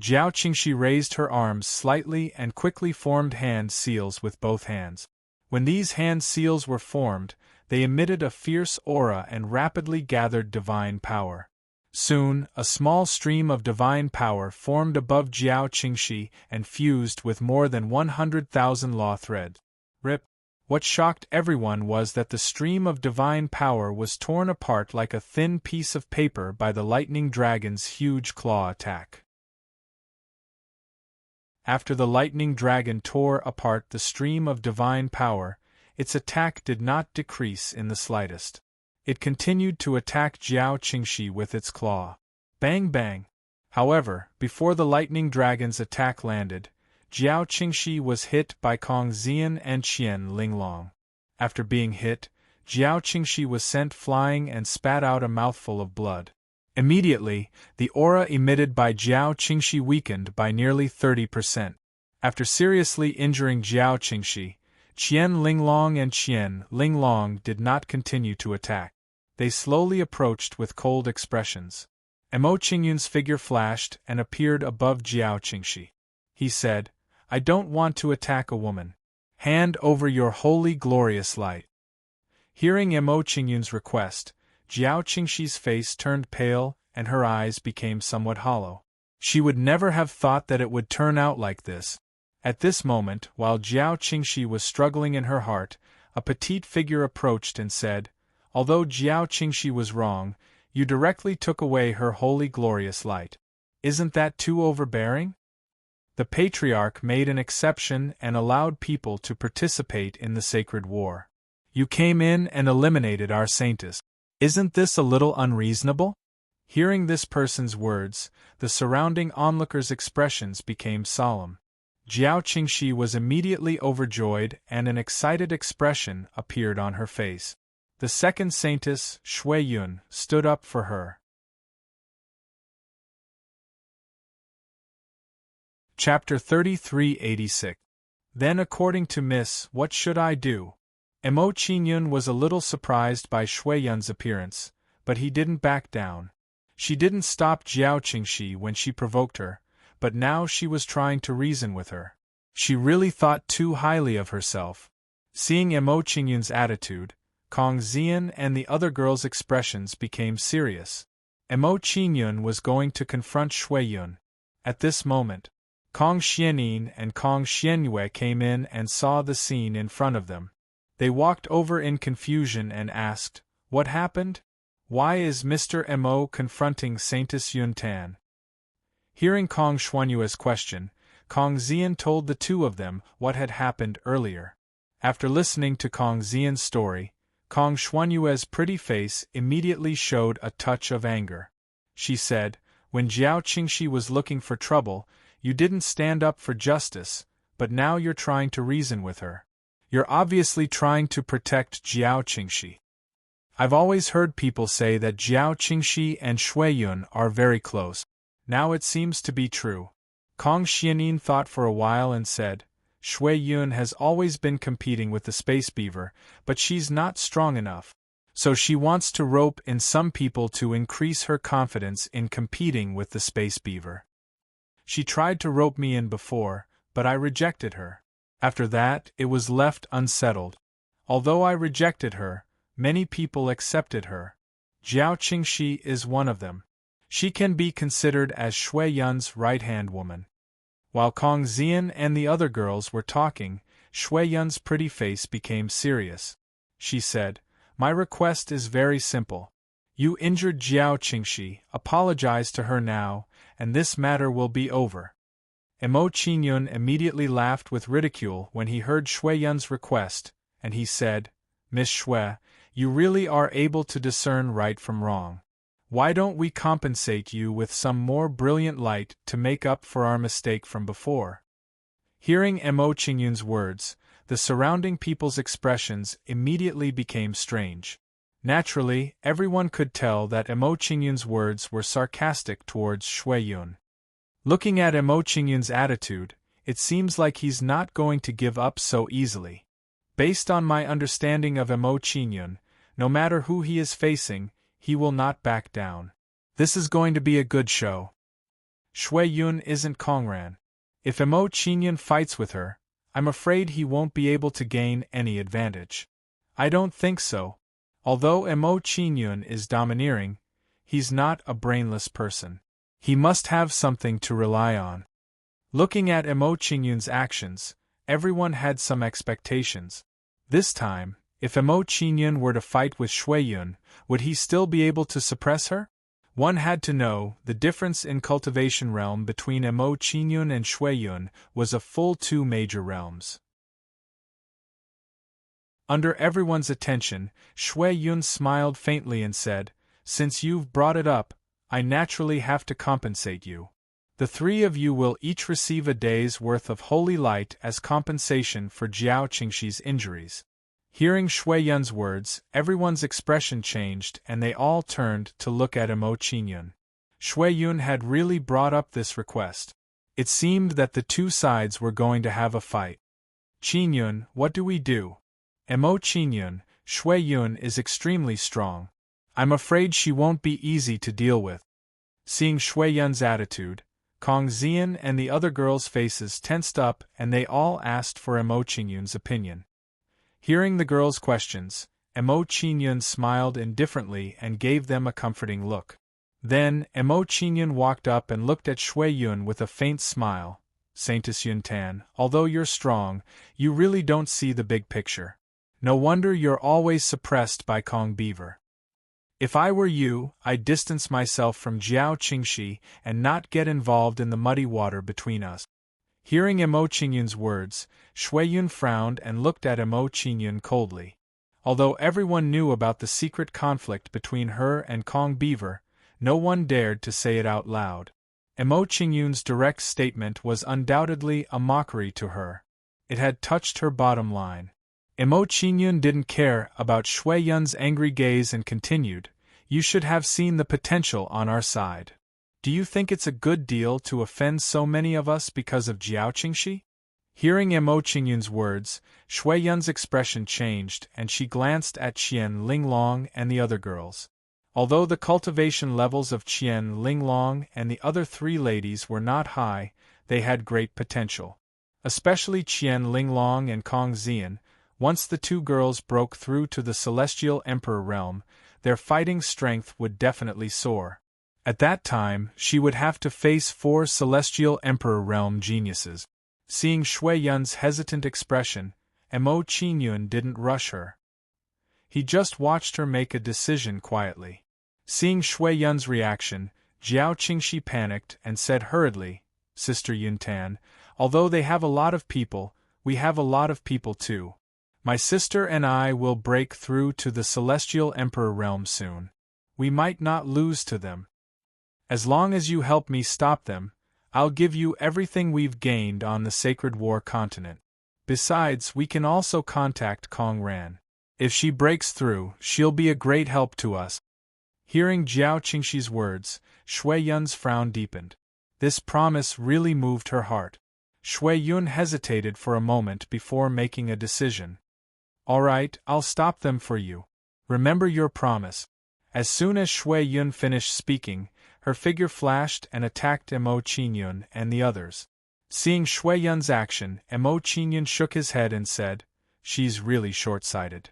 Jiao Qingxi raised her arms slightly and quickly formed hand seals with both hands. When these hand seals were formed, they emitted a fierce aura and rapidly gathered divine power. Soon, a small stream of divine power formed above Jiao Qingxi and fused with more than 100,000 law threads. Rip! What shocked everyone was that the stream of divine power was torn apart like a thin piece of paper by the lightning dragon's huge claw attack. After the lightning dragon tore apart the stream of divine power, its attack did not decrease in the slightest. It continued to attack Jiao Qingxi with its claw. Bang bang! However, before the lightning dragon's attack landed, Jiao Qingxi was hit by Kong Xian and Qian Linglong. After being hit, Jiao Qingxi was sent flying and spat out a mouthful of blood. Immediately, the aura emitted by Jiao Qingxi weakened by nearly 30%. After seriously injuring Jiao Qingxi, Qian Linglong and Qian Linglong did not continue to attack. They slowly approached with cold expressions. Mo Qingyun's figure flashed and appeared above Jiao Qingxi. He said, "I don't want to attack a woman. Hand over your holy glorious light." Hearing Mo Qingyun's request, Jiao Qingxi's face turned pale and her eyes became somewhat hollow. She would never have thought that it would turn out like this. At this moment, while Jiao Qingxi was struggling in her heart, a petite figure approached and said, "Although Jiao Qingxi was wrong, you directly took away her holy glorious light. Isn't that too overbearing?" The patriarch made an exception and allowed people to participate in the sacred war. "You came in and eliminated our saintess. Isn't this a little unreasonable?" Hearing this person's words, the surrounding onlookers' expressions became solemn. Jiao Qingxi was immediately overjoyed and an excited expression appeared on her face. The second saintess, Shui Yun, stood up for her. Chapter 3386. Then according to Miss, what should I do? Mo Qingyun was a little surprised by Shui Yun's appearance, but he didn't back down. She didn't stop Jiao Qingxi when she provoked her, but now she was trying to reason with her. She really thought too highly of herself. Seeing Mo Qingyun's attitude, Kong Xian and the other girls' expressions became serious. Mo Qingyun was going to confront Shui Yun. At this moment, Kong Xianin and Kong Xianyue came in and saw the scene in front of them. They walked over in confusion and asked, "What happened? Why is Mr. Mo confronting Saintess Yun Tan?" Hearing Kong Xuanyue's question, Kong Xian told the two of them what had happened earlier. After listening to Kong Xian's story, Kong Xuanyue's pretty face immediately showed a touch of anger. She said, "When Jiao Qingxi was looking for trouble, you didn't stand up for justice, but now you're trying to reason with her. You're obviously trying to protect Jiao Qingxi. I've always heard people say that Jiao Qingxi and Shui Yun are very close. Now it seems to be true." Kong Xianin thought for a while and said, "Shui Yun has always been competing with the space beaver, but she's not strong enough. So she wants to rope in some people to increase her confidence in competing with the space beaver. She tried to rope me in before, but I rejected her. After that, it was left unsettled. Although I rejected her, many people accepted her. Jiao Qingxi is one of them. She can be considered as Shui Yun's right-hand woman. While Kong Xian and the other girls were talking, Shui Yun's pretty face became serious. She said, "My request is very simple. You injured Jiao Qingxi, apologize to her now, and this matter will be over." Mo Qingyun immediately laughed with ridicule when he heard Shui Yun's request, and he said, "Miss Shui, you really are able to discern right from wrong. Why don't we compensate you with some more brilliant light to make up for our mistake from before?" Hearing Mo Qingyun's words, the surrounding people's expressions immediately became strange. Naturally, everyone could tell that Mo Qingyun's words were sarcastic towards Shui Yun. Looking at Mo Qingyun's attitude, it seems like he's not going to give up so easily. Based on my understanding of Mo Qingyun, no matter who he is facing, he will not back down. This is going to be a good show. Shui Yun isn't Kongran. If Mo Qingyun fights with her, I'm afraid he won't be able to gain any advantage. I don't think so. Although Mo Qingyun is domineering, he's not a brainless person. He must have something to rely on. Looking at Mo Qingyun's actions, everyone had some expectations. This time, if Mo Qingyun were to fight with Shui Yun, would he still be able to suppress her? One had to know the difference in cultivation realm between Mo Qingyun and Shui Yun was a full 2 major realms. Under everyone's attention, Shui Yun smiled faintly and said, "Since you've brought it up, I naturally have to compensate you. The 3 of you will each receive a day's worth of holy light as compensation for Jiao Qingxi's injuries." Hearing Shui Yun's words, everyone's expression changed and they all turned to look at Mo Qingyun. Shui Yun had really brought up this request. It seemed that the 2 sides were going to have a fight. "Qingyun, what do we do?" "Mo Qingyun, Shui Yun is extremely strong. I'm afraid she won't be easy to deal with." Seeing Shui Yun's attitude, Kong Xian and the other girls' faces tensed up and they all asked for Mo Qingyun's opinion. Hearing the girls' questions, Mo Qingyun smiled indifferently and gave them a comforting look. Then, Mo Qingyun walked up and looked at Shui Yun with a faint smile. "Saintess Yuntan, although you're strong, you really don't see the big picture. No wonder you're always suppressed by Kong Beaver. If I were you, I'd distance myself from Jiao Qingxi and not get involved in the muddy water between us." Hearing Mo Qingyun's words, Shui Yun frowned and looked at Mo Qingyun coldly. Although everyone knew about the secret conflict between her and Kong Beaver, no one dared to say it out loud. Mo Qingyun's direct statement was undoubtedly a mockery to her. It had touched her bottom line. Mo Qingyun didn't care about Shui Yun's angry gaze and continued, "You should have seen the potential on our side. Do you think it's a good deal to offend so many of us because of Jiao Qingxi?" Hearing Mo Qingyun's words, Shui Yun's expression changed and she glanced at Qian Linglong and the other girls. Although the cultivation levels of Qian Linglong and the other 3 ladies were not high, they had great potential. Especially Qian Linglong and Kong Xian, once the 2 girls broke through to the Celestial Emperor realm, their fighting strength would definitely soar. At that time, she would have to face 4 Celestial Emperor realm geniuses. Seeing Shui Yun's hesitant expression, Mo Qingyun didn't rush her. He just watched her make a decision quietly. Seeing Shui Yun's reaction, Jiao Qingxi panicked and said hurriedly, "Sister Yuntan, although they have a lot of people, we have a lot of people too. My sister and I will break through to the Celestial Emperor realm soon. We might not lose to them. As long as you help me stop them, I'll give you everything we've gained on the Sacred War continent. Besides, we can also contact Kong Ran. If she breaks through, she'll be a great help to us." Hearing Jiao Qingxi's words, Shui Yun's frown deepened. This promise really moved her heart. Shui Yun hesitated for a moment before making a decision. "All right, I'll stop them for you. Remember your promise." As soon as Shui Yun finished speaking, her figure flashed and attacked Mo Qingyun and the others. Seeing Shui Yun's action, Mo Qingyun shook his head and said, she's really short-sighted.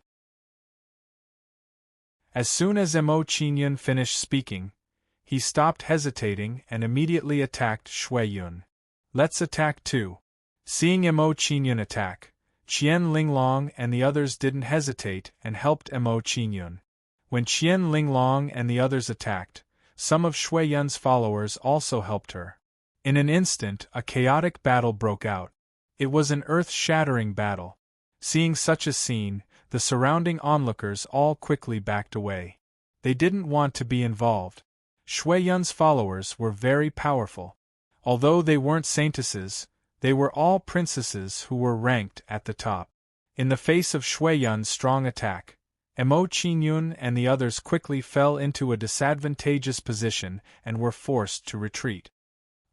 As soon as Mo Qingyun finished speaking, he stopped hesitating and immediately attacked Shui Yun. Let's attack too. Seeing Mo Qingyun attack, Qian Linglong and the others didn't hesitate and helped Mo Qingyun. When Qian Linglong and the others attacked, some of Shui Yun's followers also helped her. In an instant, a chaotic battle broke out. It was an earth-shattering battle. Seeing such a scene, the surrounding onlookers all quickly backed away. They didn't want to be involved. Shui Yun's followers were very powerful. Although they weren't saintesses, they were all princesses who were ranked at the top. In the face of Shui Yun's strong attack, Mo Qingyun and the others quickly fell into a disadvantageous position and were forced to retreat.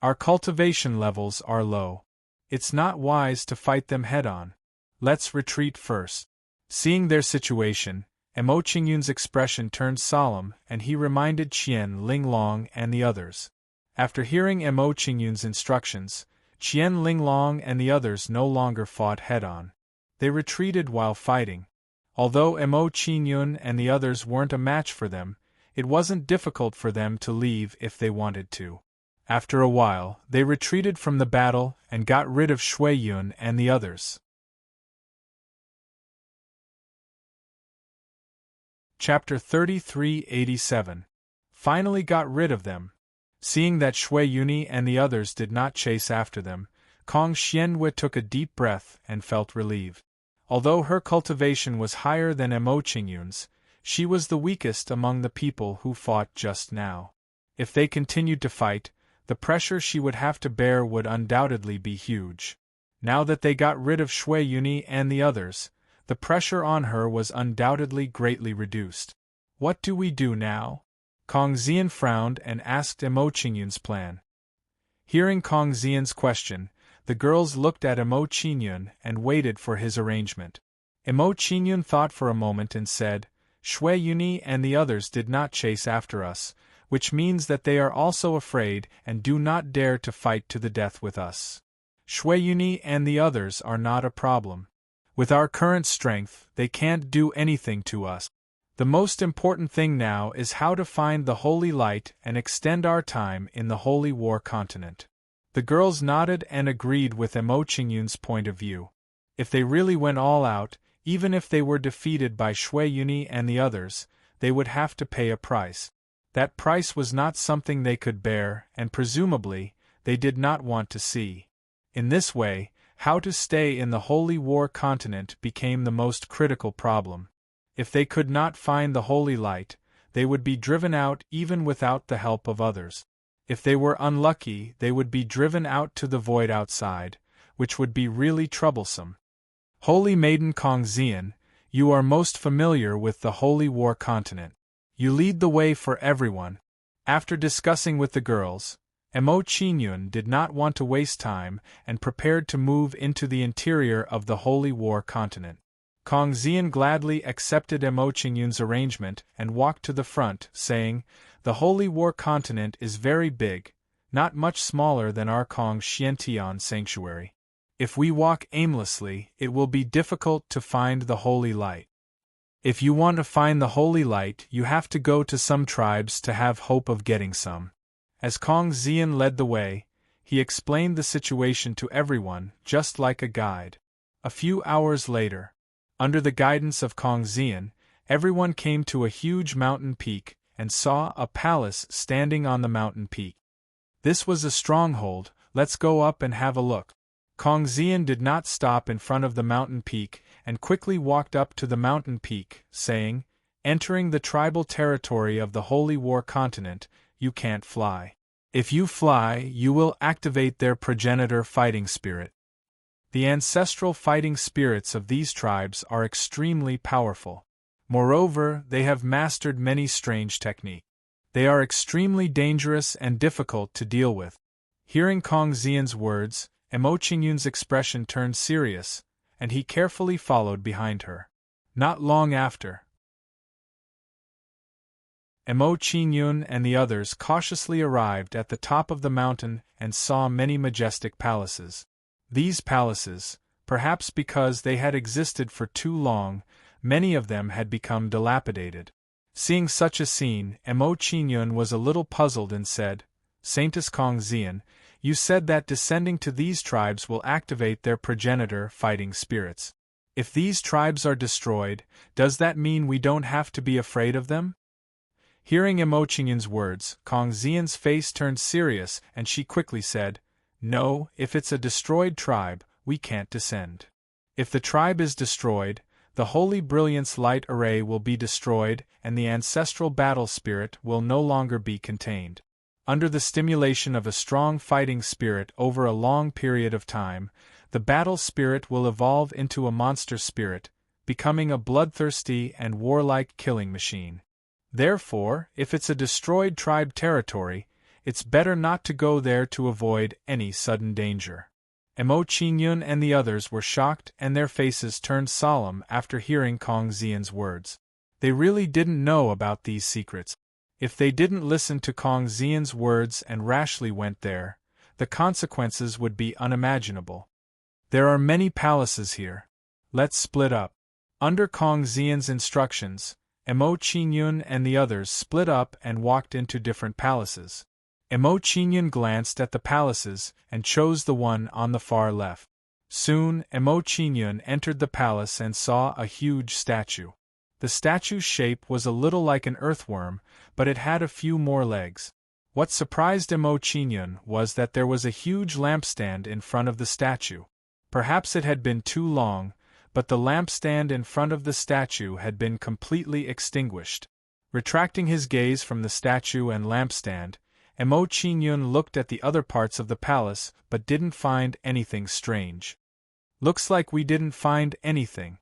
Our cultivation levels are low. It's not wise to fight them head-on. Let's retreat first. Seeing their situation, Mo Qingyun's expression turned solemn and he reminded Qian Linglong and the others. After hearing Mo Qingyun's instructions, Qian Linglong and the others no longer fought head-on. They retreated while fighting. Although Mo Qingyun and the others weren't a match for them, it wasn't difficult for them to leave if they wanted to. After a while, they retreated from the battle and got rid of Shui Yun and the others. Chapter 3387. Finally got rid of them. Seeing that Shui Yuni and the others did not chase after them, Kong Xianhui took a deep breath and felt relieved. Although her cultivation was higher than Mo Qingyun's, she was the weakest among the people who fought just now. If they continued to fight, the pressure she would have to bear would undoubtedly be huge. Now that they got rid of Shui Yuni and the others, the pressure on her was undoubtedly greatly reduced. What do we do now? Kong Xian frowned and asked Mo Qingyun's plan. Hearing Kong Xian's question, the girls looked at Mo Qingyun and waited for his arrangement. Mo Qingyun thought for a moment and said, Shui Yuni and the others did not chase after us, which means that they are also afraid and do not dare to fight to the death with us. Shui Yuni and the others are not a problem. With our current strength, they can't do anything to us. The most important thing now is how to find the holy light and extend our time in the holy war continent. The girls nodded and agreed with Mo Qingyun's point of view. If they really went all out, even if they were defeated by Shui Yuni and the others, they would have to pay a price. That price was not something they could bear, and presumably, they did not want to see. In this way, how to stay in the holy war continent became the most critical problem. If they could not find the holy light, they would be driven out even without the help of others. If they were unlucky, they would be driven out to the void outside, which would be really troublesome. Holy Maiden Kong Xian, you are most familiar with the holy war continent. You lead the way for everyone. After discussing with the girls, Mo Qingyun did not want to waste time and prepared to move into the interior of the holy war continent. Kong Xian gladly accepted Mo Qingyun's arrangement and walked to the front, saying, The holy war continent is very big, not much smaller than our Kong Xiantian sanctuary. If we walk aimlessly, it will be difficult to find the holy light. If you want to find the holy light, you have to go to some tribes to have hope of getting some. As Kong Xian led the way, he explained the situation to everyone, just like a guide. A few hours later, under the guidance of Kong Xian, everyone came to a huge mountain peak and saw a palace standing on the mountain peak. This was a stronghold, let's go up and have a look. Kong Xian did not stop in front of the mountain peak and quickly walked up to the mountain peak, saying, Entering the tribal territory of the Holy War Continent, you can't fly. If you fly, you will activate their progenitor fighting spirit. The ancestral fighting spirits of these tribes are extremely powerful. Moreover, they have mastered many strange techniques. They are extremely dangerous and difficult to deal with. Hearing Kong Xian's words, Mo Qingyun's expression turned serious, and he carefully followed behind her. Not long after, Mo Qingyun and the others cautiously arrived at the top of the mountain and saw many majestic palaces. These palaces, Perhaps because they had existed for too long, many of them had become dilapidated. Seeing such a scene, Mo Qingyun was a little puzzled and said, Saintess Kong Xian, you said that descending to these tribes will activate their progenitor fighting spirits. If these tribes are destroyed, does that mean we don't have to be afraid of them? Hearing Mo Qingyun's words, Kong Xian's face turned serious and she quickly said, No, if it's a destroyed tribe, we can't descend. If the tribe is destroyed, the Holy Brilliance Light Array will be destroyed and the ancestral battle spirit will no longer be contained. Under the stimulation of a strong fighting spirit over a long period of time, the battle spirit will evolve into a monster spirit, becoming a bloodthirsty and warlike killing machine. Therefore, if it's a destroyed tribe territory, it's better not to go there to avoid any sudden danger. Mo Qingyun and the others were shocked and their faces turned solemn after hearing Kong Xian's words. They really didn't know about these secrets. If they didn't listen to Kong Xian's words and rashly went there, the consequences would be unimaginable. There are many palaces here. Let's split up. Under Kong Xian's instructions, Mo Qingyun and the others split up and walked into different palaces. Mo Qingyun glanced at the palaces and chose the one on the far left. Soon, Mo Qingyun entered the palace and saw a huge statue. The statue's shape was a little like an earthworm, but it had a few more legs. What surprised Mo Qingyun was that there was a huge lampstand in front of the statue. Perhaps it had been too long, but the lampstand in front of the statue had been completely extinguished. Retracting his gaze from the statue and lampstand, Mo Qingyun looked at the other parts of the palace but didn't find anything strange. Looks like we didn't find anything.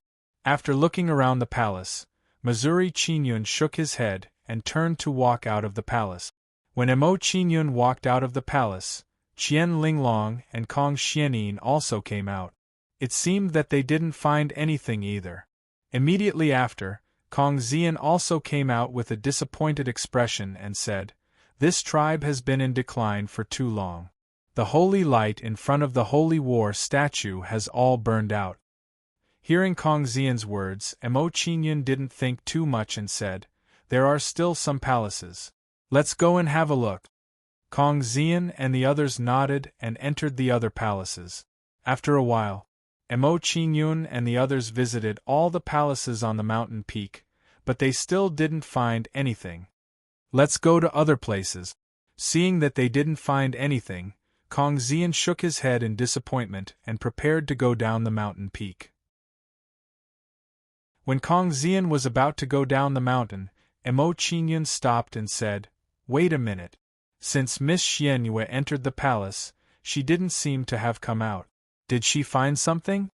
After looking around the palace, Missouri Qingyun shook his head and turned to walk out of the palace. When Mo Qingyun walked out of the palace, Qian Linglong and Kong Xianin also came out. It seemed that they didn't find anything either. Immediately after, Kong Xian also came out with a disappointed expression and said, This tribe has been in decline for too long. The holy light in front of the Holy War statue has all burned out. Hearing Kong Xian's words, Mo Qingyun didn't think too much and said, There are still some palaces. Let's go and have a look. Kong Xian and the others nodded and entered the other palaces. After a while, Mo Qingyun and the others visited all the palaces on the mountain peak, but they still didn't find anything. Let's go to other places. Seeing that they didn't find anything, Kong Xian shook his head in disappointment and prepared to go down the mountain peak. When Kong Xian was about to go down the mountain, Mo Qingyun stopped and said, Wait a minute. Since Miss Xianyue entered the palace, she didn't seem to have come out. Did she find something?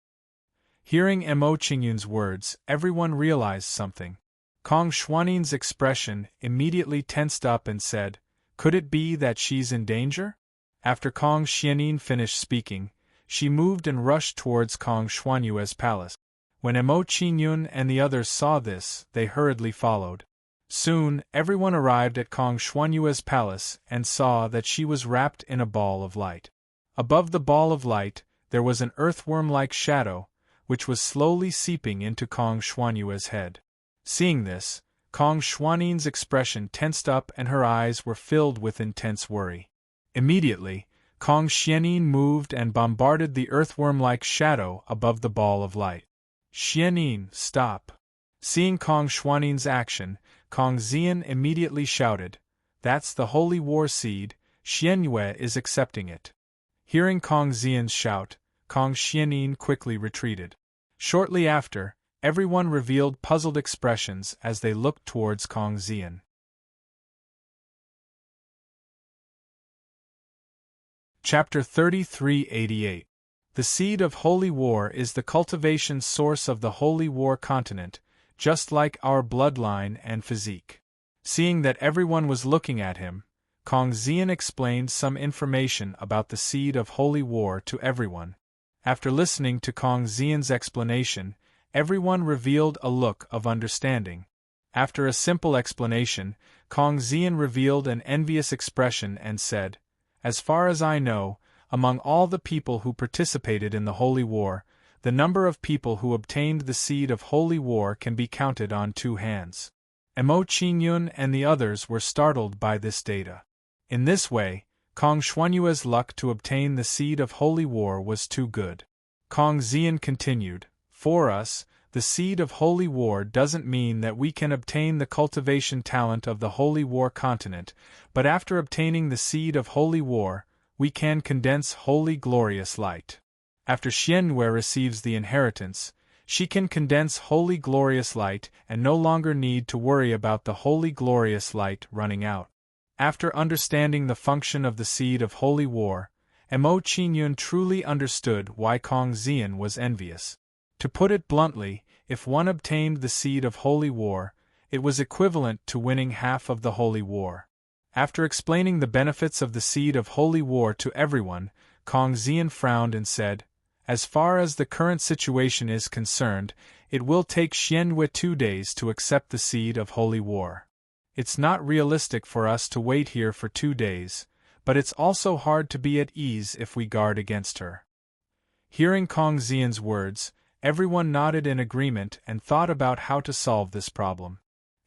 Hearing Mo Qingyun's words, everyone realized something. Kong Xuanin's expression immediately tensed up and said, Could it be that she's in danger? After Kong Xianin finished speaking, she moved and rushed towards Kong Xuanyue's palace. When Mo Qingyun and the others saw this, they hurriedly followed. Soon, everyone arrived at Kong Xuanyue's palace and saw that she was wrapped in a ball of light. Above the ball of light, there was an earthworm-like shadow, which was slowly seeping into Kong Xuanyue's head. Seeing this, Kong Xuanin's expression tensed up and her eyes were filled with intense worry. Immediately, Kong Xianin moved and bombarded the earthworm-like shadow above the ball of light. Xianin, stop! Seeing Kong Xuanin's action, Kong Xian immediately shouted, That's the holy war seed, Xianyue is accepting it. Hearing Kong Xian's shout, Kong Xianin quickly retreated. Shortly after, everyone revealed puzzled expressions as they looked towards Kong Xian. Chapter 3388. The seed of holy war is the cultivation source of the holy war continent, just like our bloodline and physique. Seeing that everyone was looking at him, Kong Xian explained some information about the seed of holy war to everyone. After listening to Kong Xian's explanation, everyone revealed a look of understanding. After a simple explanation, Kong Xian revealed an envious expression and said, As far as I know, among all the people who participated in the holy war, the number of people who obtained the seed of holy war can be counted on 2 hands. Mo Qingyun and the others were startled by this data. In this way, Kong Xuanyue's luck to obtain the seed of holy war was too good. Kong Xian continued, "For us, the seed of holy war doesn't mean that we can obtain the cultivation talent of the holy war continent, but after obtaining the seed of holy war, we can condense holy glorious light. After Xianyue receives the inheritance, she can condense holy glorious light and no longer need to worry about the holy glorious light running out." After understanding the function of the seed of holy war, Mo Qingyun truly understood why Kong Xian was envious. To put it bluntly, if one obtained the seed of holy war, it was equivalent to winning half of the holy war. After explaining the benefits of the seed of holy war to everyone, Kong Xian frowned and said, "As far as the current situation is concerned, it will take Xianyue 2 days to accept the seed of holy war. It's not realistic for us to wait here for 2 days, but it's also hard to be at ease if we guard against her." Hearing Kong Xian's words, everyone nodded in agreement and thought about how to solve this problem.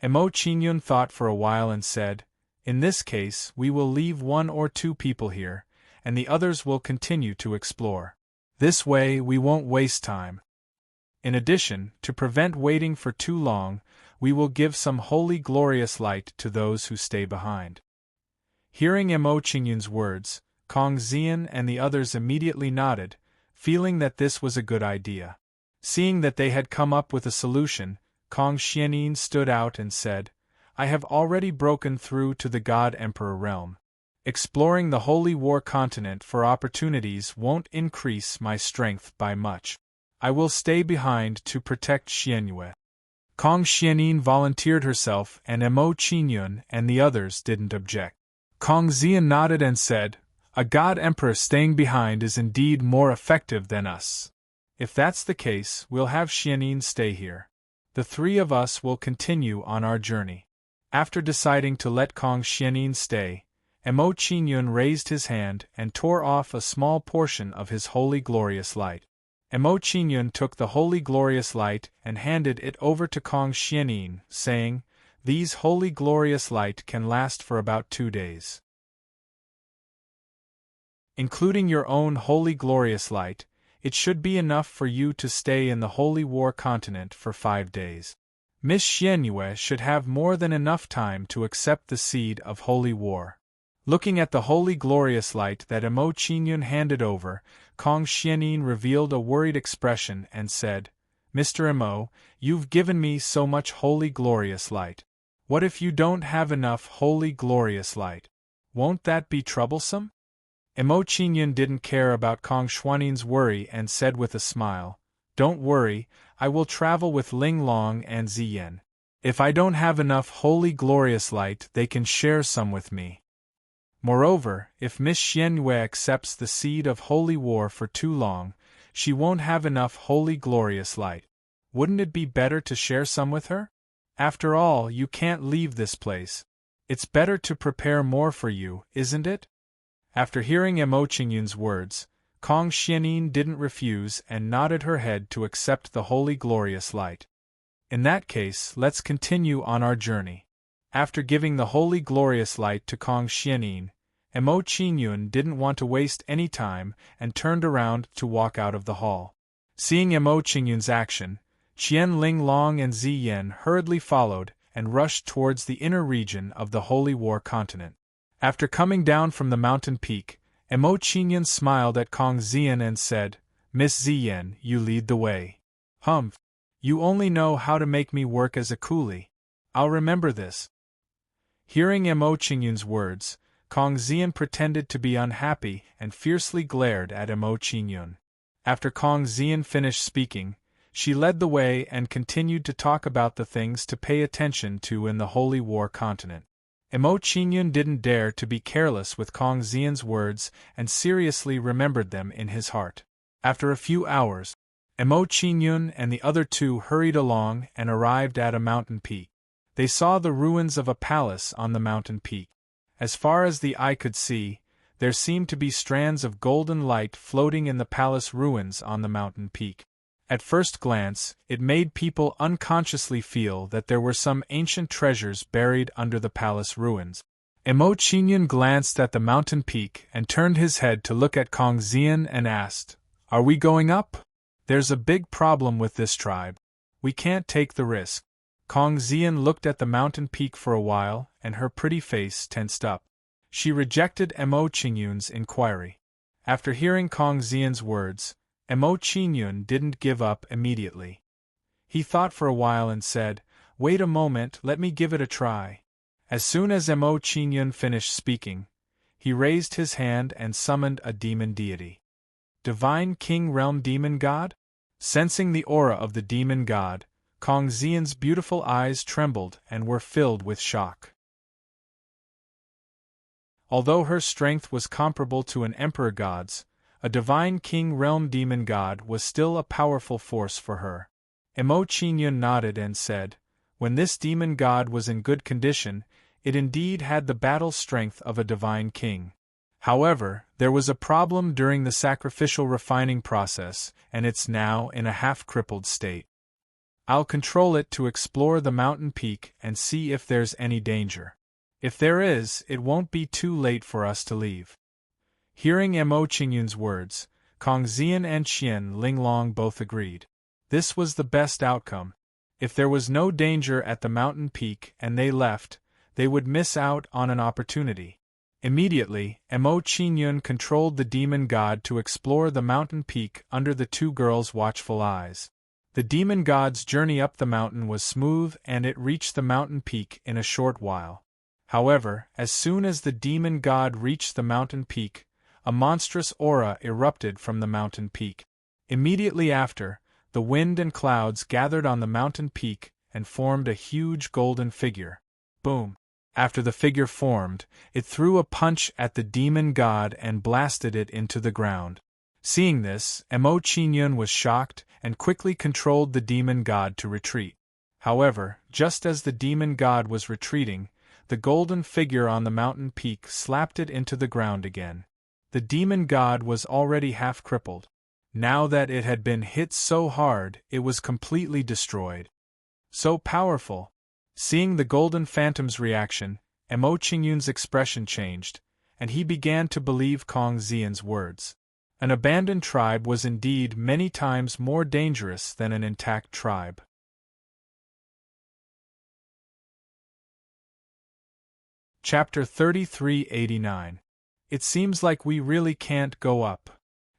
Mo Qingyun thought for a while and said, "In this case, we will leave 1 or 2 people here, and the others will continue to explore. This way we won't waste time. In addition, to prevent waiting for too long, we will give some holy glorious light to those who stay behind." Hearing Mo Qingyun's words, Kong Xian and the others immediately nodded, feeling that this was a good idea. Seeing that they had come up with a solution, Kong Xianin stood out and said, "I have already broken through to the God Emperor realm. Exploring the Holy War continent for opportunities won't increase my strength by much. I will stay behind to protect Xianyue." Kong Xianin volunteered herself and Mo Qingyun and the others didn't object. Kong Xian nodded and said, "A God Emperor staying behind is indeed more effective than us. If that's the case, we'll have Xianin stay here. The 3 of us will continue on our journey." After deciding to let Kong Xianin stay, Mo Qingyun raised his hand and tore off a small portion of his holy glorious light. Mo Qingyun took the holy glorious light and handed it over to Kong Xianin, saying, "These holy glorious light can last for about 2 days. Including your own holy glorious light, it should be enough for you to stay in the Holy War continent for 5 days. Miss Xianyue should have more than enough time to accept the seed of holy war." Looking at the holy glorious light that Mo Qingyun handed over, Kong Xianin revealed a worried expression and said, "Mr. Mo, you've given me so much holy glorious light. What if you don't have enough holy glorious light? Won't that be troublesome?" Mo Qingyun didn't care about Kong Xuanin's worry and said with a smile, "Don't worry, I will travel with Ling Long and Ziyan. If I don't have enough holy glorious light, they can share some with me. Moreover, if Miss Xianyue accepts the seed of holy war for too long, she won't have enough holy glorious light. Wouldn't it be better to share some with her? After all, you can't leave this place. It's better to prepare more for you, isn't it?" After hearing Mo Qingyun's words, Kong Xianin didn't refuse and nodded her head to accept the holy glorious light. "In that case, let's continue on our journey." After giving the holy glorious light to Kong Xianin, Mo Qingyun didn't want to waste any time and turned around to walk out of the hall. Seeing Mo Qingyun's action, Qian Ling Long and Ziyan hurriedly followed and rushed towards the inner region of the Holy War continent. After coming down from the mountain peak, Mo Qingyun smiled at Kong Xian and said, "Miss Ziyan, you lead the way." "Humph! You only know how to make me work as a coolie. I'll remember this." Hearing Mo Qingyun's words, Kong Xian pretended to be unhappy and fiercely glared at Mo Qingyun. After Kong Xian finished speaking, she led the way and continued to talk about the things to pay attention to in the Holy War continent. Mo Qingyun didn't dare to be careless with Kong Xian's words and seriously remembered them in his heart. After a few hours, Mo Qingyun and the other 2 hurried along and arrived at a mountain peak. They saw the ruins of a palace on the mountain peak. As far as the eye could see, there seemed to be strands of golden light floating in the palace ruins on the mountain peak. At first glance, it made people unconsciously feel that there were some ancient treasures buried under the palace ruins. Emo Qingyun glanced at the mountain peak and turned his head to look at Kong Xian and asked, "Are we going up? There's a big problem with this tribe. We can't take the risk." Kong Xian looked at the mountain peak for a while, and her pretty face tensed up. She rejected Emo Qingyun's inquiry. After hearing Kong Xian's words, Emo Qingyun didn't give up immediately. He thought for a while and said, "Wait a moment, let me give it a try." As soon as Emo Qingyun finished speaking, he raised his hand and summoned a demon deity. Divine King Realm Demon God? Sensing the aura of the demon god, Kong Xian's beautiful eyes trembled and were filled with shock. Although her strength was comparable to an emperor god's, a divine king realm demon god was still a powerful force for her. Emo Qingyun nodded and said, "When this demon god was in good condition, it indeed had the battle strength of a divine king. However, there was a problem during the sacrificial refining process, and it's now in a half-crippled state. I'll control it to explore the mountain peak and see if there's any danger. If there is, it won't be too late for us to leave." Hearing Emo Qingyun's words, Kong Xian and Qian Linglong both agreed. This was the best outcome. If there was no danger at the mountain peak and they left, they would miss out on an opportunity. Immediately, Emo Qingyun controlled the demon god to explore the mountain peak under the two girls' watchful eyes. The demon god's journey up the mountain was smooth and it reached the mountain peak in a short while. However, as soon as the demon god reached the mountain peak, a monstrous aura erupted from the mountain peak. Immediately after, the wind and clouds gathered on the mountain peak and formed a huge golden figure. Boom! After the figure formed, it threw a punch at the demon god and blasted it into the ground. Seeing this, Emo Qingyun was shocked and quickly controlled the demon god to retreat. However, just as the demon god was retreating, the golden figure on the mountain peak slapped it into the ground again. The demon god was already half crippled. Now that it had been hit so hard, it was completely destroyed. So powerful! Seeing the golden phantom's reaction, Emo Qingyun's expression changed, and he began to believe Kong Xian's words. An abandoned tribe was indeed many times more dangerous than an intact tribe. Chapter 3389. It seems like we really can't go up.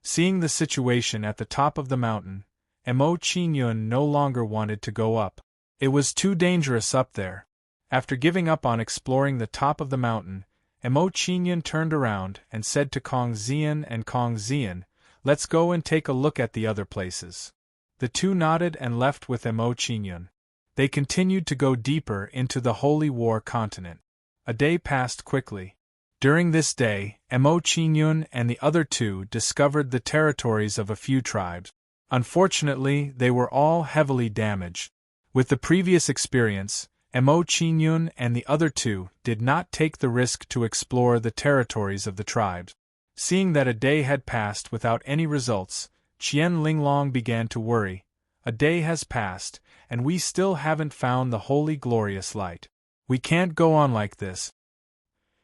Seeing the situation at the top of the mountain, Emo Qingyun no longer wanted to go up. It was too dangerous up there. After giving up on exploring the top of the mountain, Emo Qingyun turned around and said to Kong Xian and Kong Xian, "Let's go and take a look at the other places." The two nodded and left with Emo Qingyun. They continued to go deeper into the Holy War continent. A day passed quickly. During this day, Emo Qingyun and the other two discovered the territories of a few tribes. Unfortunately, they were all heavily damaged. With the previous experience, Emo Qingyun and the other two did not take the risk to explore the territories of the tribes. Seeing that a day had passed without any results, Qian Linglong began to worry. A day has passed, and we still haven't found the holy glorious light. We can't go on like this.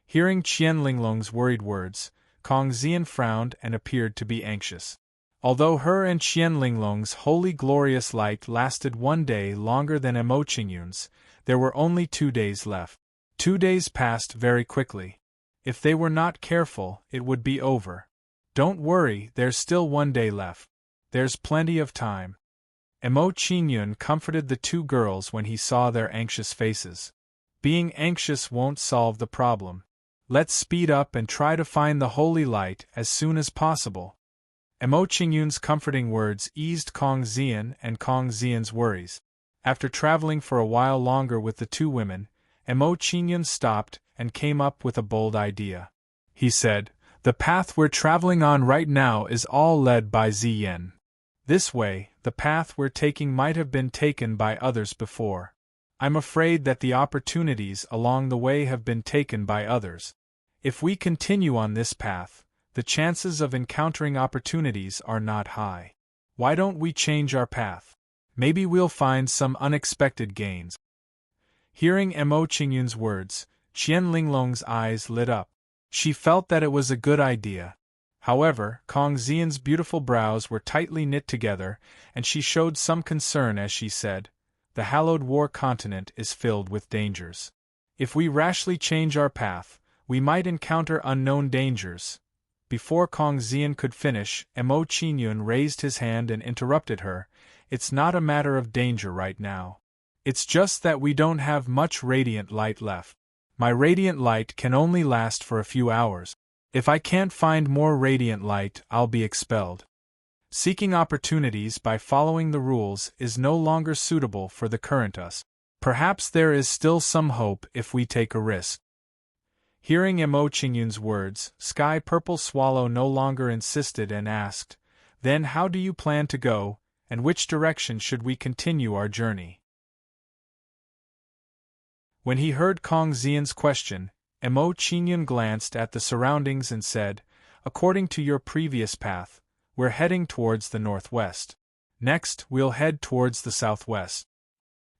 Hearing Qian Linglong's worried words, Kong Xian frowned and appeared to be anxious. Although her and Qian Linglong's holy glorious light lasted one day longer than Emo Qingyun's, there were only 2 days left. 2 days passed very quickly. If they were not careful, it would be over. Don't worry, there's still 1 day left. There's plenty of time. Emo Qingyun comforted the two girls when he saw their anxious faces. Being anxious won't solve the problem. Let's speed up and try to find the holy light as soon as possible. Emo Qingyun's comforting words eased Kong Xian and Kong Xian's worries. After traveling for a while longer with the two women, Emo Qingyun stopped and came up with a bold idea. He said, "The path we're traveling on right now is all led by Ziyan. This way, the path we're taking might have been taken by others before. I'm afraid that the opportunities along the way have been taken by others. If we continue on this path, the chances of encountering opportunities are not high. Why don't we change our path? Maybe we'll find some unexpected gains. Hearing Mo Qingyun's words, Qian Linglong's eyes lit up. She felt that it was a good idea. However, Kong Xian's beautiful brows were tightly knit together, and she showed some concern as she said, "The hallowed war continent is filled with dangers. If we rashly change our path, we might encounter unknown dangers." Before Kong Xian could finish, Mo Qingyun raised his hand and interrupted her. "It's not a matter of danger right now. It's just that we don't have much radiant light left. My radiant light can only last for a few hours. If I can't find more radiant light, I'll be expelled. Seeking opportunities by following the rules is no longer suitable for the current us. Perhaps there is still some hope if we take a risk." Hearing Mo Qingyun's words, Sky Purple Swallow no longer insisted and asked, "Then how do you plan to go, and which direction should we continue our journey?" When he heard Kong Xian's question, Mo Qingyun glanced at the surroundings and said, "According to your previous path, we're heading towards the northwest. Next, we'll head towards the southwest.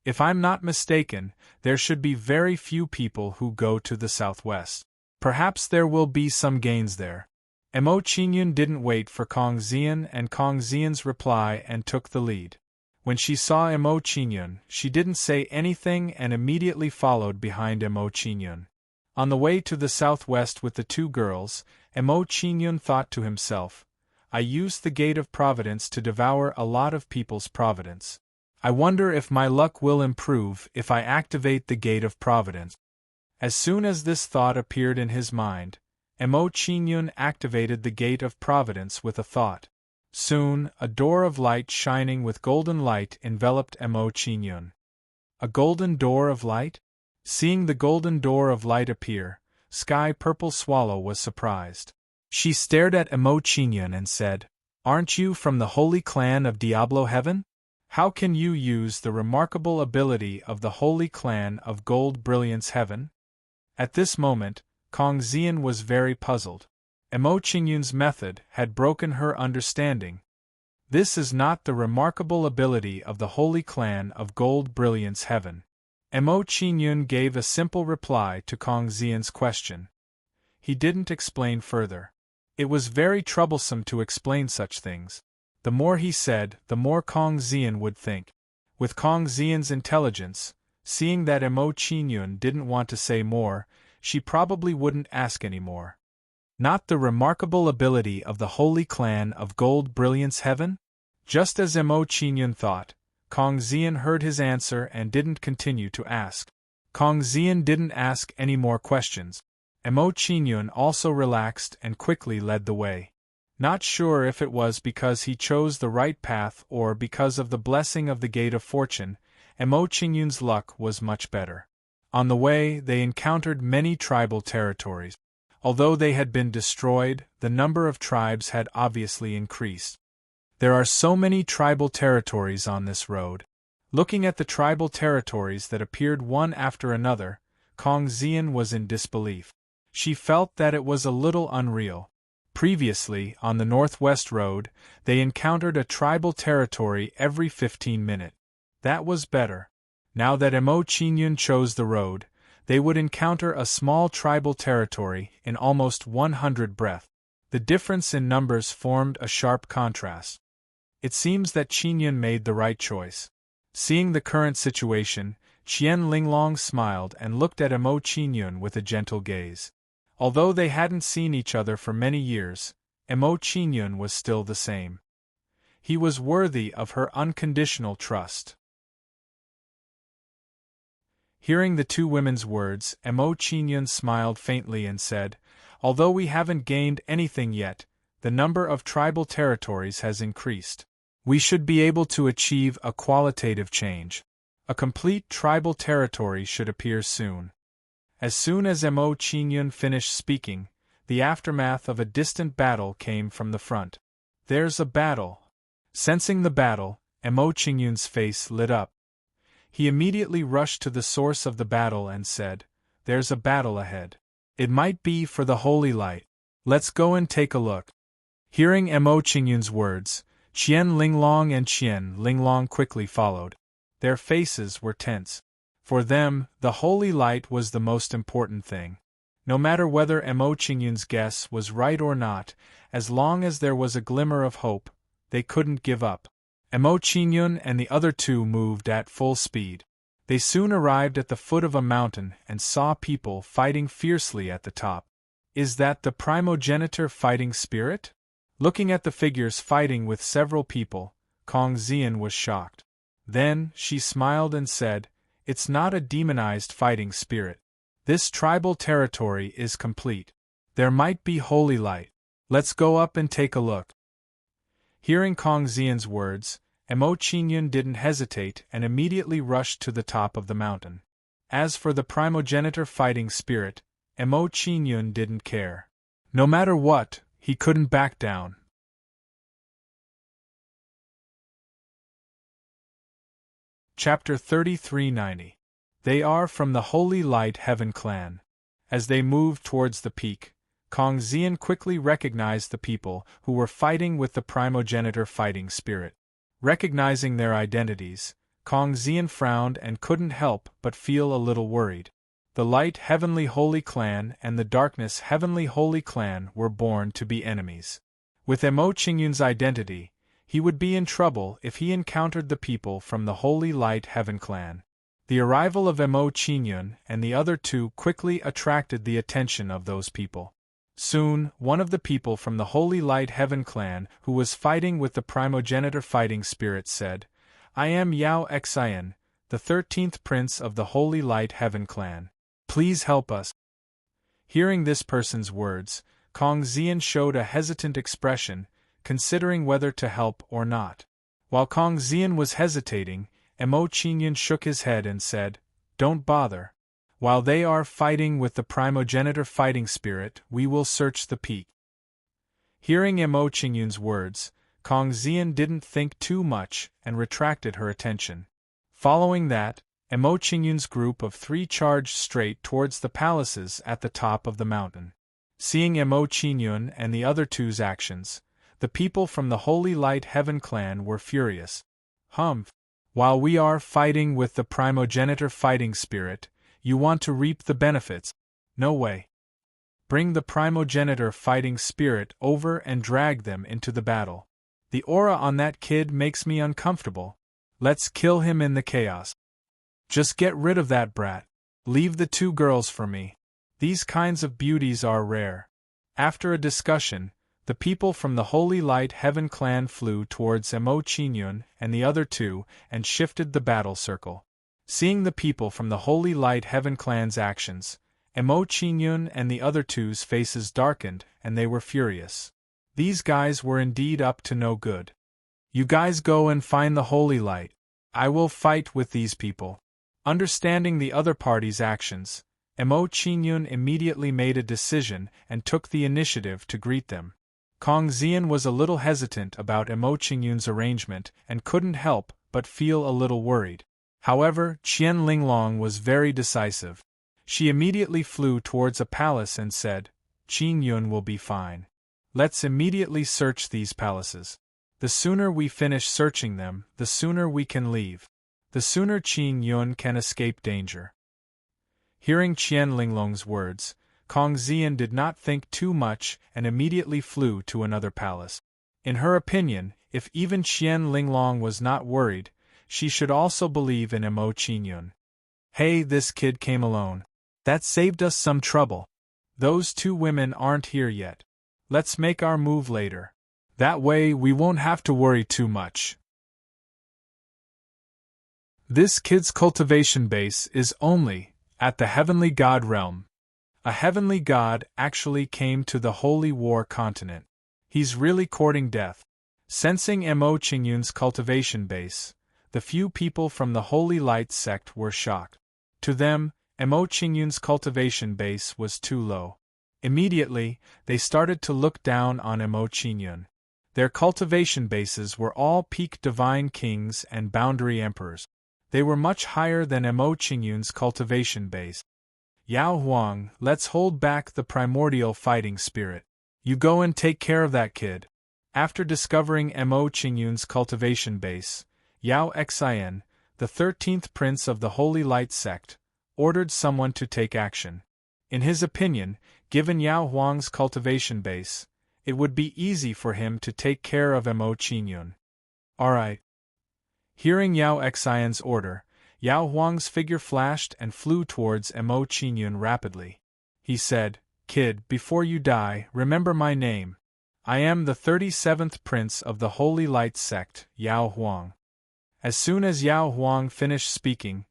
If I'm not mistaken, there should be very few people who go to the southwest. Perhaps there will be some gains there." Mo Qingyun didn't wait for Kong Xian and Kong Xian's reply and took the lead. When she saw Mo Qingyun, she didn't say anything and immediately followed behind Mo Qingyun. On the way to the southwest with the two girls, Mo Qingyun thought to himself, "I used the gate of providence to devour a lot of people's providence. I wonder if my luck will improve if I activate the gate of providence." As soon as this thought appeared in his mind, Mo Qingyun activated the gate of providence with a thought. Soon, a door of light shining with golden light enveloped Mo Qingyun. A golden door of light? Seeing the golden door of light appear, Sky Purple Swallow was surprised. She stared at Mo Qingyun and said, "Aren't you from the holy clan of Diablo Heaven? How can you use the remarkable ability of the holy clan of Gold Brilliance Heaven?" At this moment, Kong Xian was very puzzled. Mo Qingyun's method had broken her understanding. This is not the remarkable ability of the holy clan of Gold Brilliance Heaven. Mo Qingyun gave a simple reply to Kong Xian's question. He didn't explain further. It was very troublesome to explain such things. The more he said, the more Kong Xian would think. With Kong Xian's intelligence, seeing that Mo Qingyun didn't want to say more, she probably wouldn't ask any more. Not the remarkable ability of the holy clan of Gold Brilliance Heaven? Just as Mo Qingyun thought, Kong Xian heard his answer and didn't continue to ask. Kong Xian didn't ask any more questions. Mo Qingyun also relaxed and quickly led the way. Not sure if it was because he chose the right path or because of the blessing of the Gate of Fortune, Mo Qingyun's luck was much better. On the way, they encountered many tribal territories. Although they had been destroyed, the number of tribes had obviously increased. There are so many tribal territories on this road. Looking at the tribal territories that appeared one after another, Kong Xian was in disbelief. She felt that it was a little unreal. Previously, on the Northwest Road, they encountered a tribal territory every 15 minutes. That was better. Now that Mo Qingyun chose the road, they would encounter a small tribal territory in almost 100 breath. The difference in numbers formed a sharp contrast. It seems that Qingyun made the right choice. Seeing the current situation, Qian Linglong smiled and looked at Mo Qingyun with a gentle gaze. Although they hadn't seen each other for many years, Mo Qingyun was still the same. He was worthy of her unconditional trust. Hearing the two women's words, Mo Qingyun smiled faintly and said, "Although we haven't gained anything yet, the number of tribal territories has increased. We should be able to achieve a qualitative change. A complete tribal territory should appear soon." As soon as Mo Qingyun finished speaking, the aftermath of a distant battle came from the front. "There's a battle." Sensing the battle, Mo Qingyun's face lit up. He immediately rushed to the source of the battle and said, "There's a battle ahead. It might be for the holy light. Let's go and take a look." Hearing Mo Qingyun's words, Qian Linglong and Qian Linglong quickly followed. Their faces were tense. For them, the holy light was the most important thing. No matter whether Mo Qingyun's guess was right or not, as long as there was a glimmer of hope, they couldn't give up. Mo Qingyun and the other two moved at full speed. They soon arrived at the foot of a mountain and saw people fighting fiercely at the top. Is that the primogenitor fighting spirit? Looking at the figures fighting with several people, Kong Xian was shocked. Then, she smiled and said, "It's not a demonized fighting spirit. This tribal territory is complete. There might be holy light. Let's go up and take a look." Hearing Kong Xian's words, Mo Qingyun didn't hesitate and immediately rushed to the top of the mountain. As for the primogenitor fighting spirit, Mo Qingyun didn't care. No matter what, he couldn't back down. Chapter 3390. They are from the Holy Light Heaven clan. As they moved towards the peak, Kong Xian quickly recognized the people who were fighting with the primogenitor fighting spirit. Recognizing their identities, Kong Xian frowned and couldn't help but feel a little worried. The Light Heavenly Holy Clan and the Darkness Heavenly Holy Clan were born to be enemies. With Mo Qingyun's identity, he would be in trouble if he encountered the people from the Holy Light Heaven Clan. The arrival of Mo Qingyun and the other two quickly attracted the attention of those people. Soon, one of the people from the Holy Light Heaven clan who was fighting with the primogenitor fighting spirit said, "I am Yao Xian, the 13th prince of the Holy Light Heaven clan. Please help us." Hearing this person's words, Kong Xian showed a hesitant expression, considering whether to help or not. While Kong Xian was hesitating, Mo Qingyun shook his head and said, "Don't bother. While they are fighting with the primogenitor fighting spirit, we will search the peak." Hearing Mo Qingyun's words, Kong Xian didn't think too much and retracted her attention. Following that, Mo Qingyun's group of three charged straight towards the palaces at the top of the mountain. Seeing Mo Qingyun and the other two's actions, the people from the Holy Light Heaven clan were furious. While we are fighting with the primogenitor fighting spirit, you want to reap the benefits? No way. Bring the primogenitor fighting spirit over and drag them into the battle. The aura on that kid makes me uncomfortable. Let's kill him in the chaos. Just get rid of that brat. Leave the two girls for me. These kinds of beauties are rare. After a discussion, the people from the Holy Light Heaven clan flew towards Mo Qingyun and the other two and shifted the battle circle. Seeing the people from the Holy Light Heaven clan's actions, Mo Qingyun and the other two's faces darkened and they were furious. These guys were indeed up to no good. You guys go and find the Holy Light. I will fight with these people. Understanding the other party's actions, Mo Qingyun immediately made a decision and took the initiative to greet them. Kong Xian was a little hesitant about Mo Qingyun's arrangement and couldn't help but feel a little worried. However, Qian Linglong was very decisive. She immediately flew towards a palace and said, "Qingyun will be fine. Let's immediately search these palaces. The sooner we finish searching them, the sooner we can leave. The sooner Qingyun can escape danger." Hearing Qian Linglong's words, Kong Xian did not think too much and immediately flew to another palace. In her opinion, if even Qian Linglong was not worried, she should also believe in Mo Qingyun. Hey, this kid came alone. That saved us some trouble. Those two women aren't here yet. Let's make our move later. That way we won't have to worry too much. This kid's cultivation base is only at the Heavenly God realm. A heavenly god actually came to the Holy War continent. He's really courting death. Sensing Mo Qingyun's cultivation base, the few people from the Holy Light sect were shocked. To them, Mo Qingyun's cultivation base was too low. Immediately, they started to look down on Mo Qingyun. Their cultivation bases were all peak divine kings and boundary emperors. They were much higher than Mo Qingyun's cultivation base. Yao Huang, let's hold back the primordial fighting spirit. You go and take care of that kid. After discovering Mo Qingyun's cultivation base, Yao Xian, the 13th prince of the Holy Light sect, ordered someone to take action. In his opinion, given Yao Huang's cultivation base, it would be easy for him to take care of Mo Qingyun. Alright. Hearing Yao Xian's order, Yao Huang's figure flashed and flew towards Mo Qingyun rapidly. He said, "Kid, before you die, remember my name. I am the 37th prince of the Holy Light sect, Yao Huang." As soon as Yao Huang finished speaking,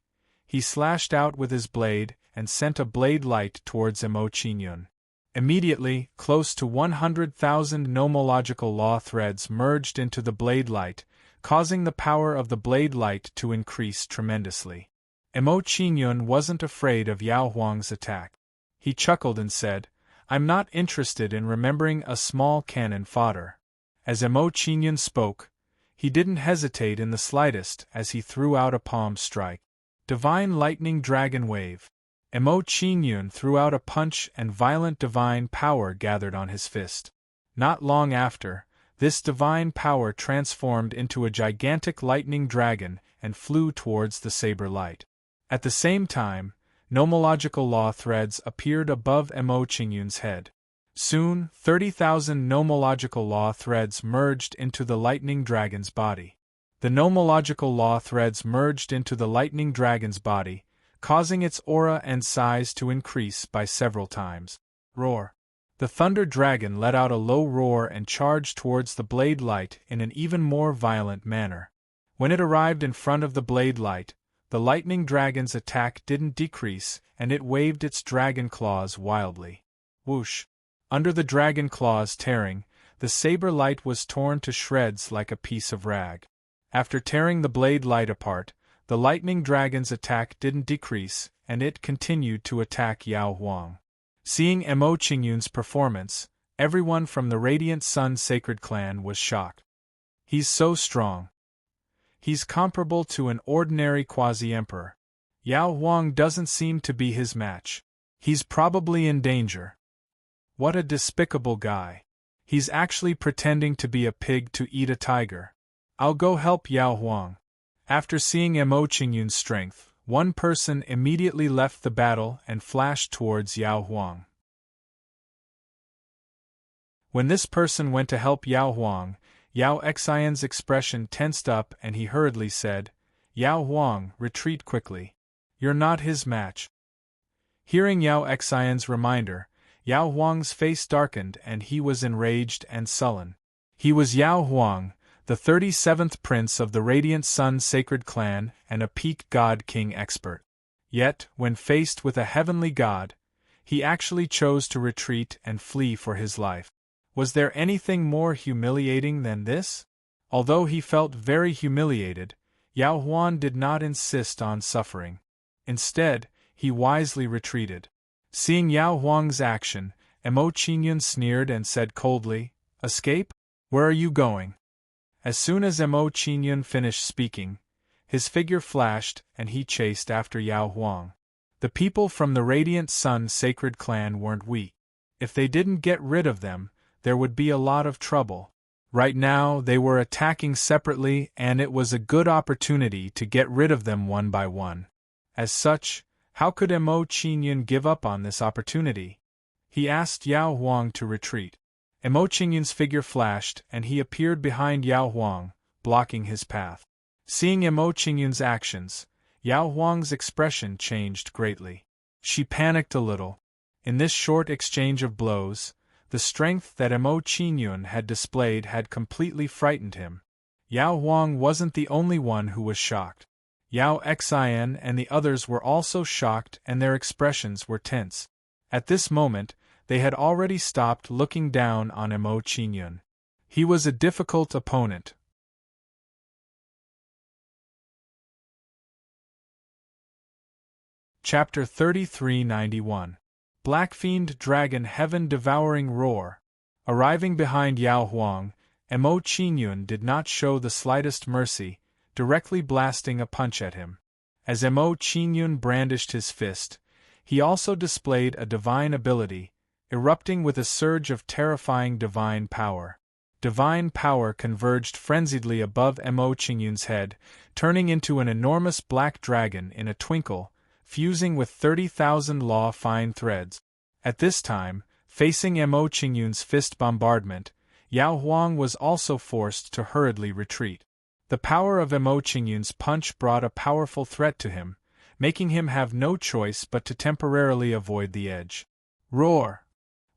he slashed out with his blade and sent a blade light towards Mo Qingyun. Immediately, close to 100,000 nomological law threads merged into the blade light, causing the power of the blade light to increase tremendously. Mo Qingyun wasn't afraid of Yao Huang's attack. He chuckled and said, "I'm not interested in remembering a small cannon fodder." As Mo Qingyun spoke, he didn't hesitate in the slightest as he threw out a palm strike. Divine Lightning Dragon Wave. Mo Qingyun threw out a punch and violent divine power gathered on his fist. Not long after, this divine power transformed into a gigantic lightning dragon and flew towards the saber light. At the same time, nomological law threads appeared above Mo Qingyun's head. Soon, 30,000 nomological law threads merged into the lightning dragon's body. The nomological law threads merged into the lightning dragon's body, causing its aura and size to increase by several times. Roar. The thunder dragon let out a low roar and charged towards the blade light in an even more violent manner. When it arrived in front of the blade light, the lightning dragon's attack didn't decrease, and it waved its dragon claws wildly. Whoosh! Under the dragon claws tearing, the saber light was torn to shreds like a piece of rag. After tearing the blade light apart, the lightning dragon's attack didn't decrease, and it continued to attack Yao Huang. Seeing Mo Qingyun's performance, everyone from the Radiant Sun Sacred Clan was shocked. He's so strong. He's comparable to an ordinary quasi-emperor. Yao Huang doesn't seem to be his match. He's probably in danger. What a despicable guy. He's actually pretending to be a pig to eat a tiger. I'll go help Yao Huang. After seeing Mo Qingyun's strength, one person immediately left the battle and flashed towards Yao Huang. When this person went to help Yao Huang, Yao Xian's expression tensed up and he hurriedly said, "Yao Huang, retreat quickly. You're not his match." Hearing Yao Xian's reminder, Yao Huang's face darkened and he was enraged and sullen. He was Yao Huang, the 37th prince of the Radiant Sun Sacred Clan and a peak god king expert. Yet, when faced with a heavenly god, he actually chose to retreat and flee for his life. Was there anything more humiliating than this? Although he felt very humiliated, Yao Huang did not insist on suffering. Instead, he wisely retreated. Seeing Yao Huang's action, Mo Qingyun sneered and said coldly, "Escape? Where are you going?" As soon as Mo Qingyun finished speaking, his figure flashed and he chased after Yao Huang. The people from the Radiant Sun Sacred Clan weren't weak. If they didn't get rid of them, there would be a lot of trouble. Right now, they were attacking separately and it was a good opportunity to get rid of them one by one. As such, how could Mo Qingyun give up on this opportunity? He asked Yao Huang to retreat. Mo Qingyun's figure flashed and he appeared behind Yao Huang, blocking his path. Seeing Mo Qingyun's actions, Yao Huang's expression changed greatly. She panicked a little. In this short exchange of blows, the strength that Mo Qingyun had displayed had completely frightened him. Yao Huang wasn't the only one who was shocked. Yao Xian and the others were also shocked and their expressions were tense. At this moment, they had already stopped looking down on Mo Qingyun. He was a difficult opponent. Chapter 3391. Black Fiend Dragon Heaven Devouring Roar. Arriving behind Yao Huang, Mo Qingyun did not show the slightest mercy, directly blasting a punch at him. As Mo Qingyun brandished his fist, he also displayed a divine ability, erupting with a surge of terrifying divine power. divine power converged frenziedly above Mo Qingyun's head, turning into an enormous black dragon in a twinkle, fusing with 30,000 law-fine threads. At this time, facing Mo Qingyun's fist bombardment, Yao Huang was also forced to hurriedly retreat. The power of Mo Qingyun's punch brought a powerful threat to him, making him have no choice but to temporarily avoid the edge. Roar!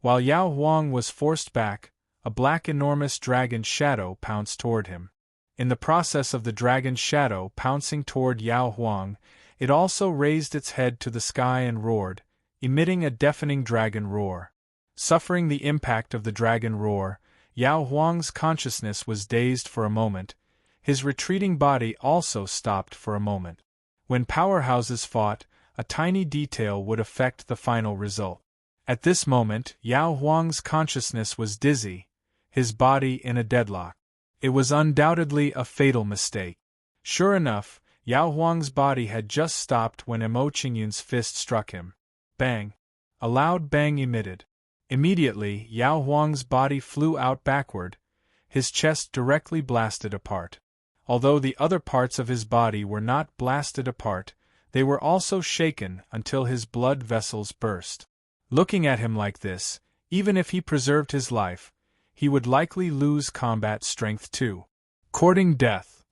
While Yao Huang was forced back, a black enormous dragon shadow pounced toward him. In the process of the dragon's shadow pouncing toward Yao Huang, it also raised its head to the sky and roared, emitting a deafening dragon roar. Suffering the impact of the dragon roar, Yao Huang's consciousness was dazed for a moment. His retreating body also stopped for a moment. When powerhouses fought, a tiny detail would affect the final result. At this moment, Yao Huang's consciousness was dizzy, his body in a deadlock. It was undoubtedly a fatal mistake. Sure enough, Yao Huang's body had just stopped when Mo Qingyun's fist struck him. Bang! A loud bang emitted. Immediately, Yao Huang's body flew out backward, his chest directly blasted apart. Although the other parts of his body were not blasted apart, they were also shaken until his blood vessels burst. Looking at him like this, even if he preserved his life, he would likely lose combat strength too. Courting death.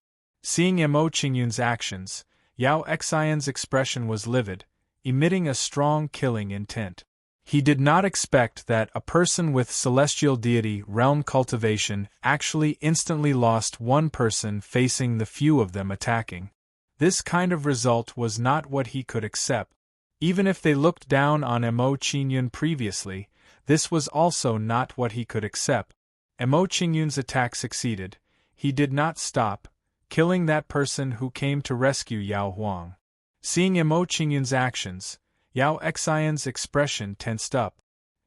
Seeing Mo Qingyun's actions, Yao Xian's expression was livid, emitting a strong killing intent. He did not expect that a person with celestial deity realm cultivation actually instantly lost one person facing the few of them attacking. This kind of result was not what he could accept. Even if they looked down on Mo Qingyun previously, this was also not what he could accept. Mo Qingyun's attack succeeded. He did not stop, killing that person who came to rescue Yao Huang. Seeing Mo Qingyun's actions, Yao Xian's expression tensed up.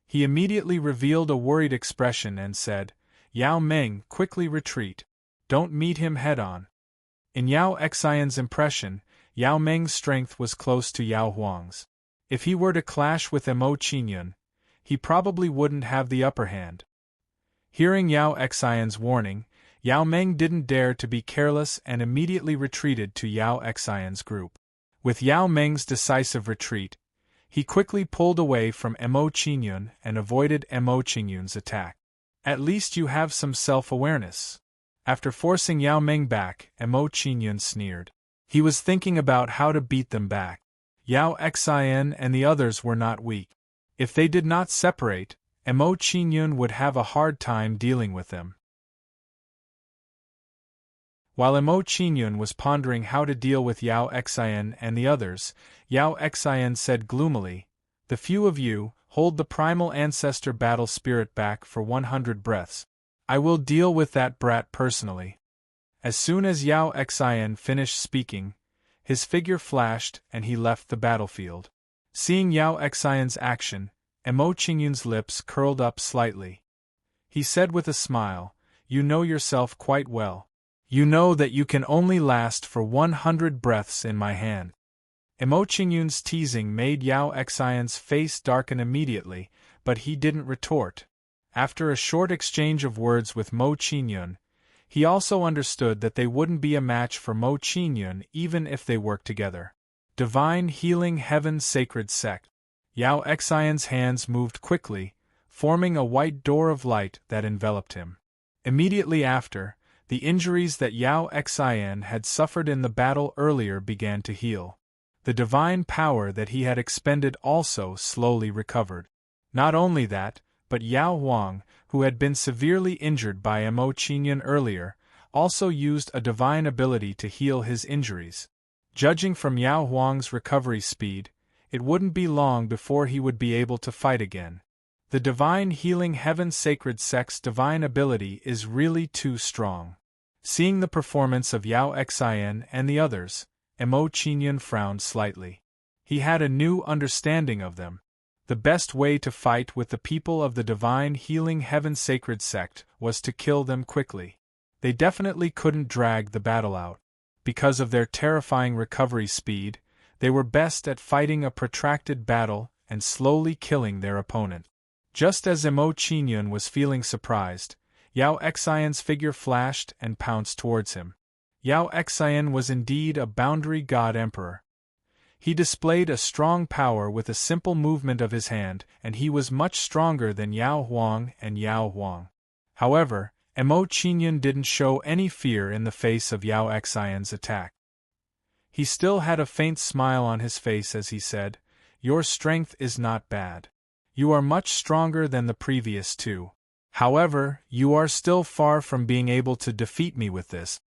He immediately revealed a worried expression and said, "Yao Meng, quickly retreat. Don't meet him head-on." In Yao Xian's impression, Yao Meng's strength was close to Yao Huang's. If he were to clash with Mo Qingyun, he probably wouldn't have the upper hand. Hearing Yao Xian's warning, Yao Meng didn't dare to be careless and immediately retreated to Yao Xian's group. With Yao Meng's decisive retreat, he quickly pulled away from Mo Qingyun and avoided Mo Qingyun's attack. At least you have some self-awareness. After forcing Yao Meng back, Mo Qingyun sneered. He was thinking about how to beat them back. Yao Xian and the others were not weak. If they did not separate, Mo Qingyun would have a hard time dealing with them. While Mo Qingyun was pondering how to deal with Yao Xian and the others, Yao Xian said gloomily, "The few of you, hold the primal ancestor battle spirit back for 100 breaths. I will deal with that brat personally." As soon as Yao Xian finished speaking, his figure flashed and he left the battlefield. Seeing Yao Xian's action, Mo Qingyun's lips curled up slightly. He said with a smile, "You know yourself quite well. You know that you can only last for 100 breaths in my hand." Mo Qingyun's teasing made Yao Xian's face darken immediately, but he didn't retort. After a short exchange of words with Mo Qingyun, he also understood that they wouldn't be a match for Mo Qingyun even if they worked together. Divine Healing Heaven Sacred Sect. Yao Xian's hands moved quickly, forming a white door of light that enveloped him. Immediately after, the injuries that Yao Xian had suffered in the battle earlier began to heal. The divine power that he had expended also slowly recovered. Not only that, but Yao Huang, who had been severely injured by Mo Qingyun earlier, also used a divine ability to heal his injuries. Judging from Yao Huang's recovery speed, it wouldn't be long before he would be able to fight again. The Divine Healing Heaven Sacred Sect's divine ability is really too strong. Seeing the performance of Yao Xian and the others, Mo Qingyun frowned slightly. He had a new understanding of them. The best way to fight with the people of the Divine Healing Heaven Sacred Sect was to kill them quickly. They definitely couldn't drag the battle out. Because of their terrifying recovery speed, they were best at fighting a protracted battle and slowly killing their opponent. Just as Mo Qingyun was feeling surprised, Yao Xian's figure flashed and pounced towards him. Yao Xian was indeed a boundary god emperor. He displayed a strong power with a simple movement of his hand, and he was much stronger than Yao Huang and Yao Huang. However, Mo Qingyun didn't show any fear in the face of Yao Xian's attack. He still had a faint smile on his face as he said, "Your strength is not bad. You are much stronger than the previous two. However, you are still far from being able to defeat me with this."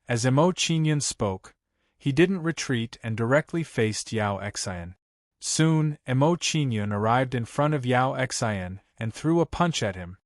As Mo Qingyun spoke, he didn't retreat and directly faced Yao Xian. Soon, Mo Qingyun arrived in front of Yao Xian and threw a punch at him.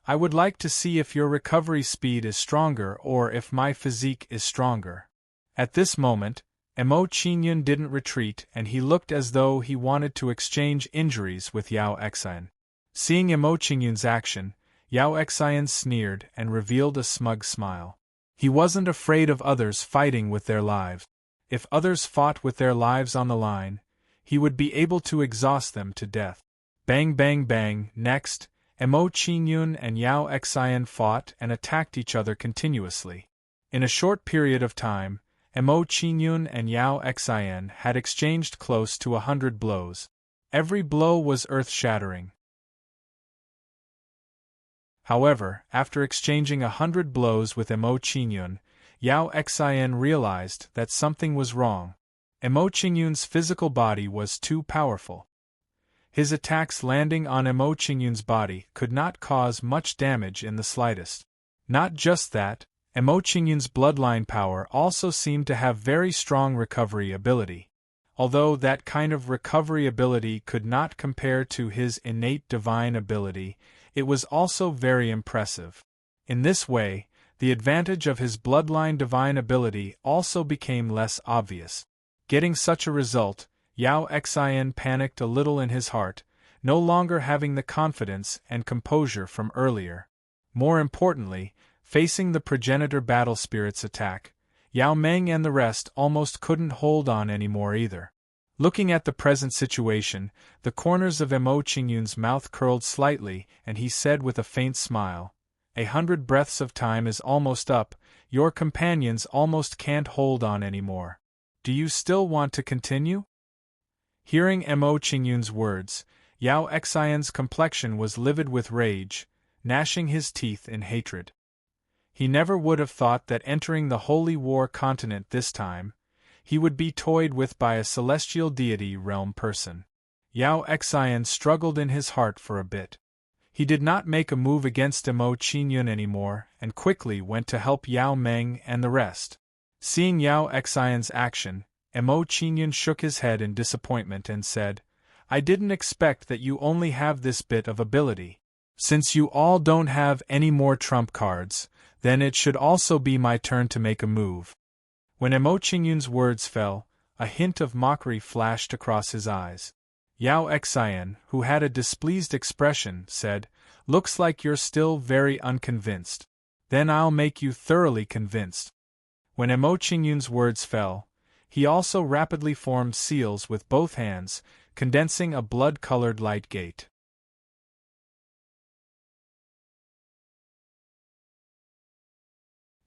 "I would like to see if your recovery speed is stronger or if my physique is stronger." At this moment, Mo Qingyun didn't retreat and he looked as though he wanted to exchange injuries with Yao Xian. Seeing Mo Qingyun's action, Yao Xian sneered and revealed a smug smile. He wasn't afraid of others fighting with their lives. If others fought with their lives on the line, he would be able to exhaust them to death. Bang bang bang. Next, Mo Qingyun and Yao Xian fought and attacked each other continuously. In a short period of time, Mo Qingyun and Yao Xian had exchanged close to 100 blows. Every blow was earth-shattering. However, after exchanging 100 blows with Mo Qingyun, Yao Xian realized that something was wrong. Mo Qingyun's physical body was too powerful. His attacks landing on Mo Qingyun's body could not cause much damage in the slightest. Not just that, Mo Qingyun's bloodline power also seemed to have very strong recovery ability. Although that kind of recovery ability could not compare to his innate divine ability, it was also very impressive. In this way, the advantage of his bloodline divine ability also became less obvious. Getting such a result, Yao Xian panicked a little in his heart, no longer having the confidence and composure from earlier. More importantly, facing the progenitor battle spirit's attack, Yao Meng and the rest almost couldn't hold on anymore either. Looking at the present situation, the corners of Mo Qingyun's mouth curled slightly and he said with a faint smile, 100 breaths of time is almost up, your companions almost can't hold on anymore. Do you still want to continue?" Hearing Mo Qingyun's words, Yao Xian's complexion was livid with rage, gnashing his teeth in hatred. He never would have thought that entering the Holy War continent this time, he would be toyed with by a celestial deity realm person. Yao Xian struggled in his heart for a bit. He did not make a move against Mo Qingyun anymore and quickly went to help Yao Meng and the rest. Seeing Yao Xian's action, Mo Qingyun shook his head in disappointment and said, "I didn't expect that you only have this bit of ability. Since you all don't have any more trump cards, then it should also be my turn to make a move." When Mo Qingyun's words fell, a hint of mockery flashed across his eyes. Yao Xian, who had a displeased expression, said, "Looks like you're still very unconvinced. Then I'll make you thoroughly convinced." When Mo Qingyun's words fell, he also rapidly formed seals with both hands, condensing a blood-colored light gate.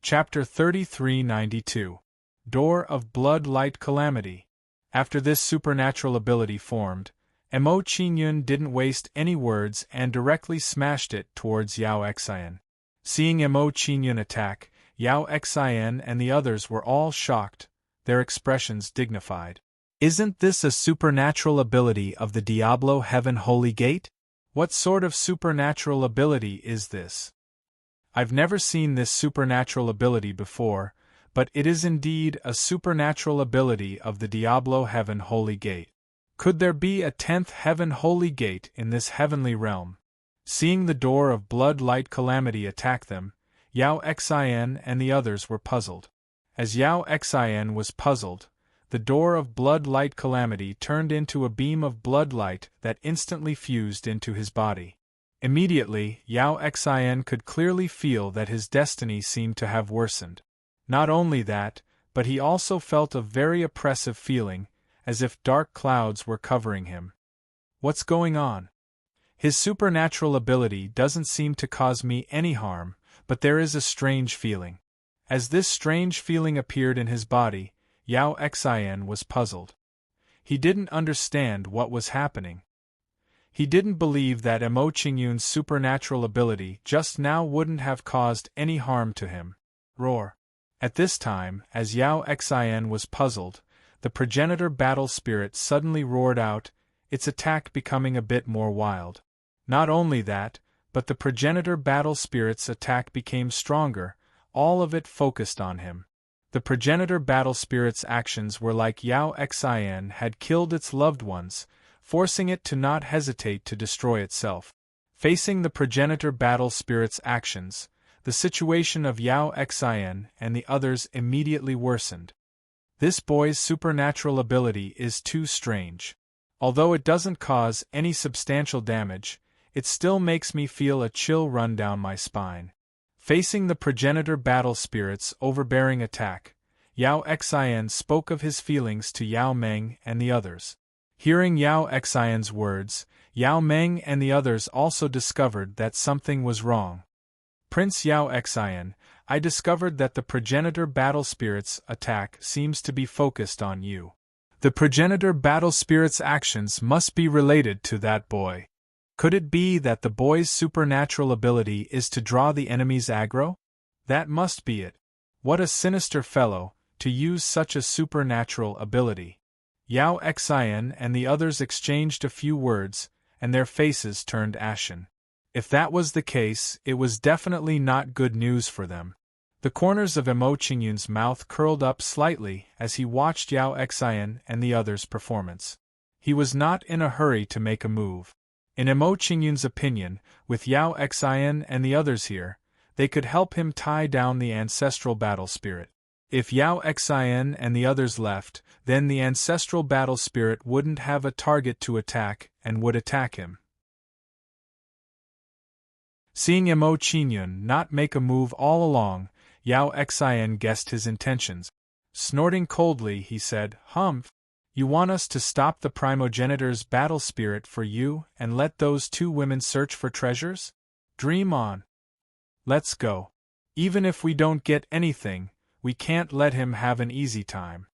Chapter 3392. Door of Blood Light Calamity. After this supernatural ability formed, Mo Qingyun didn't waste any words and directly smashed it towards Yao Xian. Seeing Mo Qingyun attack, Yao Xian and the others were all shocked, their expressions dignified. "Isn't this a supernatural ability of the Diablo Heaven Holy Gate? What sort of supernatural ability is this? I've never seen this supernatural ability before, but it is indeed a supernatural ability of the Diablo Heaven Holy Gate. Could there be a 10th Heaven Holy Gate in this heavenly realm?" Seeing the door of blood light calamity attack them, Yao Xian and the others were puzzled. As Yao Xian was puzzled, the door of blood light calamity turned into a beam of blood light that instantly fused into his body. Immediately, Yao Xian could clearly feel that his destiny seemed to have worsened. Not only that, but he also felt a very oppressive feeling, as if dark clouds were covering him. What's going on? His supernatural ability doesn't seem to cause me any harm, but there is a strange feeling. As this strange feeling appeared in his body, Yao Xian was puzzled. He didn't understand what was happening. He didn't believe that Mo Qingyun's supernatural ability just now wouldn't have caused any harm to him. Roar. At this time, as Yao Xian was puzzled, the progenitor battle spirit suddenly roared out, its attack becoming a bit more wild. Not only that, but the progenitor battle spirit's attack became stronger, all of it focused on him. The progenitor battle spirit's actions were like Yao Xian had killed its loved ones, forcing it to not hesitate to destroy itself. Facing the progenitor battle spirit's actions, the situation of Yao Xian and the others immediately worsened. This boy's supernatural ability is too strange. Although it doesn't cause any substantial damage, it still makes me feel a chill run down my spine. Facing the progenitor battle spirit's overbearing attack, Yao Xian spoke of his feelings to Yao Meng and the others. Hearing Yao Xian's words, Yao Meng and the others also discovered that something was wrong. Prince Yao Xian, I discovered that the progenitor battle spirit's attack seems to be focused on you. The progenitor battle spirit's actions must be related to that boy. Could it be that the boy's supernatural ability is to draw the enemy's aggro? That must be it. What a sinister fellow, to use such a supernatural ability. Yao Xian and the others exchanged a few words, and their faces turned ashen. If that was the case, it was definitely not good news for them. The corners of Mo Qingyun's mouth curled up slightly as he watched Yao Xian and the others' performance. He was not in a hurry to make a move. In Mo Qingyun's opinion, with Yao Xian and the others here, they could help him tie down the ancestral battle spirit. If Yao Xian and the others left, then the ancestral battle spirit wouldn't have a target to attack and would attack him. Seeing Mo Qingyun not make a move all along, Yao Xian guessed his intentions. Snorting coldly, he said, "Humph! You want us to stop the primogenitor's battle spirit for you and let those two women search for treasures? Dream on. Let's go. Even if we don't get anything, we can't let him have an easy time."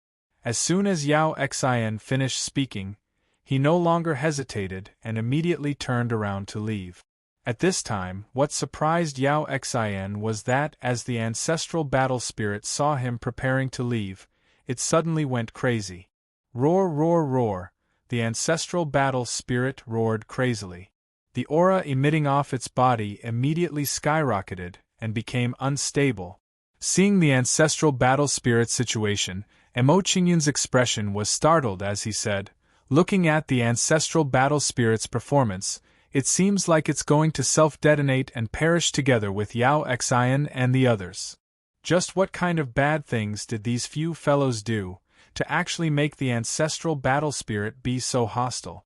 As soon as Yao Xian finished speaking, he no longer hesitated and immediately turned around to leave. At this time, what surprised Yao Xian was that as the ancestral battle spirit saw him preparing to leave, it suddenly went crazy. Roar, roar, roar, the ancestral battle spirit roared crazily. The aura emitting off its body immediately skyrocketed and became unstable. Seeing the ancestral battle spirit situation, Mo Qingyun's expression was startled as he said, "Looking at the ancestral battle spirit's performance, it seems like it's going to self-detonate and perish together with Yao Xian and the others. Just what kind of bad things did these few fellows do to actually make the ancestral battle spirit be so hostile?"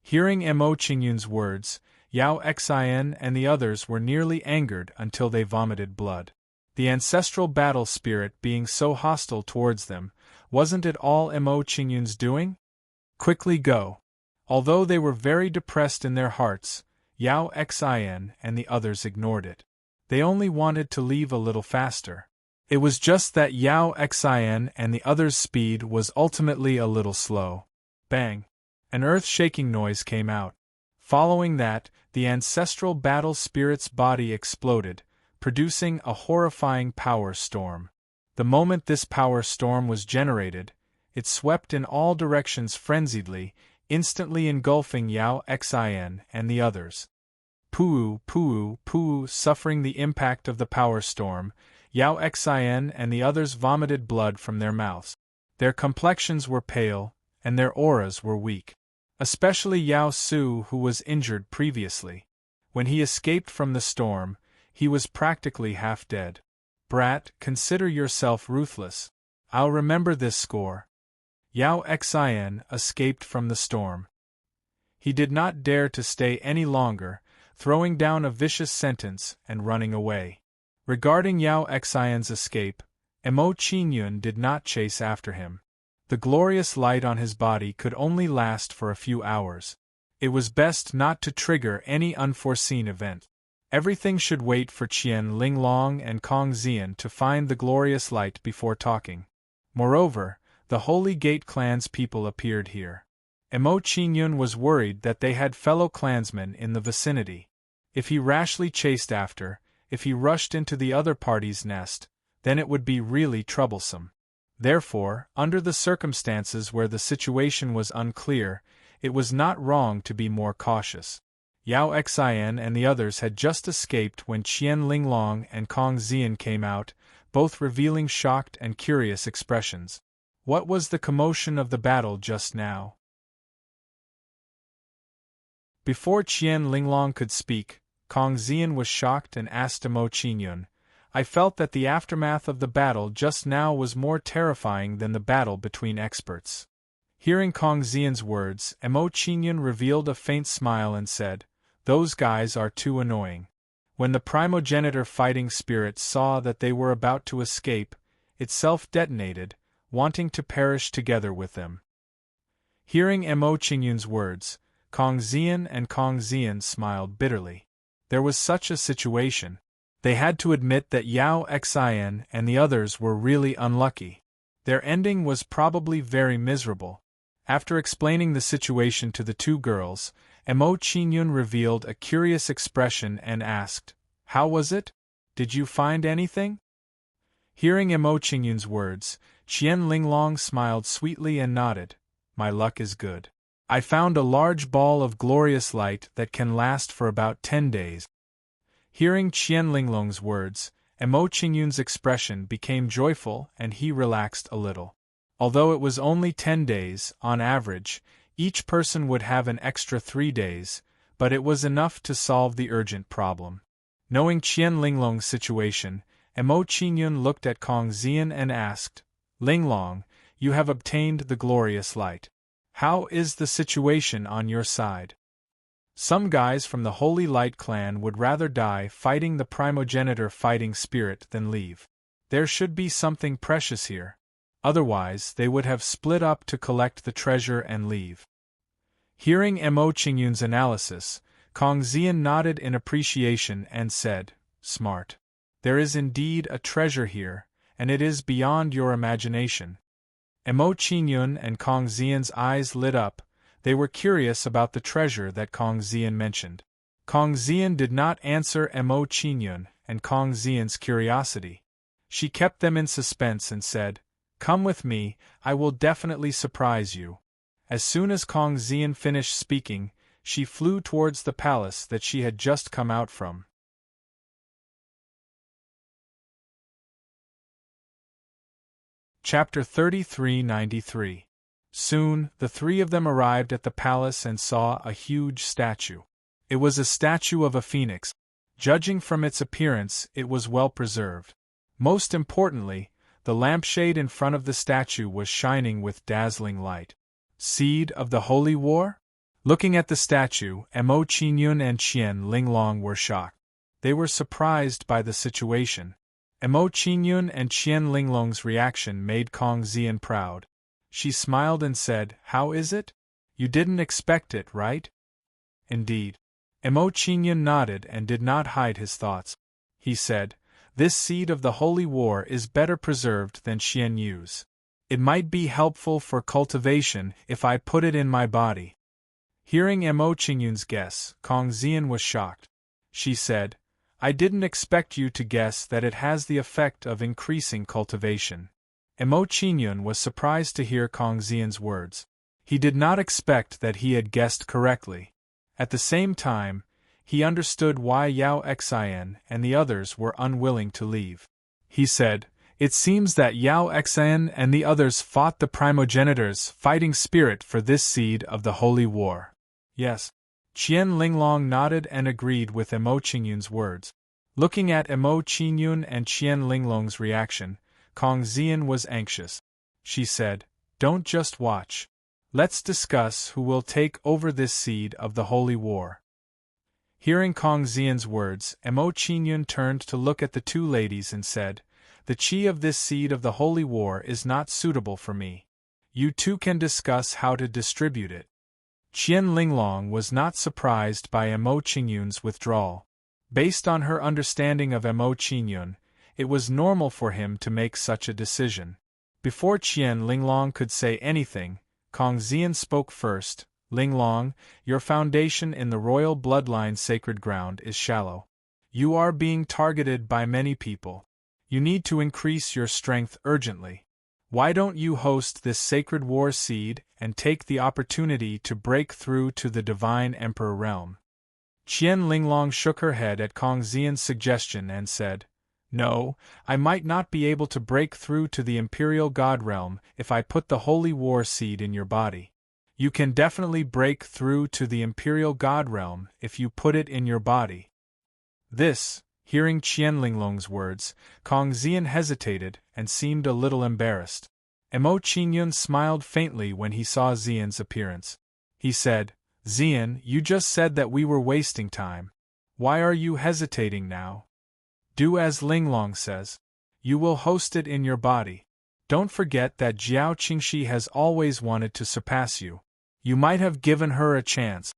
Hearing Mo Qingyun's words, Yao Xian and the others were nearly angered until they vomited blood. The ancestral battle spirit being so hostile towards them, wasn't it all Mo Qingyun's doing? Quickly go. Although they were very depressed in their hearts, Yao Xian and the others ignored it. They only wanted to leave a little faster. It was just that Yao Xian and the others' speed was ultimately a little slow. Bang! An earth-shaking noise came out. Following that, the ancestral battle spirit's body exploded, producing a horrifying power storm. The moment this power storm was generated, it swept in all directions frenziedly, instantly engulfing Yao Xian and the others. Poo, poo, poo, suffering the impact of the power storm, Yao Xian and the others vomited blood from their mouths. Their complexions were pale, and their auras were weak. Especially Yao Su, who was injured previously. When he escaped from the storm, he was practically half dead. "Brat, consider yourself ruthless. I'll remember this score." Yao Xian escaped from the storm. He did not dare to stay any longer, throwing down a vicious sentence and running away. Regarding Yao Xian's escape, Mo Qingyun did not chase after him. The glorious light on his body could only last for a few hours. It was best not to trigger any unforeseen event. Everything should wait for Qian Linglong and Kong Xian to find the glorious light before talking. Moreover, the Holy Gate clan's people appeared here. Emo Qingyun was worried that they had fellow clansmen in the vicinity. If he rashly chased after, if he rushed into the other party's nest, then it would be really troublesome. Therefore, under the circumstances where the situation was unclear, it was not wrong to be more cautious. Yao Xian and the others had just escaped when Qian Linglong and Kong Xian came out, both revealing shocked and curious expressions. What was the commotion of the battle just now? Before Qian Linglong could speak, Kong Xian was shocked and asked Emo Qingyun, "I felt that the aftermath of the battle just now was more terrifying than the battle between experts." Hearing Kong Xian's words, Emo Qingyun revealed a faint smile and said, "Those guys are too annoying." When the primogenitor fighting spirit saw that they were about to escape, it self-detonated, wanting to perish together with them. Hearing Emo Qingyun's words, Kong Xian and Kong Xian smiled bitterly. There was such a situation. They had to admit that Yao Xian and the others were really unlucky. Their ending was probably very miserable. After explaining the situation to the two girls, Emo Qingyun revealed a curious expression and asked, "How was it? Did you find anything?" Hearing Emo Qingyun's words, Qian Linglong smiled sweetly and nodded. "My luck is good. I found a large ball of glorious light that can last for about 10 days. Hearing Qian Linglong's words, Emo Qingyun's expression became joyful and he relaxed a little. Although it was only 10 days, on average, each person would have an extra 3 days, but it was enough to solve the urgent problem. Knowing Qian Linglong's situation, Emo Qingyun looked at Kong Xian and asked, "Linglong, you have obtained the glorious light. How is the situation on your side?" Some guys from the Holy Light clan would rather die fighting the primogenitor fighting spirit than leave. There should be something precious here. Otherwise, they would have split up to collect the treasure and leave. Hearing Emo Qingyun's analysis, Kong Xian nodded in appreciation and said, "Smart. There is indeed a treasure here, and it is beyond your imagination." Emo Qingyun and Kong Xian's eyes lit up. They were curious about the treasure that Kong Xian mentioned. Kong Xian did not answer Emo Qingyun and Kong Xian's curiosity. She kept them in suspense and said, "Come with me, I will definitely surprise you." As soon as Kong Xian finished speaking, she flew towards the palace that she had just come out from. Chapter 3393. Soon, the three of them arrived at the palace and saw a huge statue. It was a statue of a phoenix. Judging from its appearance, it was well preserved. Most importantly, the lampshade in front of the statue was shining with dazzling light. Seed of the Holy War? Looking at the statue, Emo Qingyun and Qian Linglong were shocked. They were surprised by the situation. Emo Qingyun and Qian Linglong's reaction made Kong Xian proud. She smiled and said, "How is it? You didn't expect it, right?" "Indeed." Emo Qingyun nodded and did not hide his thoughts. He said, "This seed of the Holy War is better preserved than Xian Yu's. It might be helpful for cultivation if I put it in my body." Hearing Emo Qingyun's guess, Kong Xian was shocked. She said, "I didn't expect you to guess that it has the effect of increasing cultivation." Emo Qingyun was surprised to hear Kong Xian's words. He did not expect that he had guessed correctly. At the same time, he understood why Yao Xian and the others were unwilling to leave. He said, "It seems that Yao Xian and the others fought the primogenitor's fighting spirit for this seed of the Holy War." "Yes." Qian Linglong nodded and agreed with Emo Qingyun's words. Looking at Emo Qingyun and Qian Linglong's reaction, Kong Xian was anxious. She said, "Don't just watch. Let's discuss who will take over this seed of the Holy War." Hearing Kong Xian's words, Emo Qingyun turned to look at the two ladies and said, "The chi of this seed of the Holy War is not suitable for me. You two can discuss how to distribute it." Qian Linglong was not surprised by Emo Qingyun's withdrawal. Based on her understanding of Mo Qingyun, it was normal for him to make such a decision. Before Qian Linglong could say anything, Kong Xian spoke first. Linglong, your foundation in the royal bloodline sacred ground is shallow. You are being targeted by many people. You need to increase your strength urgently. Why don't you host this sacred war seed and take the opportunity to break through to the divine emperor realm? Qian Linglong shook her head at Kong Xian's suggestion and said, No, I might not be able to break through to the imperial god realm if I put the holy war seed in your body. You can definitely break through to the imperial god realm if you put it in your body. This, hearing Qian Linglong's words, Kong Xian hesitated and seemed a little embarrassed. Mo Qingyun smiled faintly when he saw Xian's appearance. He said, Xian, you just said that we were wasting time. Why are you hesitating now? Do as Linglong says. You will host it in your body. Don't forget that Jiao Qingxi has always wanted to surpass you. You might have given her a chance.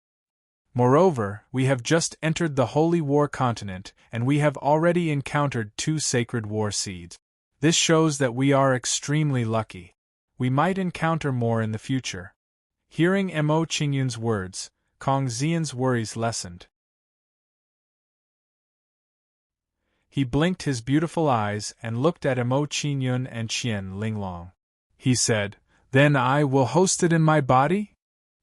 Moreover, we have just entered the Holy War continent, and we have already encountered 2 sacred war seeds. This shows that we are extremely lucky. We might encounter more in the future. Hearing Mo Qingyun's words, Kong Xian's worries lessened. He blinked his beautiful eyes and looked at Mo Qingyun and Qian Linglong. He said, Then I will host it in my body?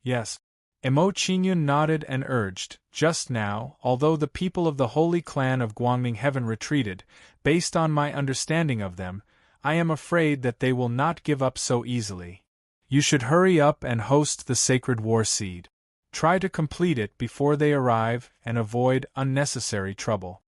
Yes. Mo Qingyun nodded and urged, Just now, although the people of the holy clan of Guangming Heaven retreated, based on my understanding of them, I am afraid that they will not give up so easily. You should hurry up and host the sacred war seed. Try to complete it before they arrive and avoid unnecessary trouble.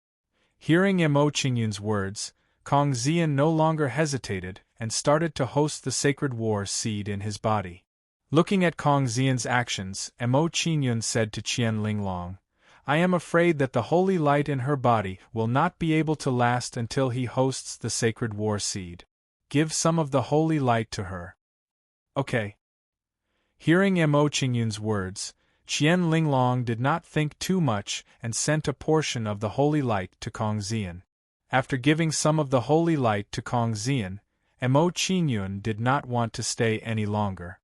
Hearing Mo Qingyun's words, Kong Xian no longer hesitated and started to host the sacred war seed in his body. Looking at Kong Xian's actions, Mo Qingyun said to Qian Linglong, I am afraid that the holy light in her body will not be able to last until he hosts the sacred war seed. Give some of the holy light to her. Okay. Hearing Mo Qingyun's words, Qian Linglong did not think too much and sent a portion of the holy light to Kong Xian. After giving some of the holy light to Kong Xian, Mo Qingyun did not want to stay any longer.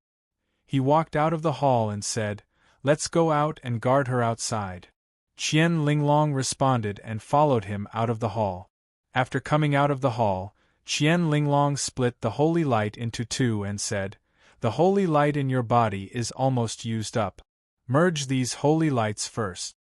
He walked out of the hall and said, Let's go out and guard her outside. Qian Linglong responded and followed him out of the hall. After coming out of the hall, Qian Linglong split the holy light into 2 and said, The holy light in your body is almost used up. Merge these holy lights first.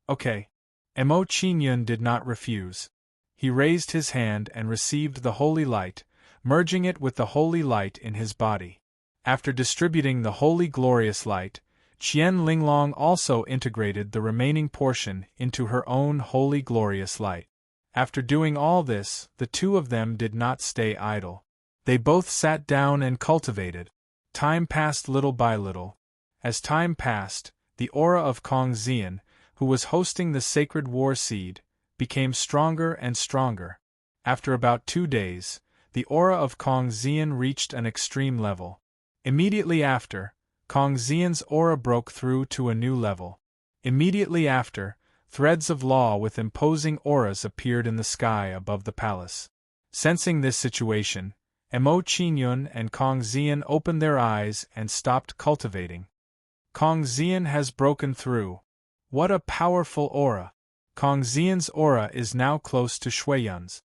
Okay. Mo Qingyun did not refuse. He raised his hand and received the holy light, merging it with the holy light in his body. After distributing the holy glorious light, Qian Linglong also integrated the remaining portion into her own holy glorious light. After doing all this, the 2 of them did not stay idle. They both sat down and cultivated. Time passed little by little. As time passed, the aura of Kong Xian, who was hosting the sacred war seed, became stronger and stronger. After about 2 days, the aura of Kong Xian reached an extreme level. Immediately after, Kong Xian's aura broke through to a new level. Immediately after, threads of law with imposing auras appeared in the sky above the palace. Sensing this situation, Mo Qingyun and Kong Xian opened their eyes and stopped cultivating. Kong Xian has broken through. What a powerful aura! Kong Xian's aura is now close to Shuiyun's.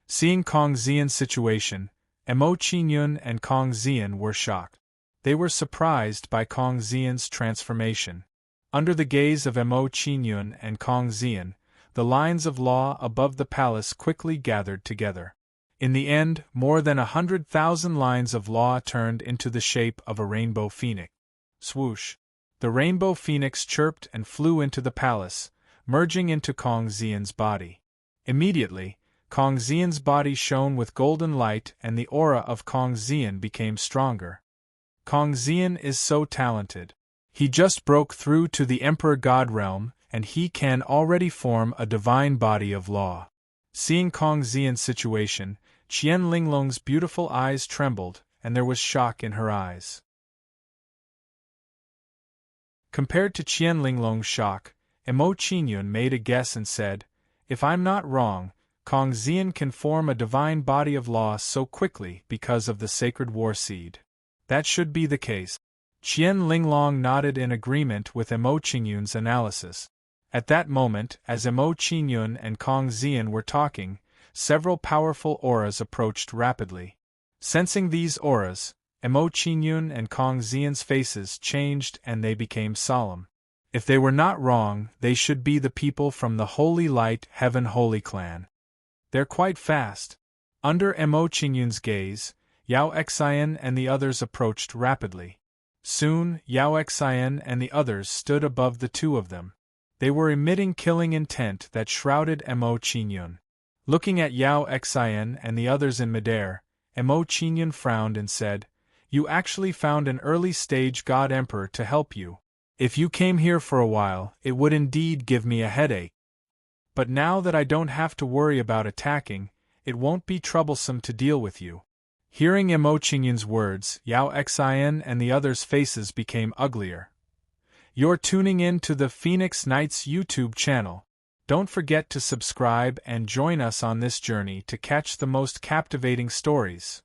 Seeing Kong Xian's situation, Mo Qingyun and Kong Xian were shocked. They were surprised by Kong Xian's transformation. Under the gaze of Mo Qingyun and Kong Xian, the lines of law above the palace quickly gathered together. In the end, more than 100,000 lines of law turned into the shape of a rainbow phoenix. Swoosh! The rainbow phoenix chirped and flew into the palace, merging into Kong Xian's body. Immediately, Kong Xian's body shone with golden light and the aura of Kong Xian became stronger. Kong Xian is so talented. He just broke through to the Emperor God realm, and he can already form a divine body of law. Seeing Kong Xian's situation, Qian Linglong's beautiful eyes trembled, and there was shock in her eyes. Compared to Qian Linglong's shock, Emo Qinyun made a guess and said, "If I'm not wrong, Kong Xian can form a divine body of law so quickly because of the sacred war seed." "That should be the case." Qian Linglong nodded in agreement with Emo Qinyun's analysis. At that moment, as Emo Qinyun and Kong Xian were talking, several powerful auras approached rapidly. Sensing these auras, Emo Qinyun and Kong Xian's faces changed and they became solemn. If they were not wrong, they should be the people from the Holy Light Heaven Holy Clan. "They're quite fast." Under Emo Qinyun's gaze, Yao Xian and the others approached rapidly. Soon, Yao Xian and the others stood above the two of them. They were emitting killing intent that shrouded Emo Qinyun. Looking at Yao Xian and the others in midair, Emo Qinyun frowned and said, "You actually found an early-stage God Emperor to help you. If you came here for a while, it would indeed give me a headache. But now that I don't have to worry about attacking, it won't be troublesome to deal with you." Hearing Emo Qinyun's words, Yao Xian and the others' faces became uglier. You're tuning in to the Phoenix Knights YouTube channel. Don't forget to subscribe and join us on this journey to catch the most captivating stories.